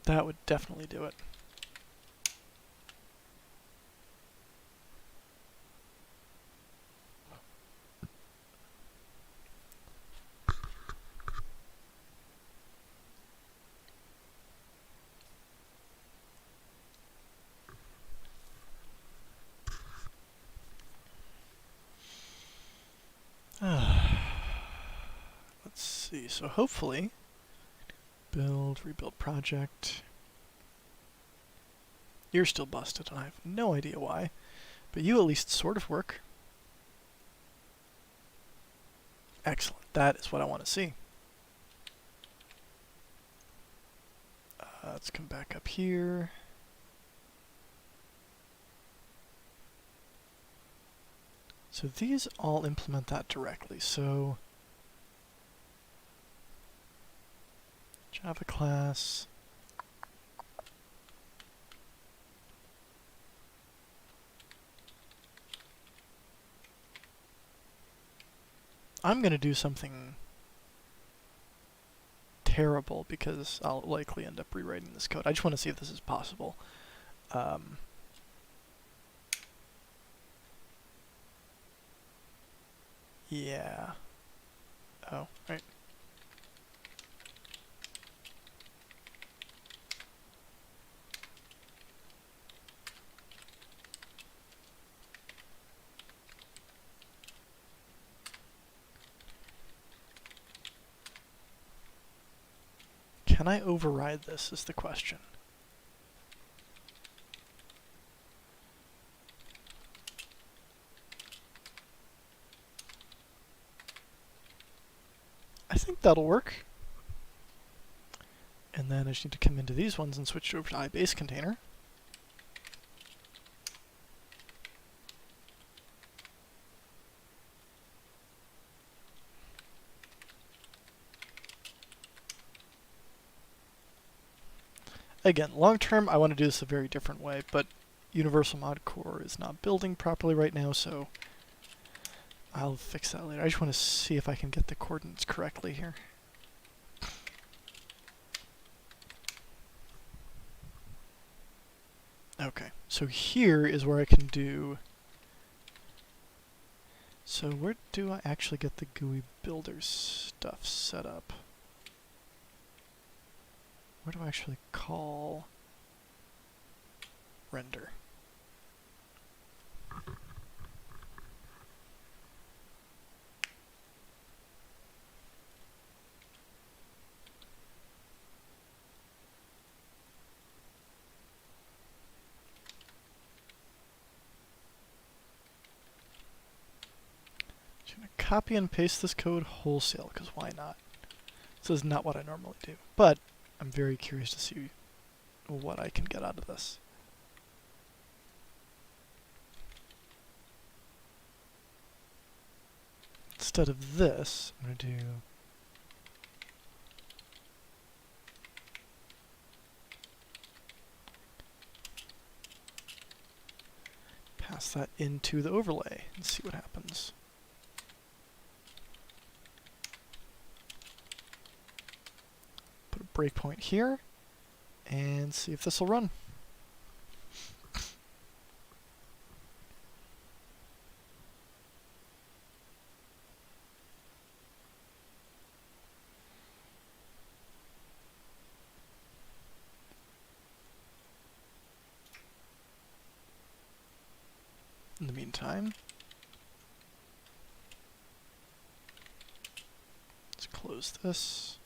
That would definitely do it. Let's see, so hopefully, build, rebuild project. You're still busted, and I have no idea why, but you at least sort of work. Excellent, that is what I want to see. Let's come back up here. So these all implement that directly, so Java class. I'm going to do something terrible because I'll likely end up rewriting this code. I just want to see if this is possible. Yeah. Oh, right. Can I override this is the question. I think that'll work. And then I just need to come into these ones and switch over to iBase container. Again, long term, I want to do this a very different way, but Universal Mod Core is not building properly right now, so I'll fix that later. I just want to see if I can get the coordinates correctly here. Okay, so here is where I can do... So where do I actually get the Gui Builders stuff set up? Where do I actually call render? Just gonna copy and paste this code wholesale, because why not? This is not what I normally do, but I'm very curious to see what I can get out of this. Instead of this, I'm going to do pass that into the overlay and see what happens. Put a breakpoint here and see if this will run. In the meantime, let's close this.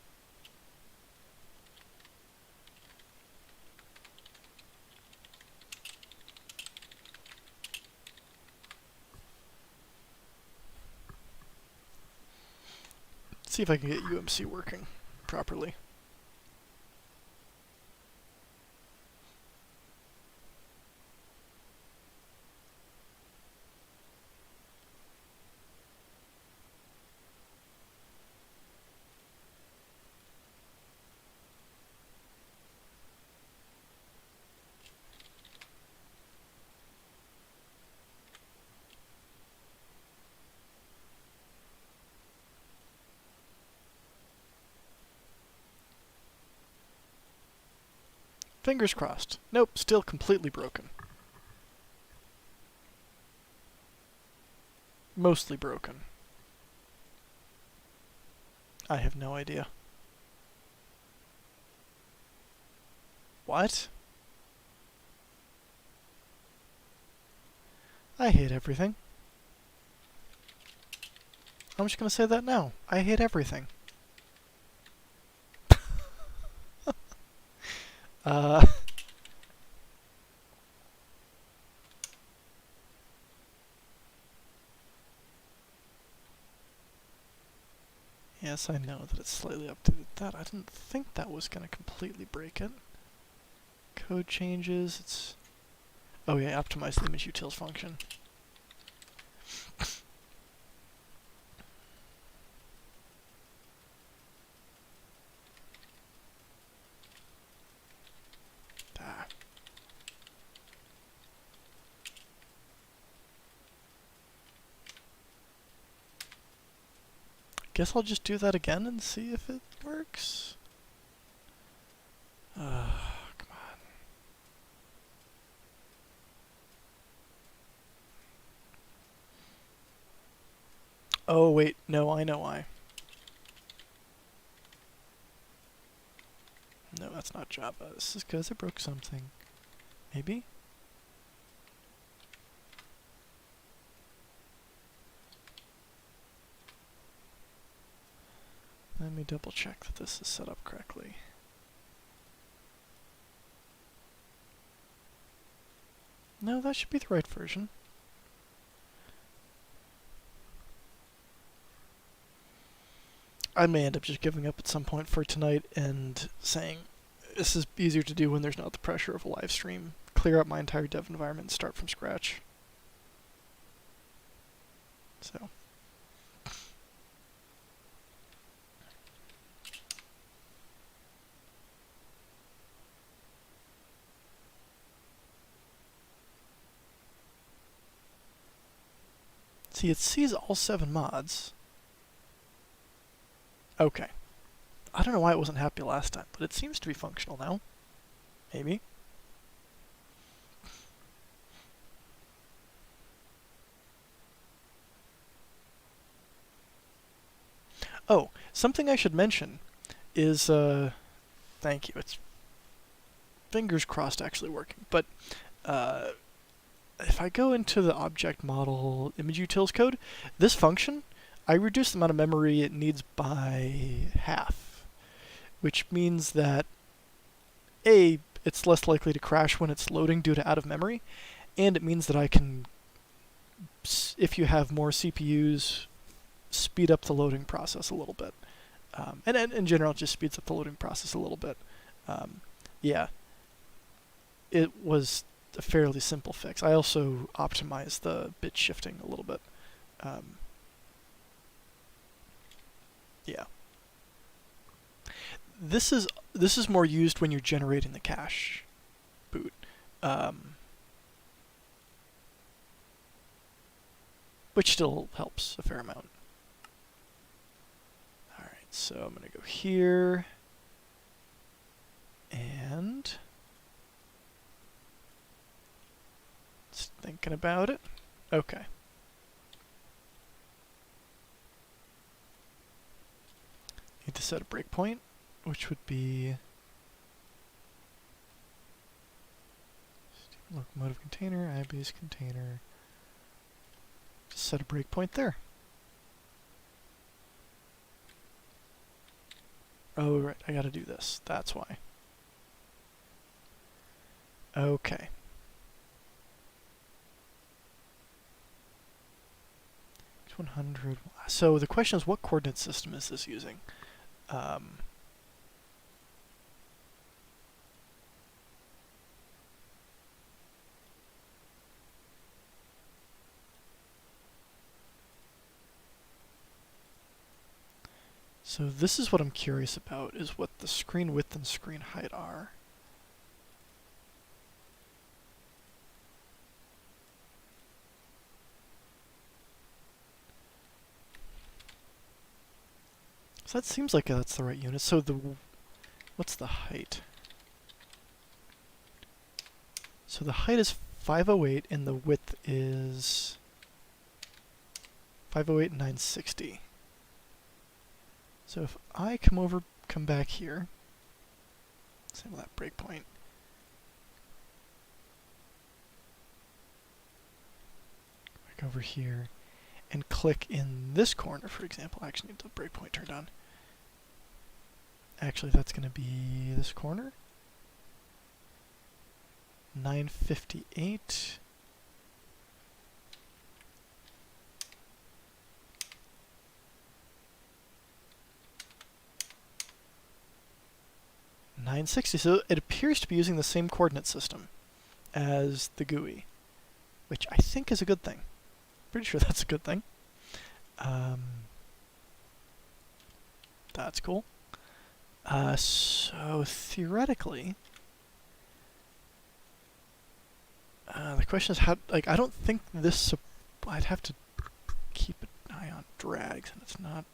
See if I can get UMC working properly. Fingers crossed. Nope, still completely broken. Mostly broken. I have no idea. What? I hate everything. I'm just gonna say that now. I hate everything. Yes, I know that it's slightly updated that. I didn't think that was going to completely break it. Code changes, it's... Oh yeah, optimize the image utils function. Ah. Guess I'll just do that again and see if it works. Come on. Oh wait, no, I know why. No, that's not Java. This is because I broke something. Maybe? Let me double check that this is set up correctly. No, that should be the right version. I may end up just giving up at some point for tonight and saying this is easier to do when there's not the pressure of a live stream. Clear up my entire dev environment and start from scratch. So. See, it sees all 7 mods. Okay. I don't know why it wasn't happy last time, but it seems to be functional now. Maybe. Oh, something I should mention is, thank you, it's fingers crossed actually working, but if I go into the object model image utils code, this function, I reduce the amount of memory it needs by half, which means that A, it's less likely to crash when it's loading due to out of memory, and it means that I can, if you have more CPUs, speed up the loading process a little bit. And in general, it just speeds up the loading process a little bit. Yeah, it was a fairly simple fix. I also optimized the bit shifting a little bit. Yeah. This is more used when you're generating the cache boot. Which still helps a fair amount. Alright, so I'm going to go here. And just thinking about it. Okay. Need to set a breakpoint, which would be Locomotive container, IBase container. Just set a breakpoint there. Oh, right, I gotta do this. That's why. Okay. X100. So the question is, what coordinate system is this using? So this is what I'm curious about, is what the screen width and screen height are. So that seems like that's the right unit. So what's the height? So the height is 508 and the width is 508 and 960. So if I come back here, disable that breakpoint. Back over here and click in this corner, for example. I actually need the breakpoint turned on. Actually, that's going to be this corner. 958. .960. So it appears to be using the same coordinate system as the GUI, which I think is a good thing. Pretty sure that's a good thing. That's cool. So theoretically, the question is how. Like, I don't think this. I'd have to keep an eye on drags, and it's not.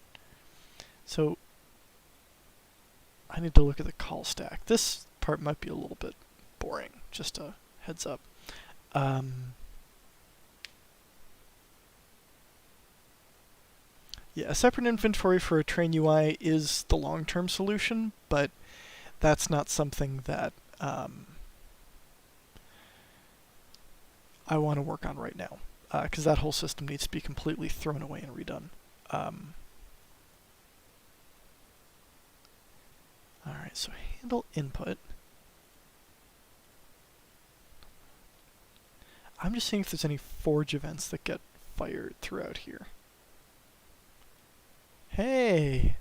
So I need to look at the call stack. This part might be a little bit boring. Just a heads up. Yeah, a separate inventory for a train UI is the long-term solution, but that's not something that I want to work on right now, because that whole system needs to be completely thrown away and redone. Alright, so handle input. I'm just seeing if there's any forge events that get fired throughout here. Hey!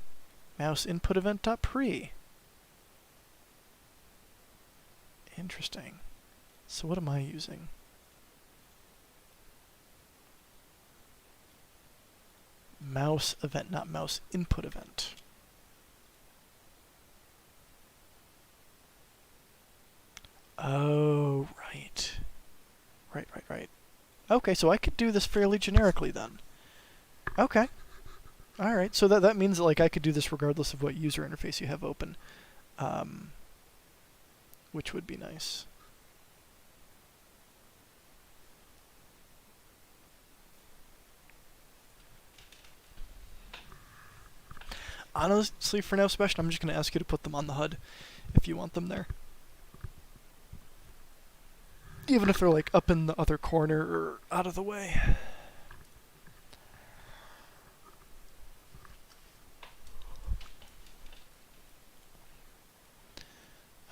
Mouse input event.pre. Interesting. So what am I using? Mouse event, not mouse input event. Oh, right. Right. Okay, so I could do this fairly generically then. Okay. All right. So that means like I could do this regardless of what user interface you have open, um, which would be nice. Honestly, for now, Sebastian, I'm just going to ask you to put them on the HUD if you want them there. Even if they're like up in the other corner or out of the way.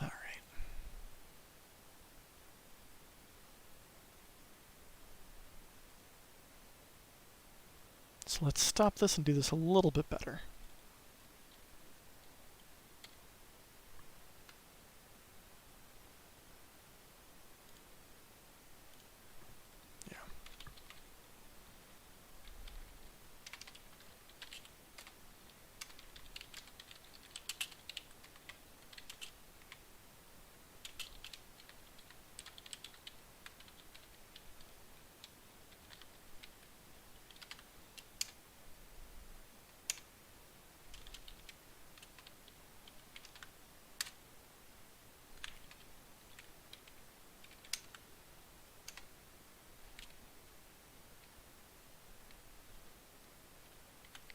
Alright. So let's stop this and do this a little bit better.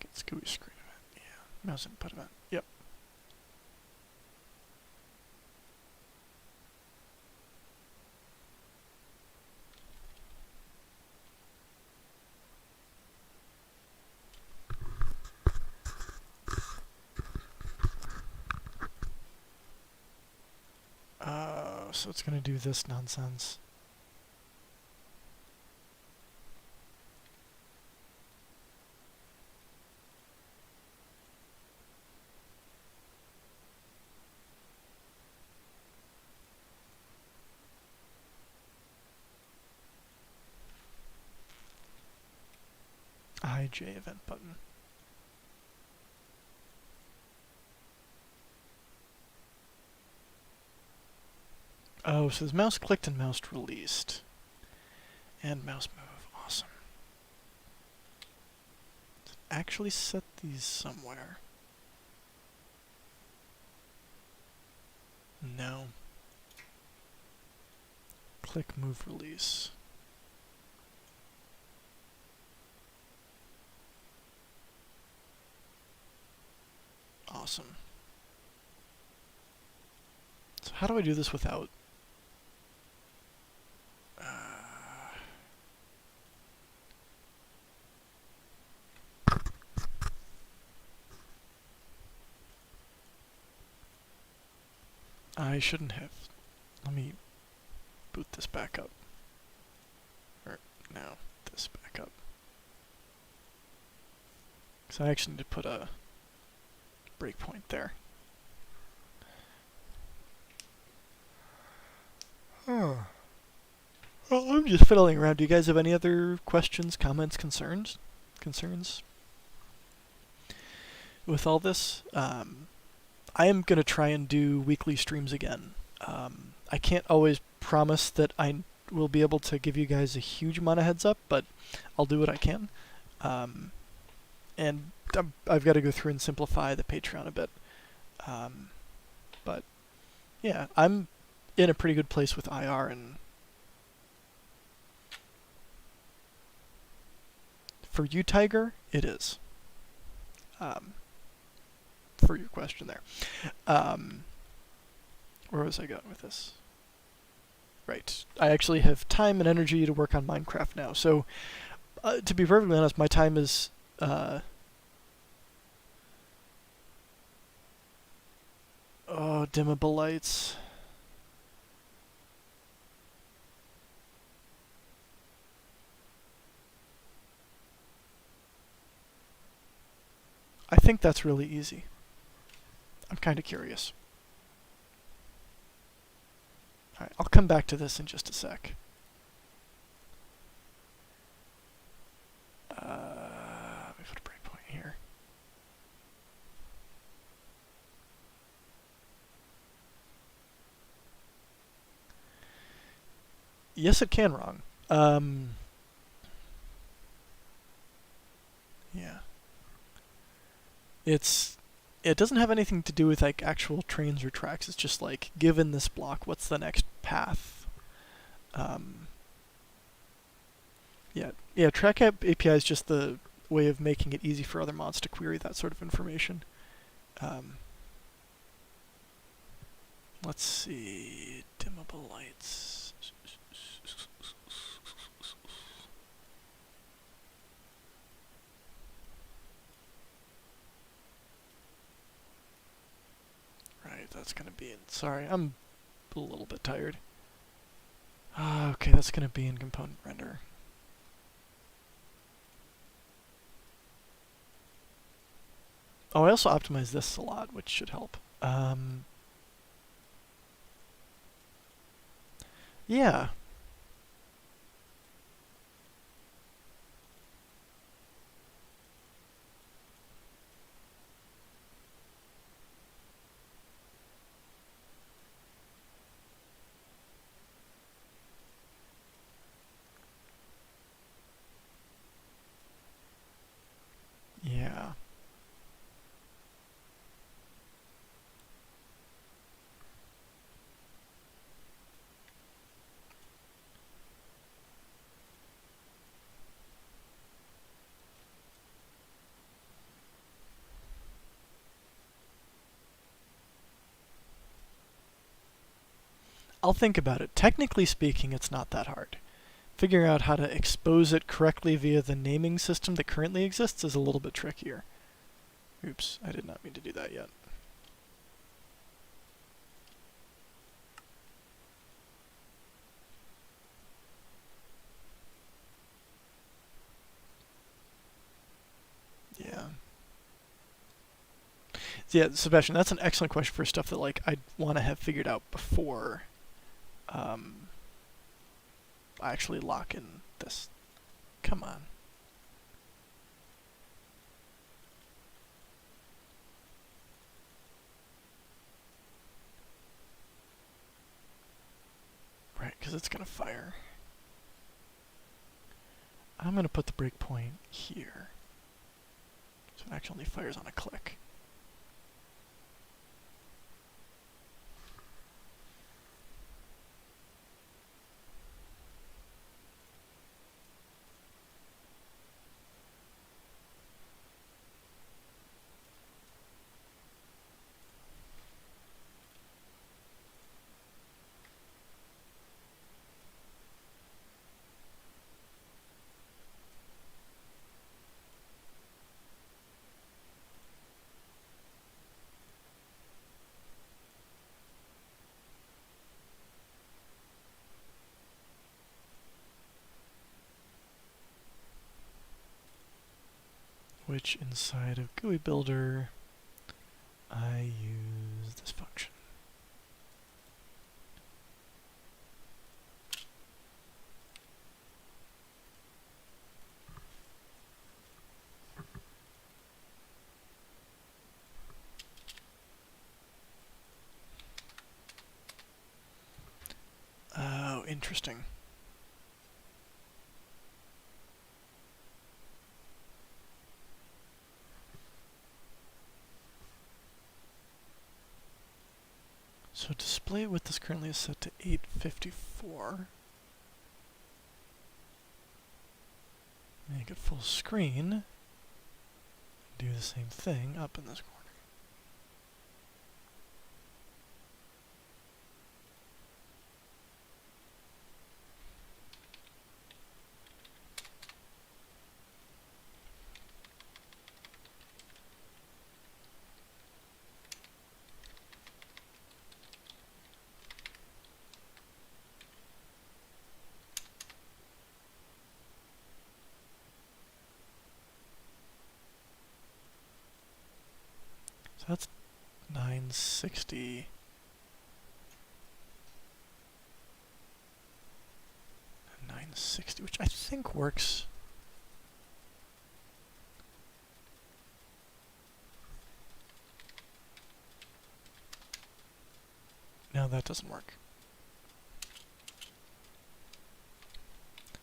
Get GUI screen event. Yeah. Mouse input event. Yep. So it's going to do this nonsense. IJ event button. Oh, so there's mouse clicked and mouse released. And mouse move. Awesome. Let's actually set these somewhere. No. Click, move, release. Awesome. So how do I do this without... I shouldn't have. Let me boot this back up. Or, no, this back up. Because I actually need to put a breakpoint there. Well, I'm just fiddling around. Do you guys have any other questions, comments, concerns? With all this? I am going to try and do weekly streams again. I can't always promise that I will be able to give you guys a huge amount of heads up, but I'll do what I can. And I've got to go through and simplify the Patreon a bit. But yeah, I'm in a pretty good place with IR, and for you, Tiger, it is. For your question there. Where was I going with this? Right. I actually have time and energy to work on Minecraft now. So, to be perfectly honest, my time is... Dimmable Lights. I think that's really easy. I'm kind of curious. Alright, I'll come back to this in just a sec. Let me put a breakpoint here. Yes, it can wrong. Yeah. It doesn't have anything to do with like actual trains or tracks. It's just like, given this block, what's the next path? Yeah. Track API is just the way of making it easy for other mods to query that sort of information. Let's see, dimmable lights. Right, that's gonna be in. Sorry, I'm a little bit tired. Okay, that's gonna be in component render. Oh, I also optimized this a lot, which should help. Yeah. Yeah. I'll think about it. Technically speaking, it's not that hard. Figuring out how to expose it correctly via the naming system that currently exists is a little bit trickier. Oops, I did not mean to do that yet. Yeah. Yeah, Sebastian, that's an excellent question for stuff that like I'd want to have figured out before I actually lock in this. Come on. Right, because it's going to fire. I'm going to put the breakpoint here. So it actually only fires on a click. Which inside of Gui Builder, I use this function. Oh, interesting. So display width this currently is set to 854. Make it full screen. Do the same thing up in this corner. So that's 960. 960, which I think works. No, that doesn't work.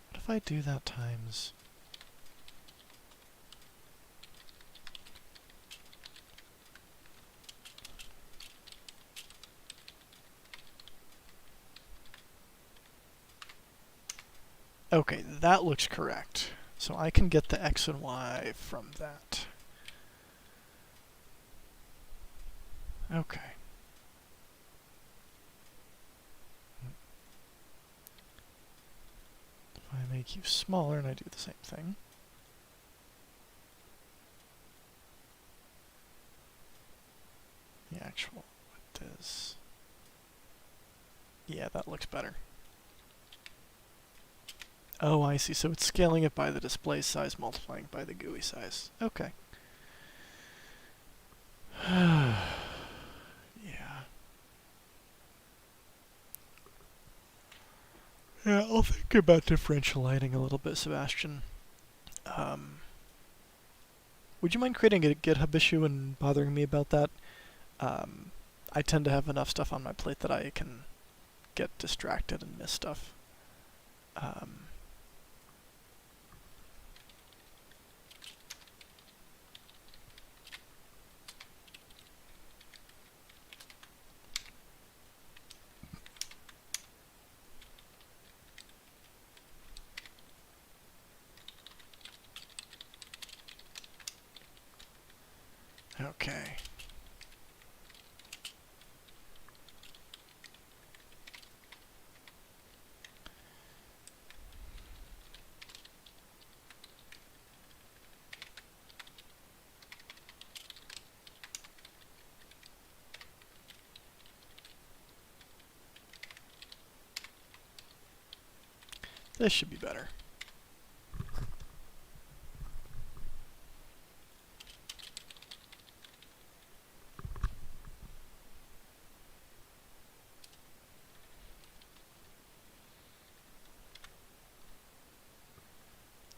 What if I do that times Okay, that looks correct. So I can get the X and Y from that. Okay. If I make you smaller and I do the same thing. The actual width is... Yeah, that looks better. Oh, I see. So it's scaling it by the display size, multiplying by the GUI size. Okay. Yeah. Yeah, I'll think about differential lighting a little bit, Sebastian. Would you mind creating a GitHub issue and bothering me about that? I tend to have enough stuff on my plate that I can get distracted and miss stuff. Okay. This should be better.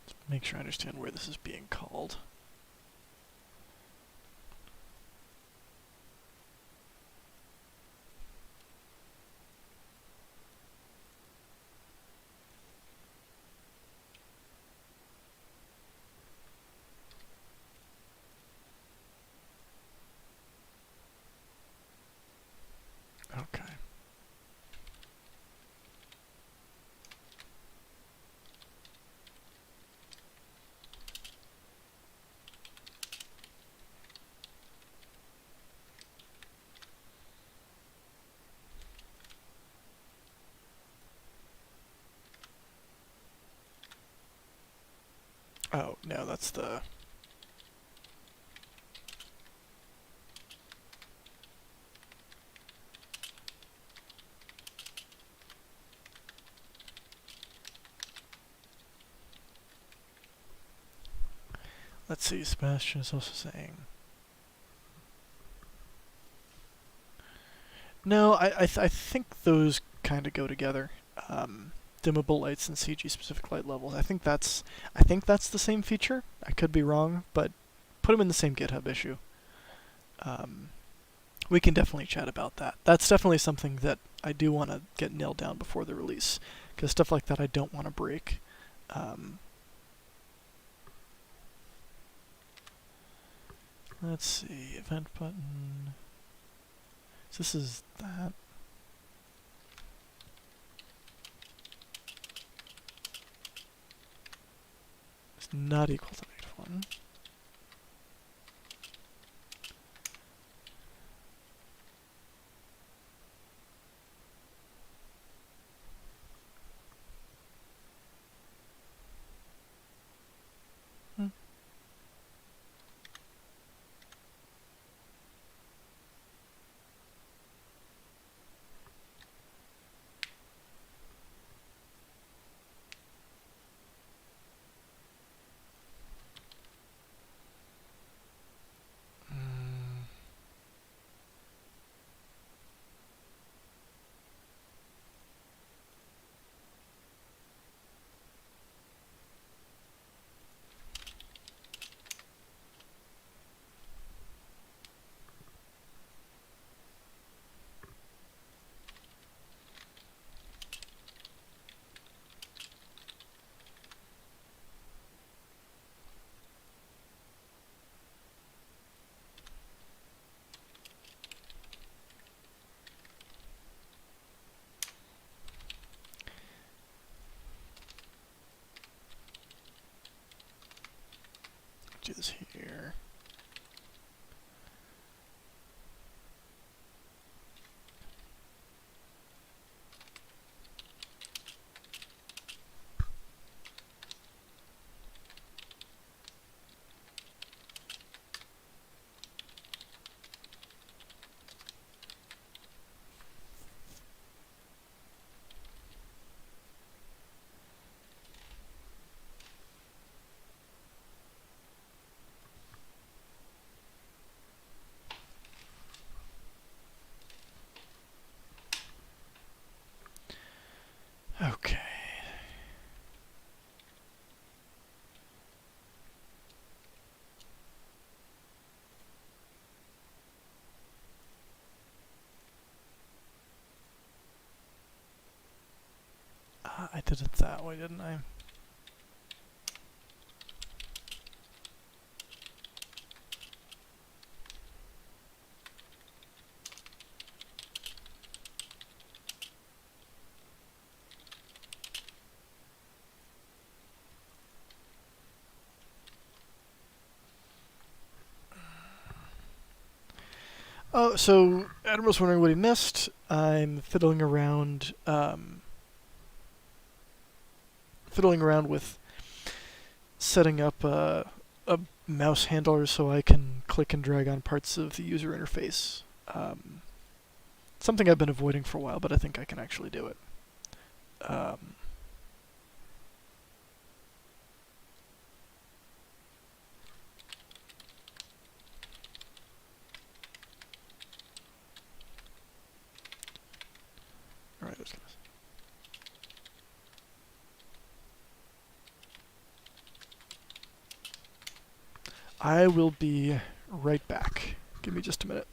Let's make sure I understand where this is being called. Okay. Oh, no, that's the... Let's see, Sebastian is also saying... No, I think those kind of go together. Dimmable lights and CG specific light levels. I think that's the same feature. I could be wrong, but put them in the same GitHub issue. We can definitely chat about that. That's definitely something that I do want to get nailed down before the release, because stuff like that I don't want to break. Let's see, event button. So this is that. It's not equal to -1. Okay. I did it that way, didn't I? Oh, so Adam was wondering what he missed. I'm fiddling around with setting up a mouse handler so I can click and drag on parts of the user interface. Something I've been avoiding for a while, but I think I can actually do it. All right, I will be right back. Give me just a minute.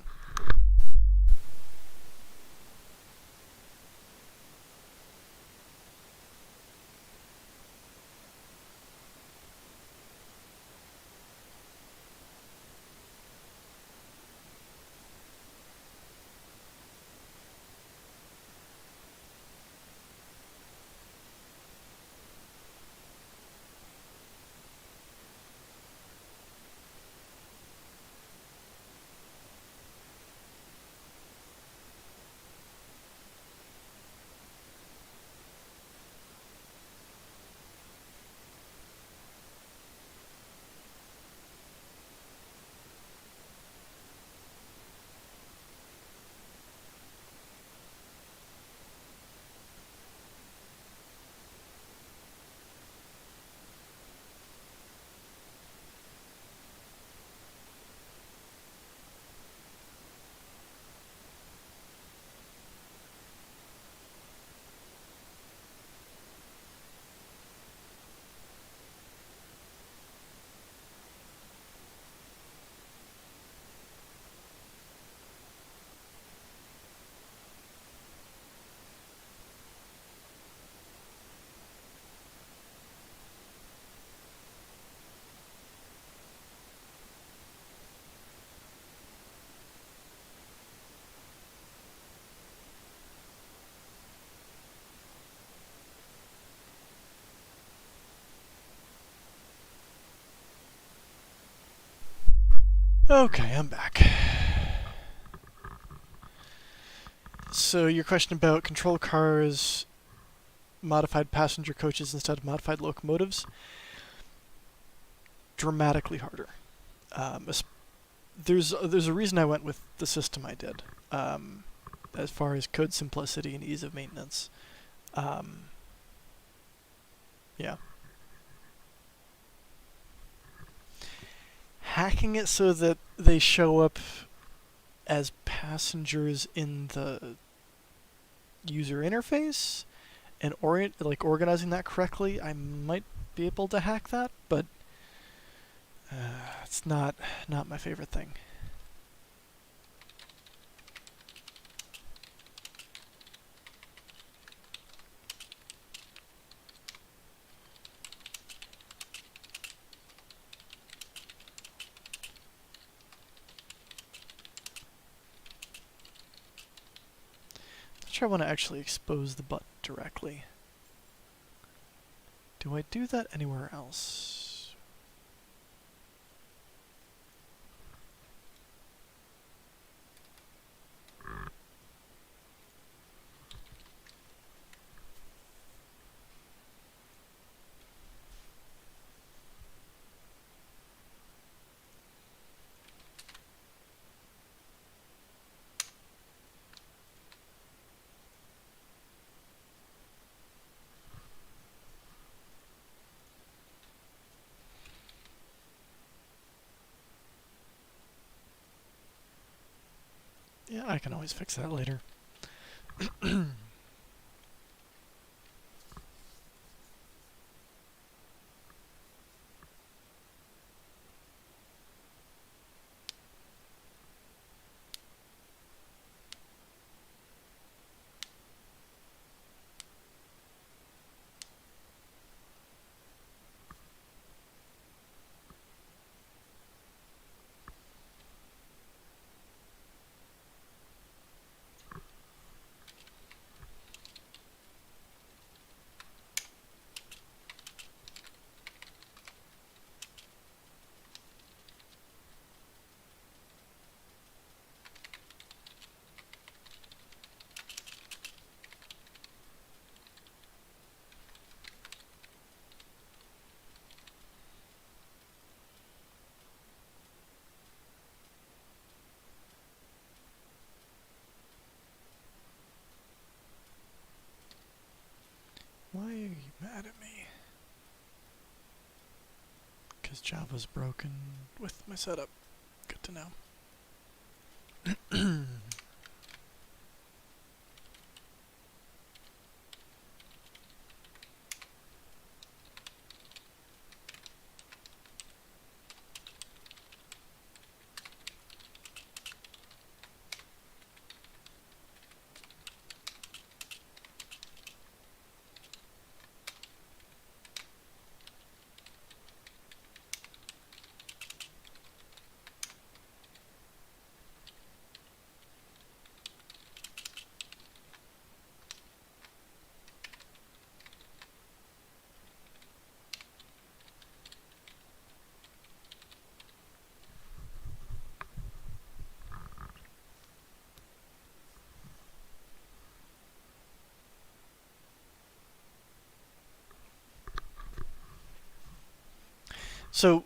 Okay, I'm back. So your question about control cars, modified passenger coaches instead of modified locomotives, dramatically harder. Um, there's a reason I went with the system I did, as far as code simplicity and ease of maintenance. Um, yeah. Hacking it so that they show up as passengers in the user interface and organizing that correctly, I might be able to hack that, but it's not my favorite thing. Not sure I want to actually expose the button directly. Do I do that anywhere else? Yeah, I can always fix that later. because Java's broken with my setup. Good to know. So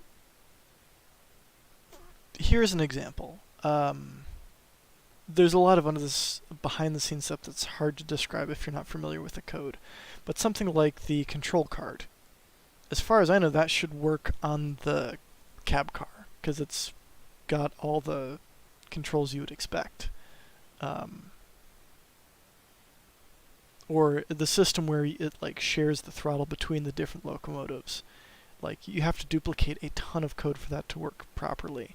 here's an example. There's a lot of this behind-the-scenes stuff that's hard to describe if you're not familiar with the code. But something like the control card, as far as I know, that should work on the cab car because it's got all the controls you would expect. Or the system where it like shares the throttle between the different locomotives. Like you have to duplicate a ton of code for that to work properly.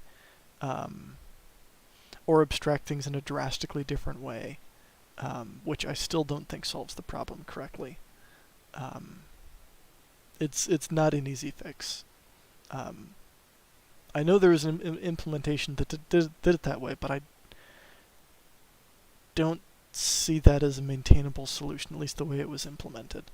Or abstract things in a drastically different way, which I still don't think solves the problem correctly. It's not an easy fix. I know there was an implementation that did it that way, but I don't see that as a maintainable solution, at least the way it was implemented.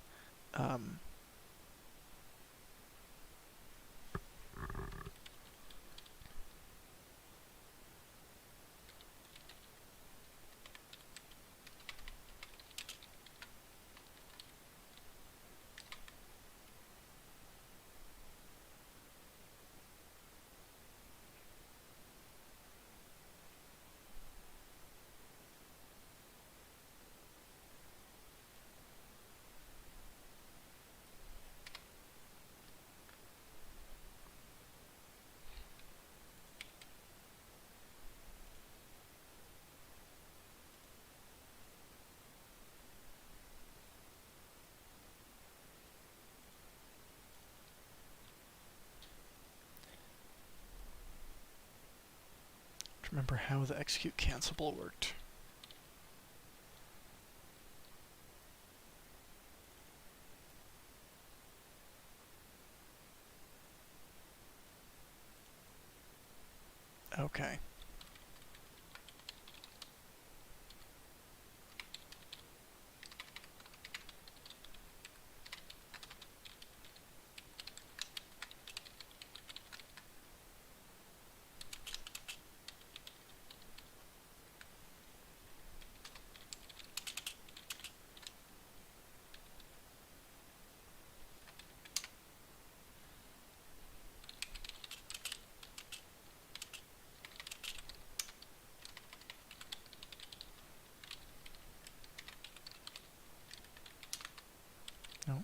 Remember how the execute cancelable worked. Okay. No.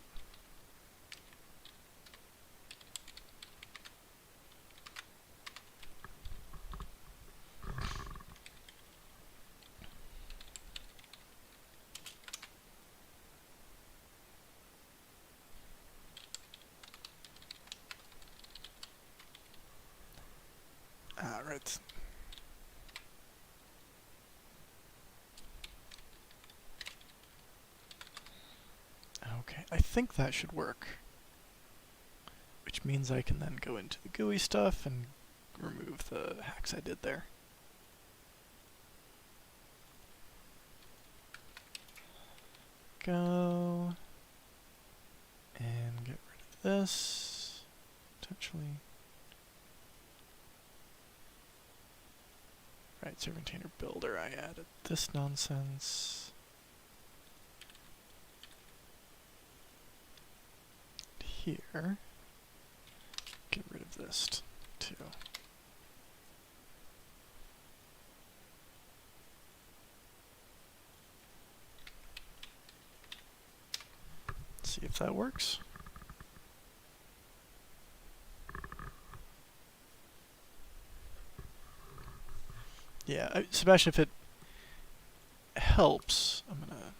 Right. Okay, I think that should work. Which means I can then go into the GUI stuff and remove the hacks I did there. Go and get rid of this, potentially. Right, server container builder, I added this nonsense. Here, get rid of this too. See if that works. Yeah, Sebastian, if it helps, I'm gonna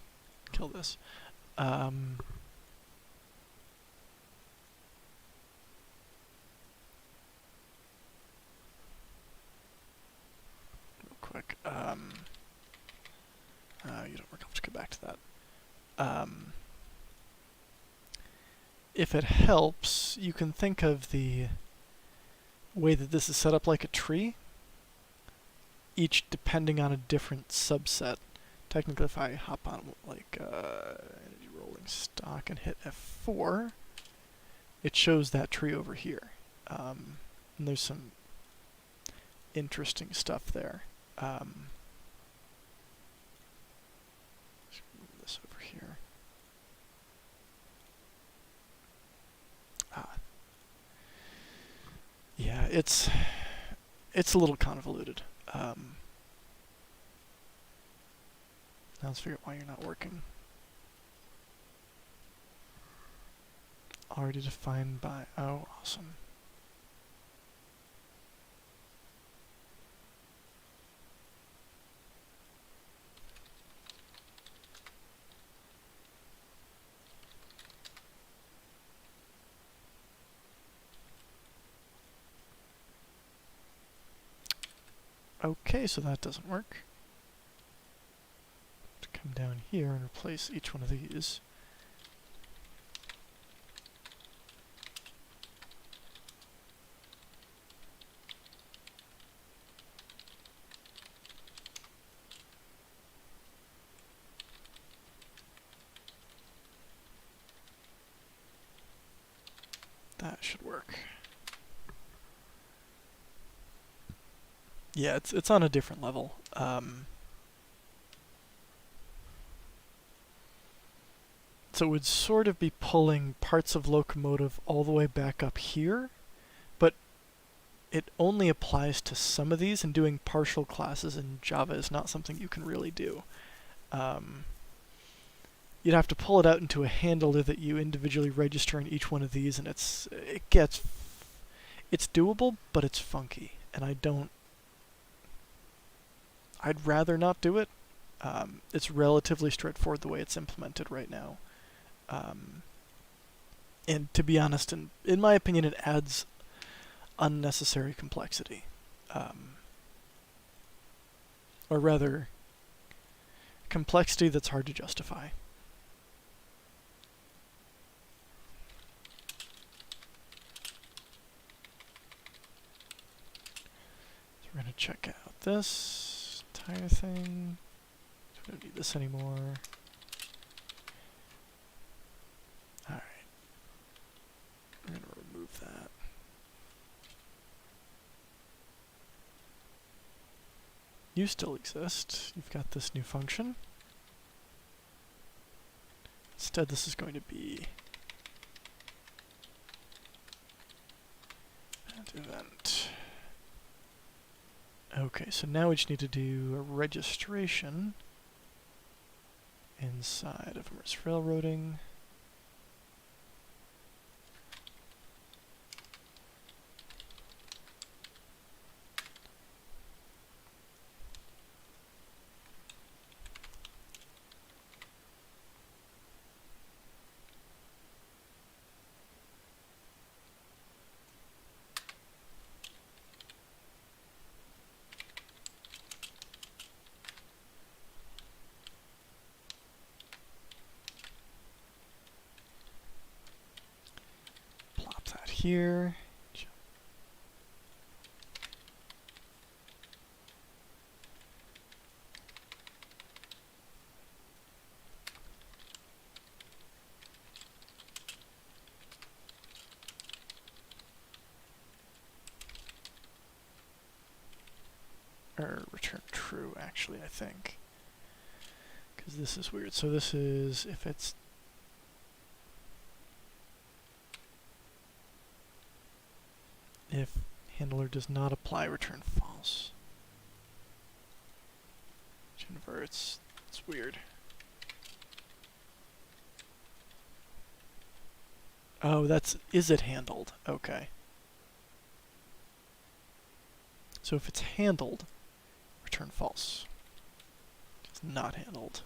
kill this. Real quick. You don't work. I'll just get back to that. If it helps, you can think of the way that this is set up like a tree, each depending on a different subset. Technically, if I hop on like energy rolling stock and hit F4, it shows that tree over here. And there's some interesting stuff there. Let's move this over here. Yeah, it's a little convoluted. Now let's figure out why you're not working. Already defined by, oh, awesome. Okay, so that doesn't work. To come down here and replace each one of these. That should work. Yeah, it's on a different level. So it would sort of be pulling parts of Locomotive all the way back up here, but it only applies to some of these, and doing partial classes in Java is not something you can really do. You'd have to pull it out into a handler that you individually register in each one of these, and it's doable, but it's funky, and I'd rather not do it. It's relatively straightforward the way it's implemented right now. And to be honest, in my opinion, it adds unnecessary complexity. Or rather, complexity that's hard to justify. So we're going to check out this entire thing. We don't need this anymore. Alright. We're going to remove that. You still exist. You've got this new function. Instead, this is going to be event. Okay, so now we just need to do a registration inside of Immersive Railroading. Here. Or return true, actually, I think. Because this is weird. So this is, if it's if handler does not apply, return false. Which inverts. It's weird. Oh, is it handled? Okay. So if it's handled, return false. It's not handled.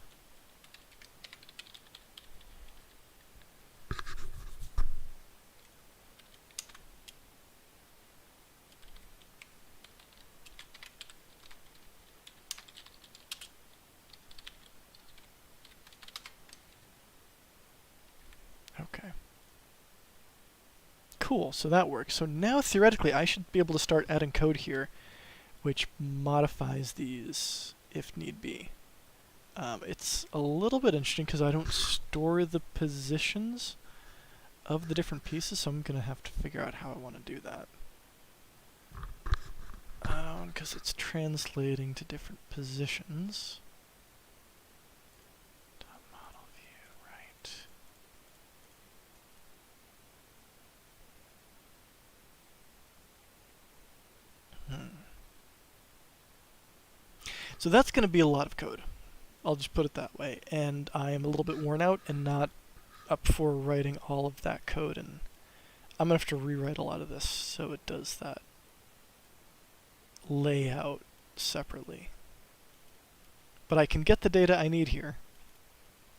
Okay. Cool, so that works. So now theoretically I should be able to start adding code here which modifies these if need be. It's a little bit interesting because I don't store the positions of the different pieces, so I'm going to have to figure out how I want to do that. Because it's translating to different positions. Model view, right. So that's going to be a lot of code. I'll just put it that way. And I am a little bit worn out and not up for writing all of that code. And I'm going to have to rewrite a lot of this so it does that layout separately. But I can get the data I need here.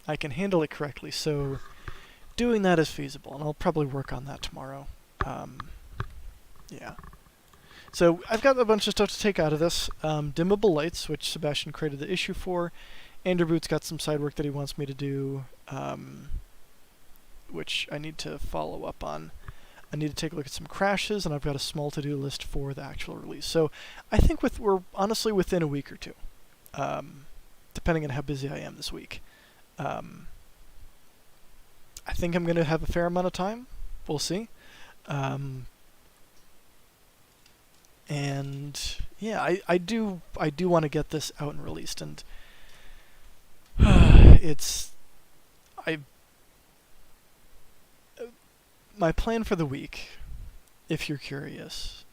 I can handle it correctly, so doing that is feasible, and I'll probably work on that tomorrow. Yeah. So I've got a bunch of stuff to take out of this. Dimmable Lights, which Sebastian created the issue for. Andrew Boot's got some side work that he wants me to do, which I need to follow up on. I need to take a look at some crashes, and I've got a small to-do list for the actual release. So I think we're honestly within a week or two, depending on how busy I am this week. I think I'm going to have a fair amount of time. We'll see. And yeah, I do want to get this out and released, and my plan for the week, if you're curious,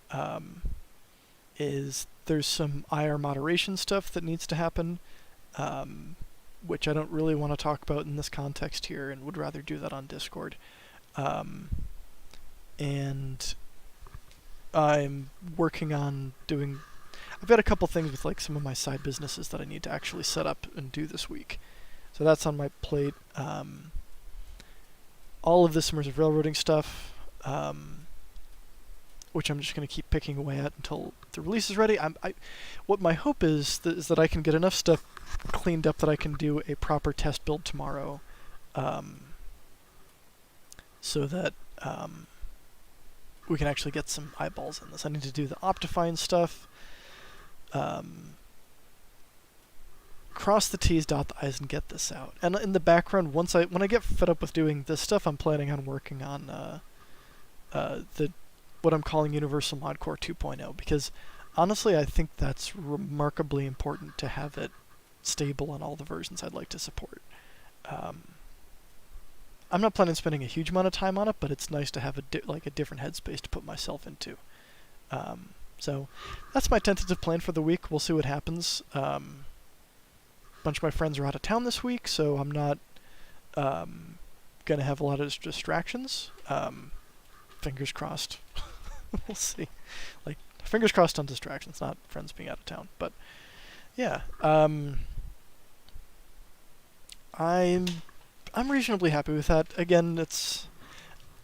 is there's some IR moderation stuff that needs to happen, which I don't really want to talk about in this context here, and would rather do that on Discord. And I'm working on doing... I've got a couple things with like some of my side businesses that I need to actually set up and do this week. So that's on my plate. All of this immersive railroading stuff, which I'm just going to keep picking away at until the release is ready. What my hope is that I can get enough stuff cleaned up that I can do a proper test build tomorrow, so that we can actually get some eyeballs in this. I need to do the Optifine stuff, cross the T's, dot the I's, and get this out. And in the background, when I get fed up with doing this stuff, I'm planning on working on what I'm calling Universal Mod Core 2.0, because honestly, I think that's remarkably important to have it stable on all the versions I'd like to support. I'm not planning on spending a huge amount of time on it, but it's nice to have a different headspace to put myself into. So that's my tentative plan for the week. We'll see what happens. A bunch of my friends are out of town this week, so I'm not going to have a lot of distractions. Fingers crossed. We'll see. Like, fingers crossed on distractions, not friends being out of town. But yeah, I'm reasonably happy with that. Again,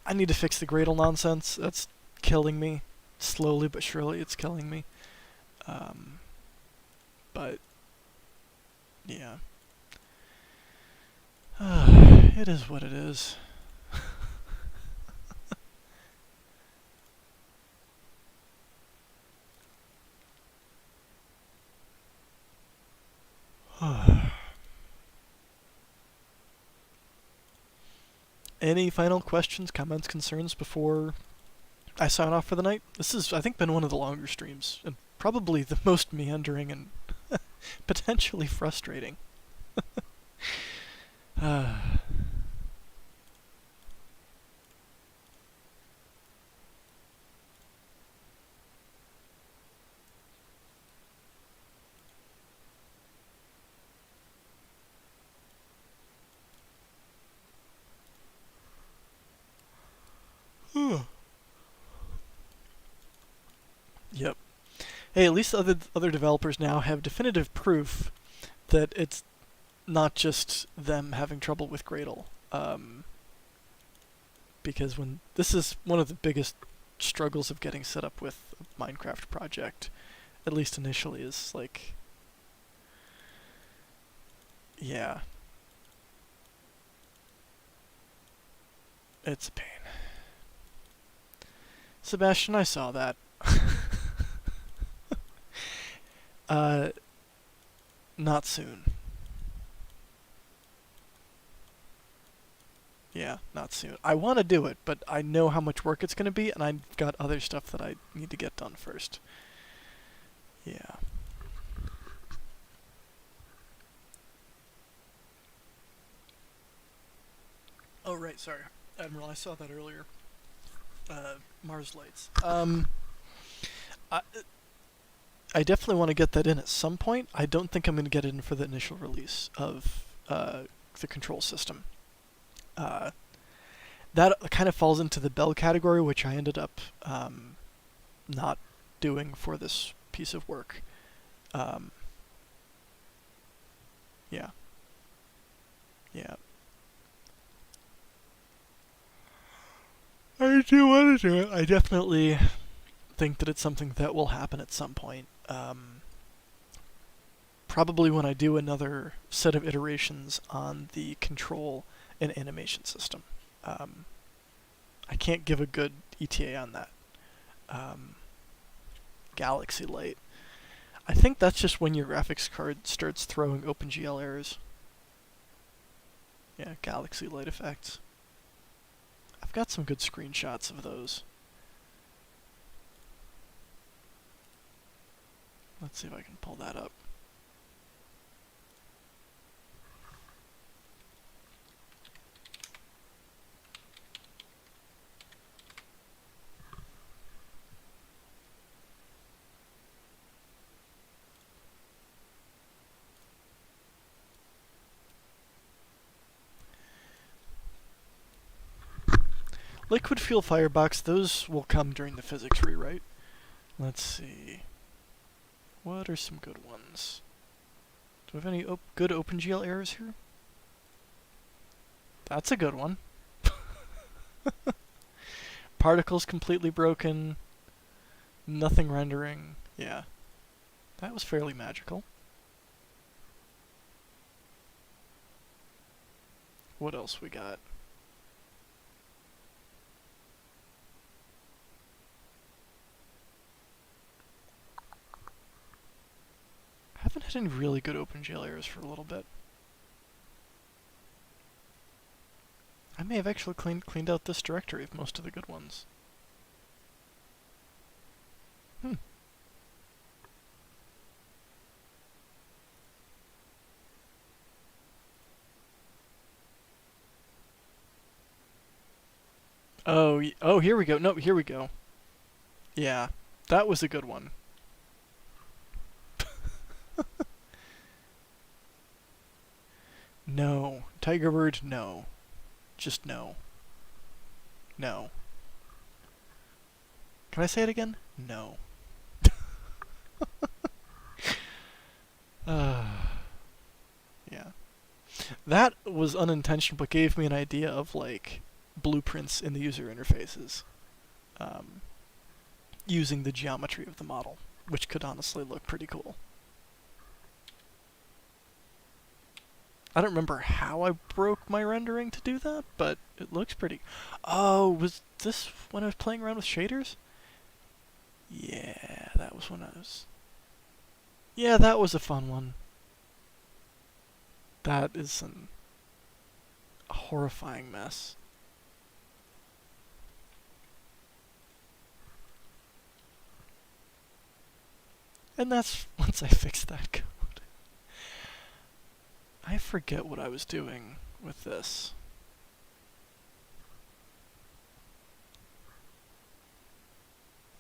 I need to fix the Gradle nonsense. That's killing me. Slowly but surely, it's killing me. But yeah, it is what it is. Any final questions, comments, concerns before I sign off for the night? This has, I think, been one of the longer streams, and probably the most meandering and potentially frustrating. Yep. Hey, at least other developers now have definitive proof that it's not just them having trouble with Gradle. Because when this is one of the biggest struggles of getting set up with a Minecraft project, at least initially, is like, yeah, it's a pain. Sebastian, I saw that. Not soon. Yeah, not soon. I want to do it, but I know how much work it's going to be, and I've got other stuff that I need to get done first. Yeah. Oh, right, sorry. Admiral, I saw that earlier. Mars Lights. I, I definitely want to get that in at some point. I don't think I'm going to get it in for the initial release of the control system. That kind of falls into the Bell category, which I ended up not doing for this piece of work. Yeah. Yeah. I do want to do it. I definitely think that it's something that will happen at some point. Probably when I do another set of iterations on the control and animation system. I can't give a good ETA on that. Galaxy Light. I think that's just when your graphics card starts throwing OpenGL errors. Yeah, Galaxy Light effects. I've got some good screenshots of those. Let's see if I can pull that up. Liquid Fuel Firebox, those will come during the physics rewrite. Let's see. What are some good ones? Do we have any good OpenGL errors here? That's a good one. Particles completely broken. Nothing rendering. Yeah. That was fairly magical. What else we got? I haven't had any really good OpenGL errors for a little bit. I may have actually cleaned out this directory of most of the good ones. Oh, here we go. No, here we go. Yeah, that was a good one. No. Tiger Bird, no. Just no. No. Can I say it again? No. Yeah. That was unintentional, but gave me an idea of, like, blueprints in the user interfaces. Using the geometry of the model, which could honestly look pretty cool. I don't remember how I broke my rendering to do that, but it looks pretty... Oh, was this when I was playing around with shaders? Yeah, that was when I was... Yeah, that was a fun one. That is a horrifying mess. And that's once I fixed that code. I forget what I was doing with this.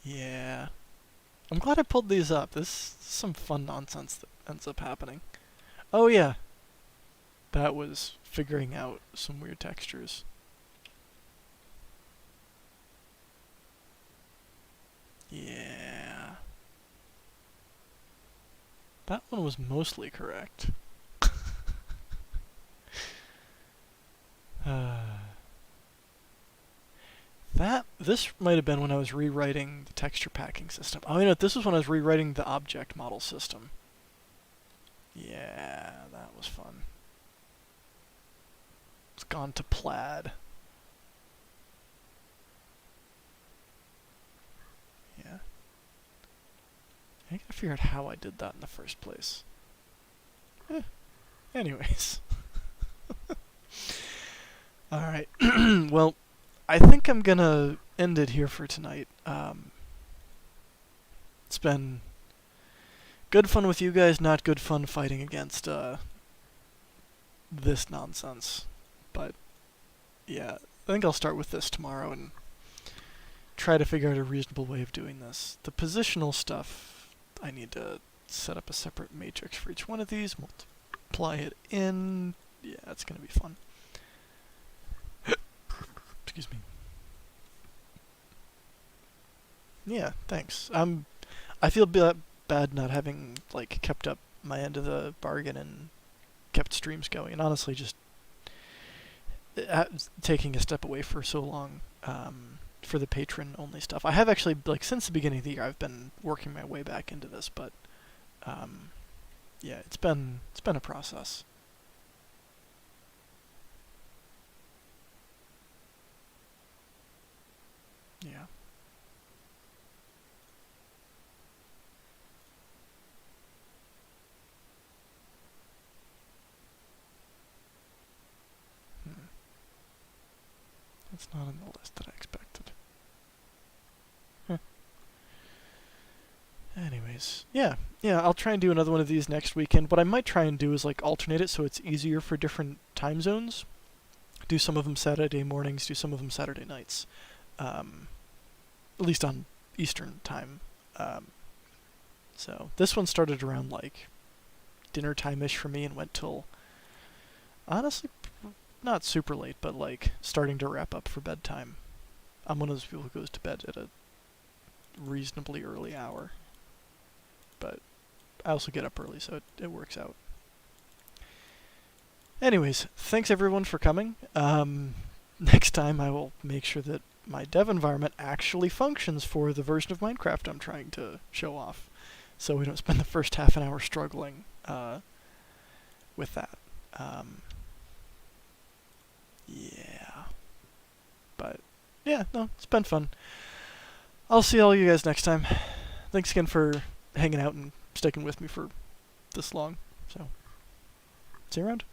Yeah. I'm glad I pulled these up. This is some fun nonsense that ends up happening. Oh yeah. That was figuring out some weird textures. Yeah. That one was mostly correct. This might have been when I was rewriting the texture packing system. Oh, you know, this was when I was rewriting the object model system. Yeah, that was fun. It's gone to plaid. Yeah. I gotta figure out how I did that in the first place. Anyways. Alright. Well, I think I'm gonna end it here for tonight. It's been good fun with you guys, not good fun fighting against this nonsense. But yeah, I think I'll start with this tomorrow and try to figure out a reasonable way of doing this. The positional stuff, I need to set up a separate matrix for each one of these, multiply it in. Yeah, it's gonna be fun. Excuse me. Yeah, thanks. I feel bad not having like kept up my end of the bargain and kept streams going, and honestly, just taking a step away for so long for the patron only stuff. I have actually, like, since the beginning of the year, I've been working my way back into this, but yeah, it's been a process. Yeah. That's not on the list that I expected. Huh. Anyways, yeah, I'll try and do another one of these next weekend. What I might try and do is like alternate it so it's easier for different time zones. Do some of them Saturday mornings, do some of them Saturday nights. At least on Eastern time. So this one started around like dinner time-ish for me and went till, honestly, not super late, but like starting to wrap up for bedtime. I'm one of those people who goes to bed at a reasonably early hour. But I also get up early, so it works out. Anyways, thanks everyone for coming. Next time I will make sure that my dev environment actually functions for the version of Minecraft I'm trying to show off, so we don't spend the first half an hour struggling with that. Yeah. But, yeah, no, it's been fun. I'll see all you guys next time. Thanks again for hanging out and sticking with me for this long. So, see you around.